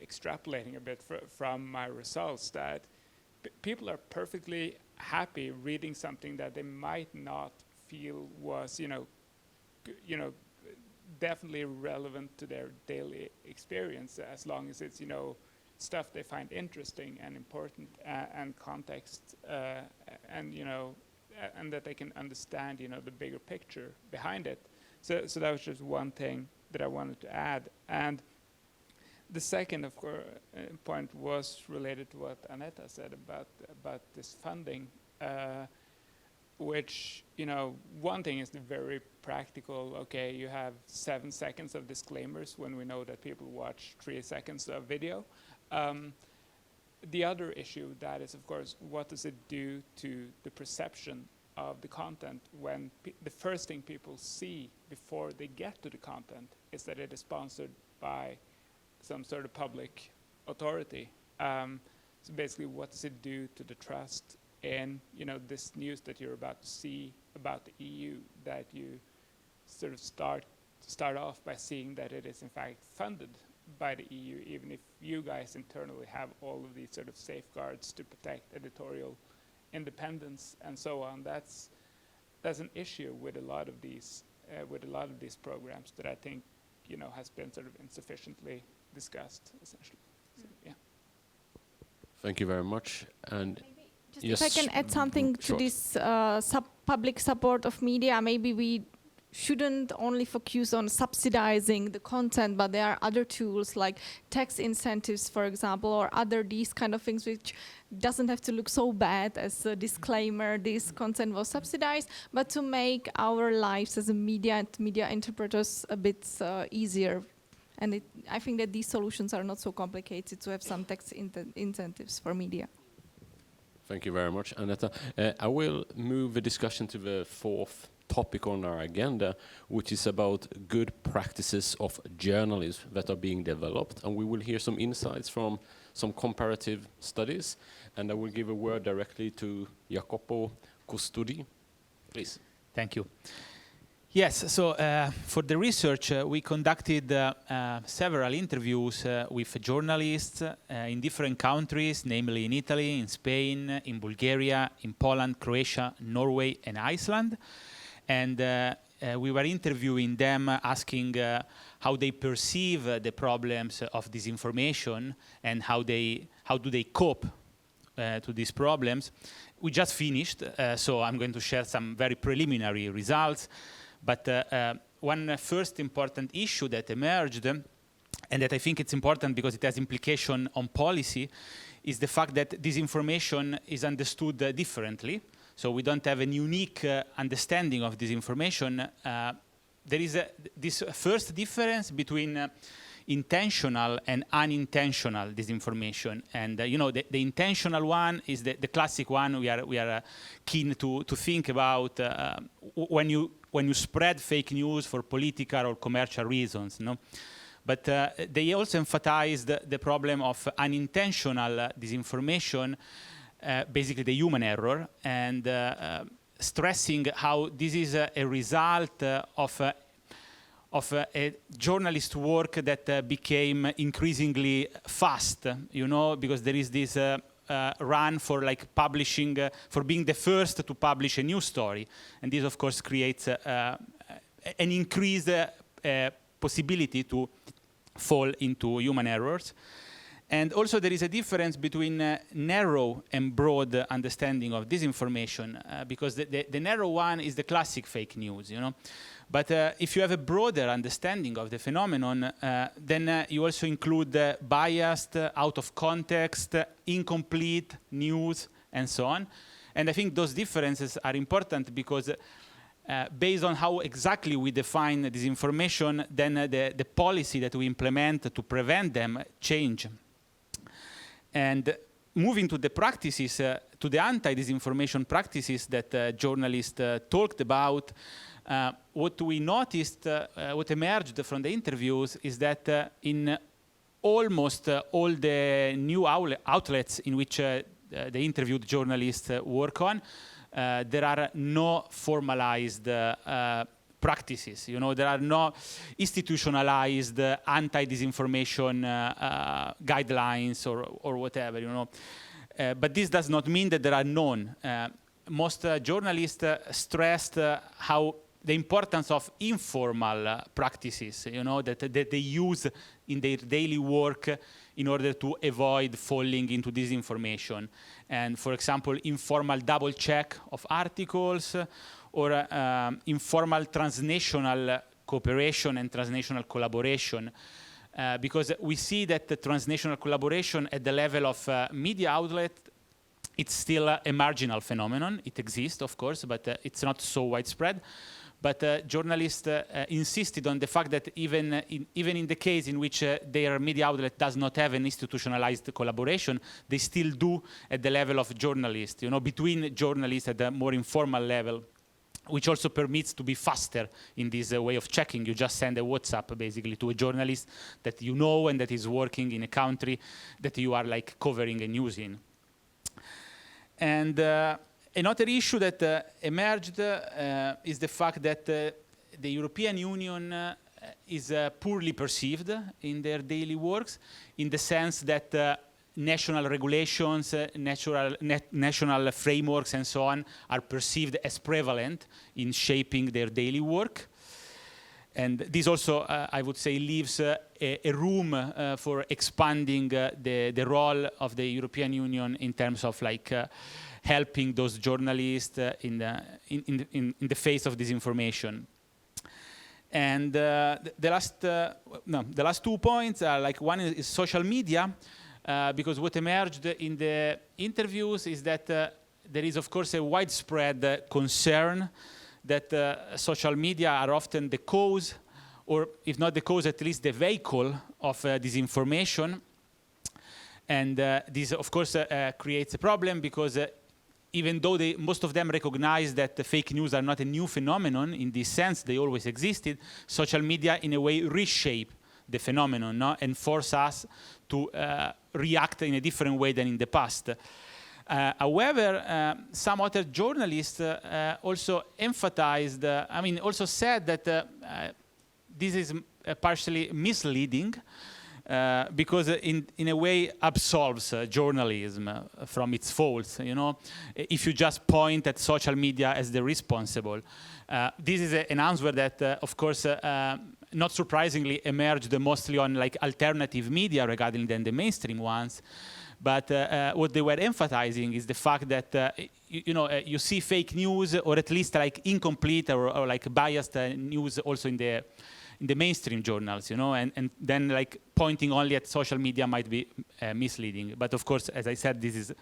extrapolating a bit from my results, that people are perfectly happy reading something that they might not feel was, definitely relevant to their daily experience, as long as it's, stuff they find interesting and important and context, and and that they can understand, the bigger picture behind it. So that was just one thing that I wanted to add. And the second, of course, point was related to what Aneta said about this funding, which, one thing is the very practical, okay, you have 7 seconds of disclaimers when we know that people watch 3 seconds of video. The other issue that is, of course, what does it do to the perception of the content when the first thing people see before they get to the content is that it is sponsored by some sort of public authority. So basically, what does it do to the trust in, this news that you're about to see about the EU, that you sort of start off by seeing that it is in fact funded by the EU, even if you guys internally have all of these sort of safeguards to protect editorial independence and so on. That's an issue with a lot of these programs that I think has been sort of insufficiently discussed, essentially. So, yeah. Thank you very much. And just yes, if I can add something to this public support of media, maybe we shouldn't only focus on subsidizing the content, but there are other tools like tax incentives, for example, or other these kind of things which doesn't have to look so bad as a disclaimer, this content was subsidized, but to make our lives as a media and media interpreters a bit easier. And I think that these solutions are not so complicated to have some tax incentives for media. Thank you very much, Aneta. I will move the discussion to the fourth topic on our agenda, which is about good practices of journalism that are being developed. And we will hear some insights from some comparative studies. And I will give a word directly to Jacopo Custodi. Please. Thank you. Yes, so for the research, we conducted several interviews with journalists in different countries, namely in Italy, in Spain, in Bulgaria, in Poland, Croatia, Norway, and Iceland. And we were interviewing them, asking how they perceive the problems of disinformation and how do they cope to these problems. We just finished, so I'm going to share some very preliminary results. But one first important issue that emerged, and that I think it's important because it has implication on policy, is the fact that disinformation is understood differently. So we don't have a unique understanding of disinformation. There is this first difference between intentional and unintentional disinformation. And the intentional one is the classic one we are keen to think about when you spread fake news for political or commercial reasons. No? But they also emphasize the problem of unintentional disinformation, basically the human error, and stressing how this is a result of a journalist work that became increasingly fast, because there is this run for publishing, for being the first to publish a news story, and this of course creates an increased possibility to fall into human errors. And also there is a difference between narrow and broad understanding of disinformation, because the narrow one is the classic fake news, But if you have a broader understanding of the phenomenon, then you also include biased, out of context, incomplete news, and so on. And I think those differences are important because based on how exactly we define disinformation, then the policy that we implement to prevent them change. And moving to the practices, to the anti-disinformation practices that journalists talked about, what we noticed, what emerged from the interviews is that in almost all the new outlets in which the interviewed journalists work on, there are no formalized practices. There are no institutionalized anti-disinformation guidelines or whatever. But this does not mean that there are none. Most journalists stressed how the importance of informal practices, that they use in their daily work in order to avoid falling into disinformation. And for example, informal double check of articles, or informal transnational cooperation and transnational collaboration. Because we see that the transnational collaboration at the level of media outlet, it's still a marginal phenomenon. It exists, of course, but it's not so widespread. But journalists insisted on the fact that even in the case in which their media outlet does not have an institutionalized collaboration, they still do at the level of journalists, between journalists at a more informal level, which also permits to be faster in this way of checking. You just send a WhatsApp basically to a journalist that you know and that is working in a country that you are covering a news in. And another issue that emerged is the fact that the European Union is poorly perceived in their daily works, in the sense that national regulations, national frameworks, and so on are perceived as prevalent in shaping their daily work. And this also, I would say, leaves a room for expanding the role of the European Union in terms of helping those journalists in the face of disinformation. And the last 2 points are one is social media, because what emerged in the interviews is that there is, of course, a widespread concern that social media are often the cause, or if not the cause, at least the vehicle of disinformation. And this, of course, creates a problem because even though most of them recognize that the fake news are not a new phenomenon in this sense, they always existed, social media in a way reshape the phenomenon, no? And force us to react in a different way than in the past. However, some other journalists also emphasized, also said that this is partially misleading, because in a way absolves journalism from its faults. You know, if you just point at social media as the responsible, this is an answer that, of course, not surprisingly, emerged mostly on like alternative media regarding than the mainstream ones. But what they were emphasizing is the fact that you see fake news, or at least like incomplete or like biased news also in the mainstream journals, you know, and then like pointing only at social media might be misleading. But of course, as I said, this is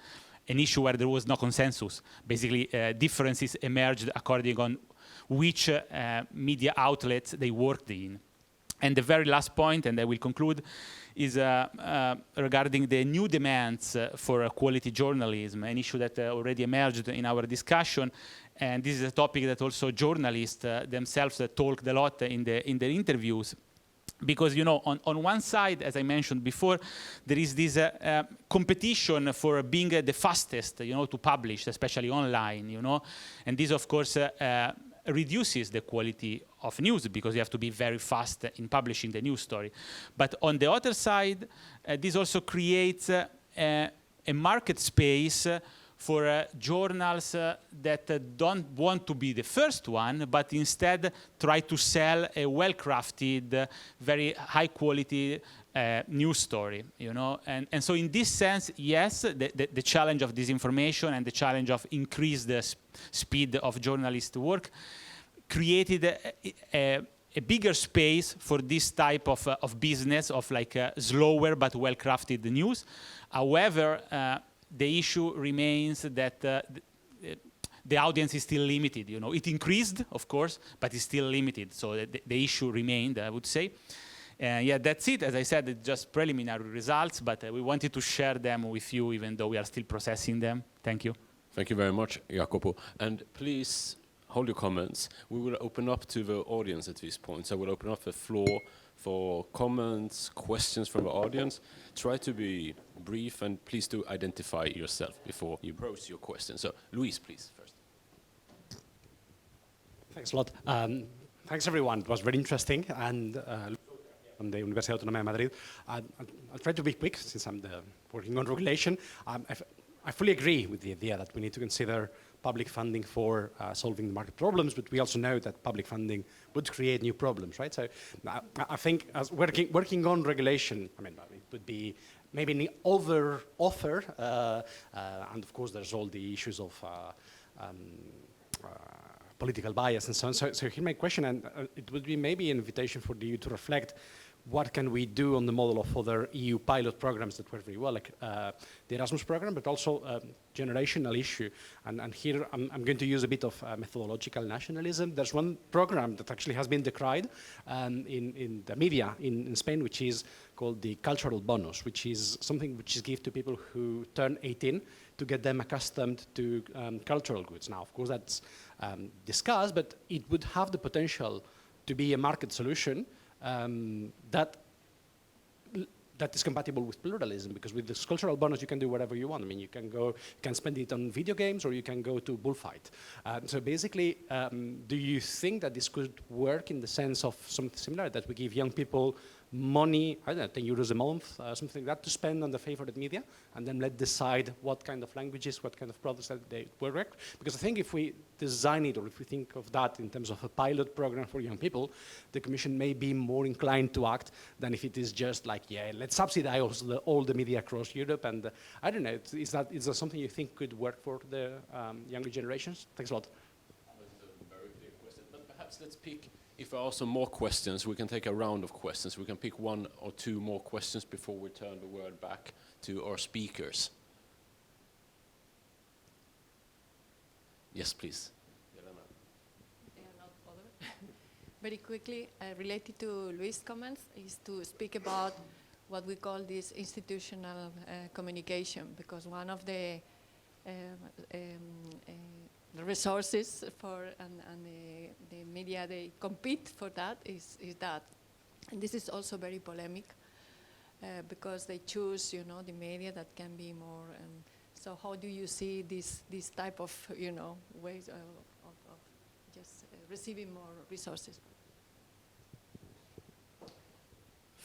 an issue where there was no consensus. Basically, differences emerged according on which media outlets they worked in. And the very last point, and I will conclude, is regarding the new demands for quality journalism, an issue that already emerged in our discussion. And this is a topic that also journalists themselves talked a lot in their interviews. Because, you know, on one side, as I mentioned before, there is this competition for being the fastest, you know, to publish, especially online, you know. And this, of course, reduces the quality of news because you have to be very fast in publishing the news story. But on the other side, this also creates a market space for journals that don't want to be the first one, but instead try to sell a well-crafted, very high-quality news story, you know. And so in this sense, yes, the challenge of disinformation and the challenge of increased speed of journalist work created a bigger space for this type of business of like slower but well-crafted news. However, the issue remains that the audience is still limited. You know, it increased, of course, but it's still limited. So the issue remained, I would say. Yeah, that's it. As I said, it's just preliminary results, but we wanted to share them with you, even though we are still processing them. Thank you. Thank you very much, Jacopo. And please hold your comments. We will open up to the audience at this point. So we'll open up the floor for comments, questions from the audience. Try to be brief, and please do identify yourself before you pose your question. So, Luis, please, first. Thanks a lot. Thanks, everyone. It was very interesting. And on the Universidad Autónoma de Madrid. I'll try to be quick, since I'm working on regulation. I fully agree with the idea that we need to consider public funding for solving the market problems, but we also know that public funding would create new problems, right? So I think as working on regulation, I mean, it would be maybe an author, and of course there's all the issues of political bias and so on. So here's my question, and it would be maybe an invitation for you to reflect what can we do on the model of other EU pilot programs that work very well, like the Erasmus program, but also generational issue. And here I'm going to use a bit of methodological nationalism. There's one program that actually has been decried in the media in Spain, which is called the cultural bonus, which is something which is given to people who turn 18 to get them accustomed to cultural goods. Now, of course, that's discussed, but it would have the potential to be a market solution that is compatible with pluralism, because with this cultural bonus you can do whatever you want. I mean, you can spend it on video games, or you can go to bullfight. So basically, do you think that this could work in the sense of something similar, that we give young people money, I don't know, 10 euros a month, something like that, to spend on the favorite media, and then let decide what kind of languages, what kind of products that they work? Because I think if we design it, or if we think of that in terms of a pilot program for young people, the Commission may be more inclined to act than if it is just like, yeah, let's subsidize all the media across Europe. And I don't know, is that something you think could work for the younger generations? Thanks a lot. That's a very clear question, but perhaps let's pick. If there are also more questions, we can take a round of questions. We can pick one or two more questions before we turn the word back to our speakers. Yes, please. Very quickly, related to Luis' comments, is to speak about what we call this institutional communication, because one of the resources for and the media they compete for that is that, and this is also very polemic because they choose, you know, the media that can be more. So how do you see this type of, you know, ways of just receiving more resources?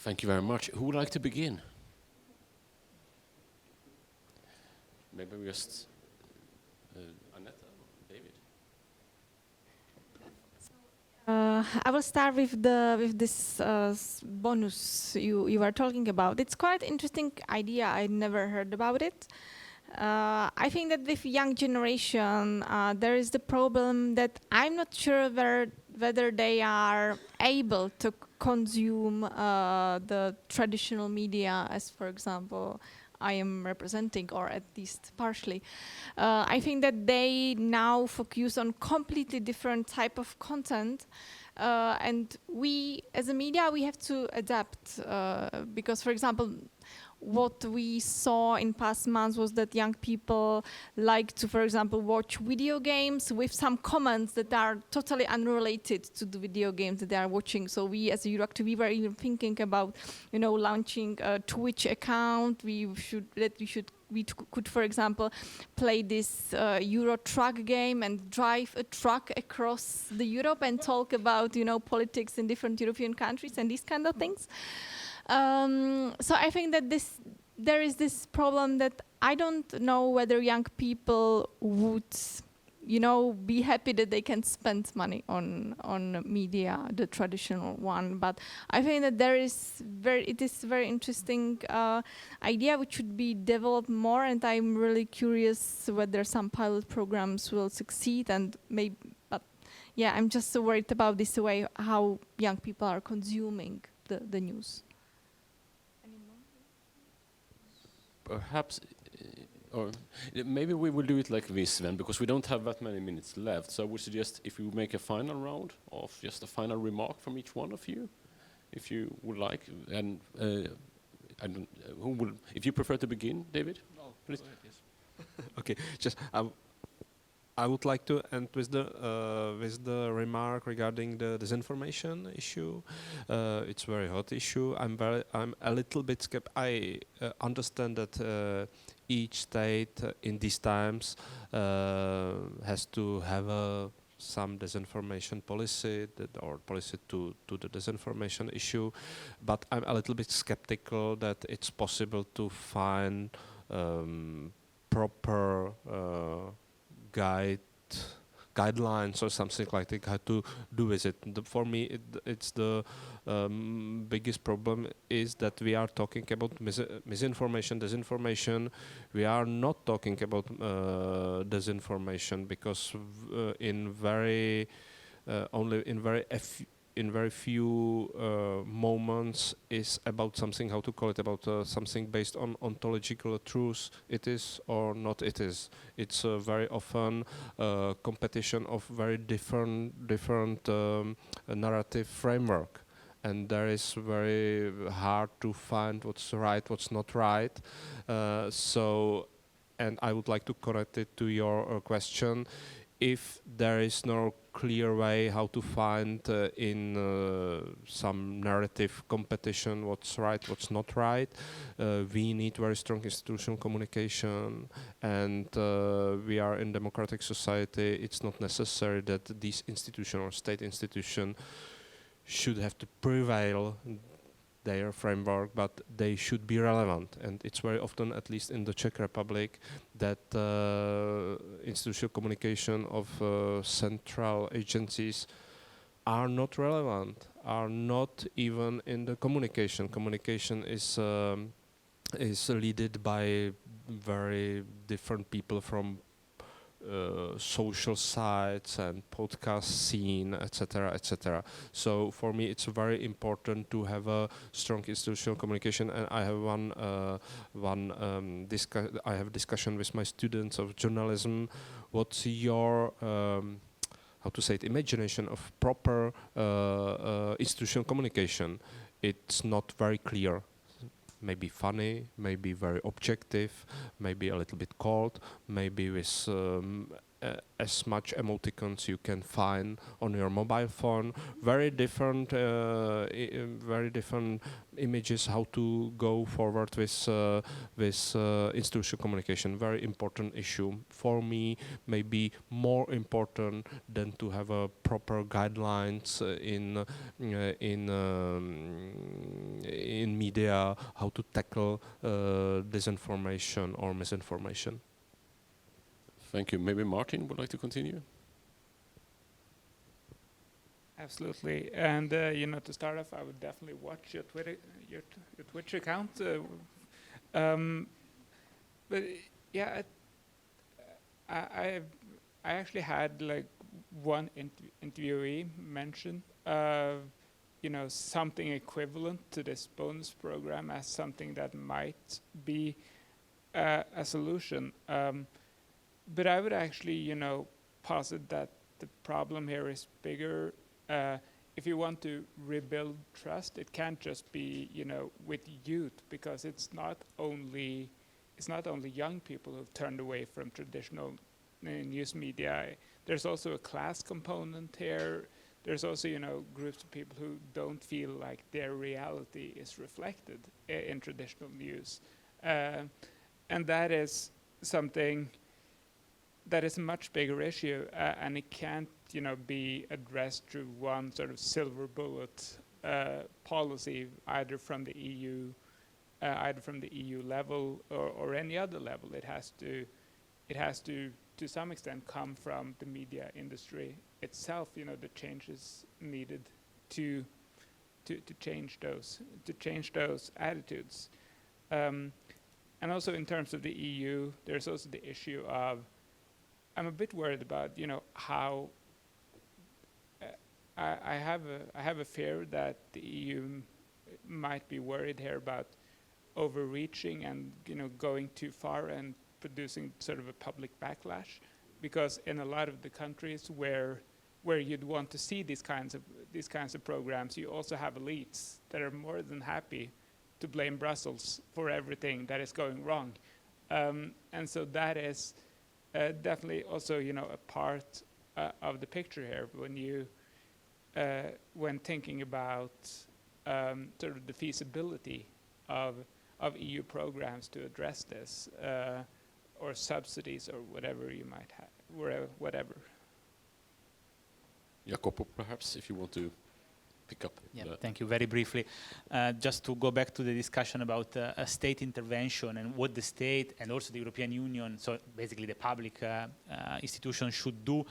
Thank you very much. Who would like to begin? Maybe we just Annette or David. I will start with this bonus you were talking about. It's quite interesting idea. I never heard about it. I think that with young generation, there is the problem that I'm not sure whether they are able to consume the traditional media, as for example, I am representing, or at least partially. I think that they now focus on completely different type of content. And we, as a media, we have to adapt because, for example, what we saw in past months was that young people like to, for example, watch video games with some comments that are totally unrelated to the video games that they are watching. So we, as a Euractiv, we were even thinking about, launching a Twitch account. We could, for example, play this Euro truck game and drive a truck across the Europe and talk about, politics in different European countries and these kind of things. So I think that there is this problem that I don't know whether young people would, be happy that they can spend money on media, the traditional one. But I think that it is very interesting idea which should be developed more, and I'm really curious whether some pilot programs will succeed and maybe. But yeah, I'm just so worried about this way how young people are consuming the news. Perhaps, or maybe we will do it like this then, because we don't have that many minutes left. So I would suggest if we make a final round of just a final remark from each one of you, if you would like. And who will? If you prefer to begin, David, please. Go ahead, yes. Okay, just I would like to end with the remark regarding the disinformation issue. It's a very hot issue. I'm a little bit skeptical. I understand that each state in these times has to have some disinformation policy or policy to the disinformation issue, but I'm a little bit skeptical that it's possible to find proper guidelines or something like that, how to do with it. For me, it's the biggest problem is that we are talking about misinformation, disinformation. We are not talking about disinformation because in very few moments is about something, how to call it, about something based on ontological truth, it is or not it is. It's very often competition of very different narrative framework. And there is very hard to find what's right, what's not right. And I would like to connect it to your question. If there is no clear way how to find in some narrative competition what's right, what's not right, we need very strong institutional communication, and we are in democratic society. It's not necessary that these institution or state institution should have to prevail their framework, but they should be relevant. And it's very often, at least in the Czech Republic, that institutional communication of central agencies are not relevant, are not even in the communication. Communication is led by very different people from social sites and podcast scene, etc., etc. So for me, it's very important to have a strong institutional communication. And I have discussion with my students of journalism. What's your how to say it, imagination of proper institutional communication? It's not very clear. Maybe funny, maybe very objective, maybe a little bit cold, maybe with as much emoticons you can find on your mobile phone. Very different, very different images how to go forward with institutional communication. Very important issue for me. Maybe more important than to have a proper guidelines in media how to tackle disinformation or misinformation. Thank you. Maybe Martin would like to continue? Absolutely. And, to start off, I would definitely watch your Twitch account. But yeah, I actually had like one interviewee mention, something equivalent to this bonus program as something that might be a solution. But I would actually, posit that the problem here is bigger. If you want to rebuild trust, it can't just be, with youth, because it's not only young people who've turned away from traditional news media. There's also a class component here. There's also, groups of people who don't feel like their reality is reflected in traditional news, and that is something that is a much bigger issue, and it can't, be addressed through one sort of silver bullet policy, either from the EU level or any other level. It has to some extent come from the media industry itself. The changes needed to change those attitudes. And also in terms of the EU, there's also the issue of, I'm a bit worried about, how I have a fear that the EU might be worried here about overreaching and going too far and producing sort of a public backlash, because in a lot of the countries where you'd want to see these kinds of programs, you also have elites that are more than happy to blame Brussels for everything that is going wrong, and so that is definitely also a part of the picture here when thinking about sort of the feasibility of EU programs to address this, or subsidies, or whatever you might have, whatever. Jacopo, perhaps, if you want to pick up. Yeah, thank you. Very briefly, just to go back to the discussion about a state intervention and what the state and also the European Union, so basically the public institutions should do.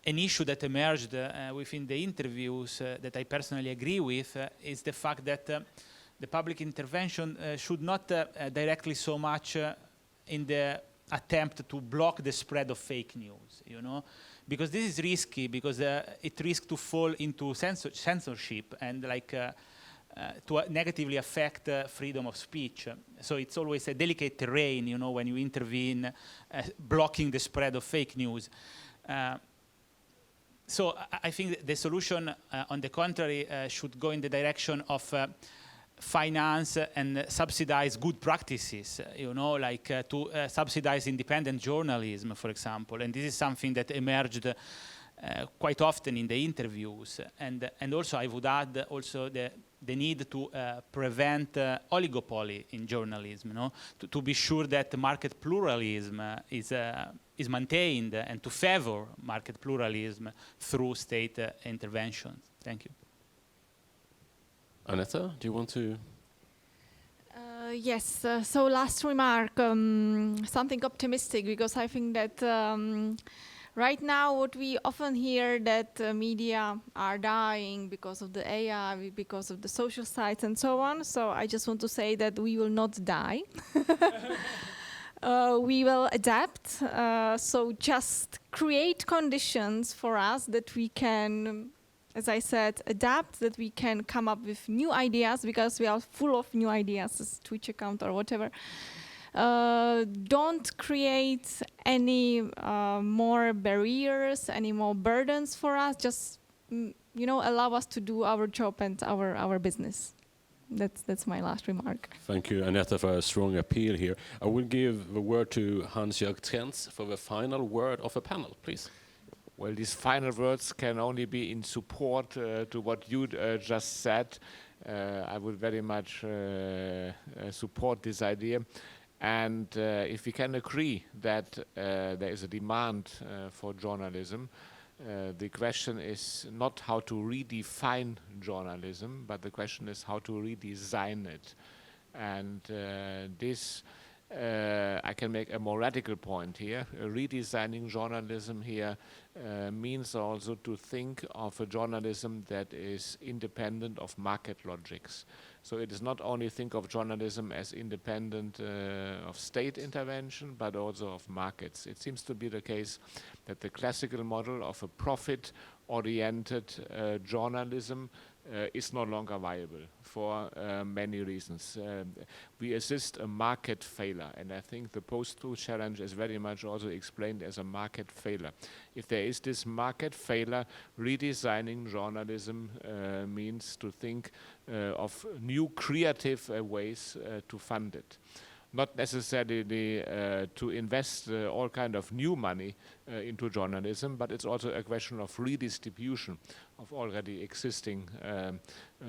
An issue that emerged within the interviews that I personally agree with is the fact that the public intervention should not directly so much in the attempt to block the spread of fake news, because this is risky, because it risks to fall into censorship and to negatively affect freedom of speech. So it's always a delicate terrain, when you intervene, blocking the spread of fake news. So I think the solution, on the contrary, should go in the direction of finance and subsidize good practices, to subsidize independent journalism, for example. And this is something that emerged quite often in the interviews. And also I would add also the need to prevent oligopoly in journalism, to be sure that market pluralism is maintained, and to favor market pluralism through state interventions. Thank you. Aneta, do you want to? Yes, so last remark, something optimistic, because I think that right now what we often hear that media are dying because of the AI, because of the social sites and so on. So I just want to say that we will not die. We will adapt. So just create conditions for us that we can, as I said, adapt, that we can come up with new ideas, because we are full of new ideas, as Twitch account or whatever. Don't create any more barriers, any more burdens for us. Just, allow us to do our job and our business. that's my last remark. Thank you, Annette, for a strong appeal here. I will give the word to Hans-Jörg Trenz for the final word of the panel, please. Well, these final words can only be in support to what you just said. I would very much support this idea. And if we can agree that there is a demand for journalism, the question is not how to redefine journalism, but the question is how to redesign it. And this, I can make a more radical point here. Redesigning journalism here means also to think of a journalism that is independent of market logics. So it is not only think of journalism as independent of state intervention, but also of markets. It seems to be the case that the classical model of a profit-oriented journalism is no longer viable for many reasons. We assist a market failure, and I think the post-truth challenge is very much also explained as a market failure. If there is this market failure, redesigning journalism means to think of new creative ways to fund it. Not necessarily to invest all kind of new money into journalism, but it's also a question of redistribution of already existing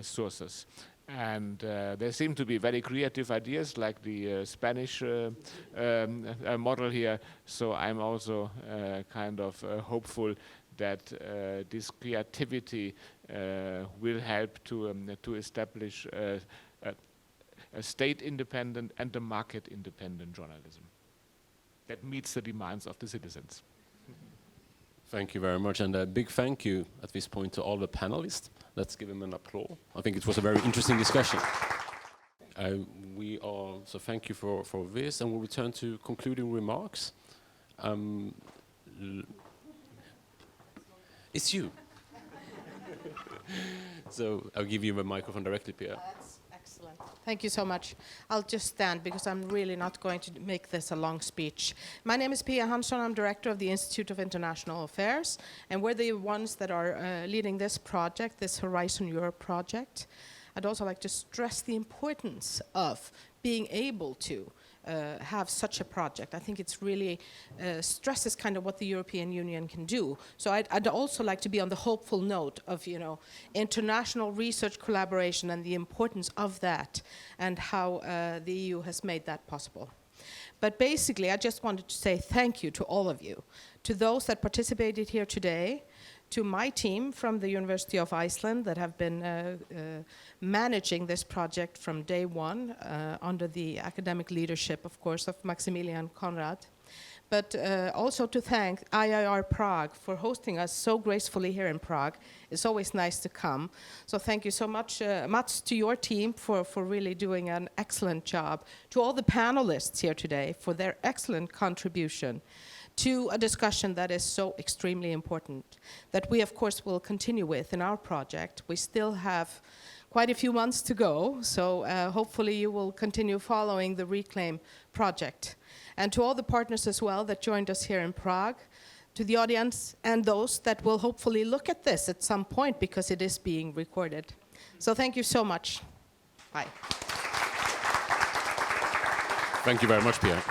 sources. And there seem to be very creative ideas like the Spanish model here. So I'm also kind of hopeful that this creativity will help to establish a state-independent and a market-independent journalism that meets the demands of the citizens. Thank you very much, and a big thank you at this point to all the panelists. Let's give them an applause. I think it was a very interesting discussion. So thank you for this, and we'll return to concluding remarks. It's you. So I'll give you the microphone directly, Pia. That's excellent. Thank you so much. I'll just stand because I'm really not going to make this a long speech. My name is Pia Hansson. I'm director of the Institute of International Affairs, and we're the ones that are leading this project, this Horizon Europe project. I'd also like to stress the importance of being able to have such a project. I think it's really stresses kind of what the European Union can do. So I'd also like to be on the hopeful note of, you know, international research collaboration and the importance of that and how the EU has made that possible. But basically, I just wanted to say thank you to all of you, to those that participated here today, to my team from the University of Iceland that have been managing this project from day one under the academic leadership, of course, of Maximilian Konrad. But also to thank IIR Prague for hosting us so gracefully here in Prague. It's always nice to come. So thank you so much, Mats, to your team for really doing an excellent job. To all the panelists here today for their excellent contribution to a discussion that is so extremely important, that we, of course, will continue with in our project. We still have quite a few months to go, so hopefully you will continue following the Reclaim project. And to all the partners as well that joined us here in Prague, to the audience and those that will hopefully look at this at some point because it is being recorded. So thank you so much. Bye. Thank you very much, Pia.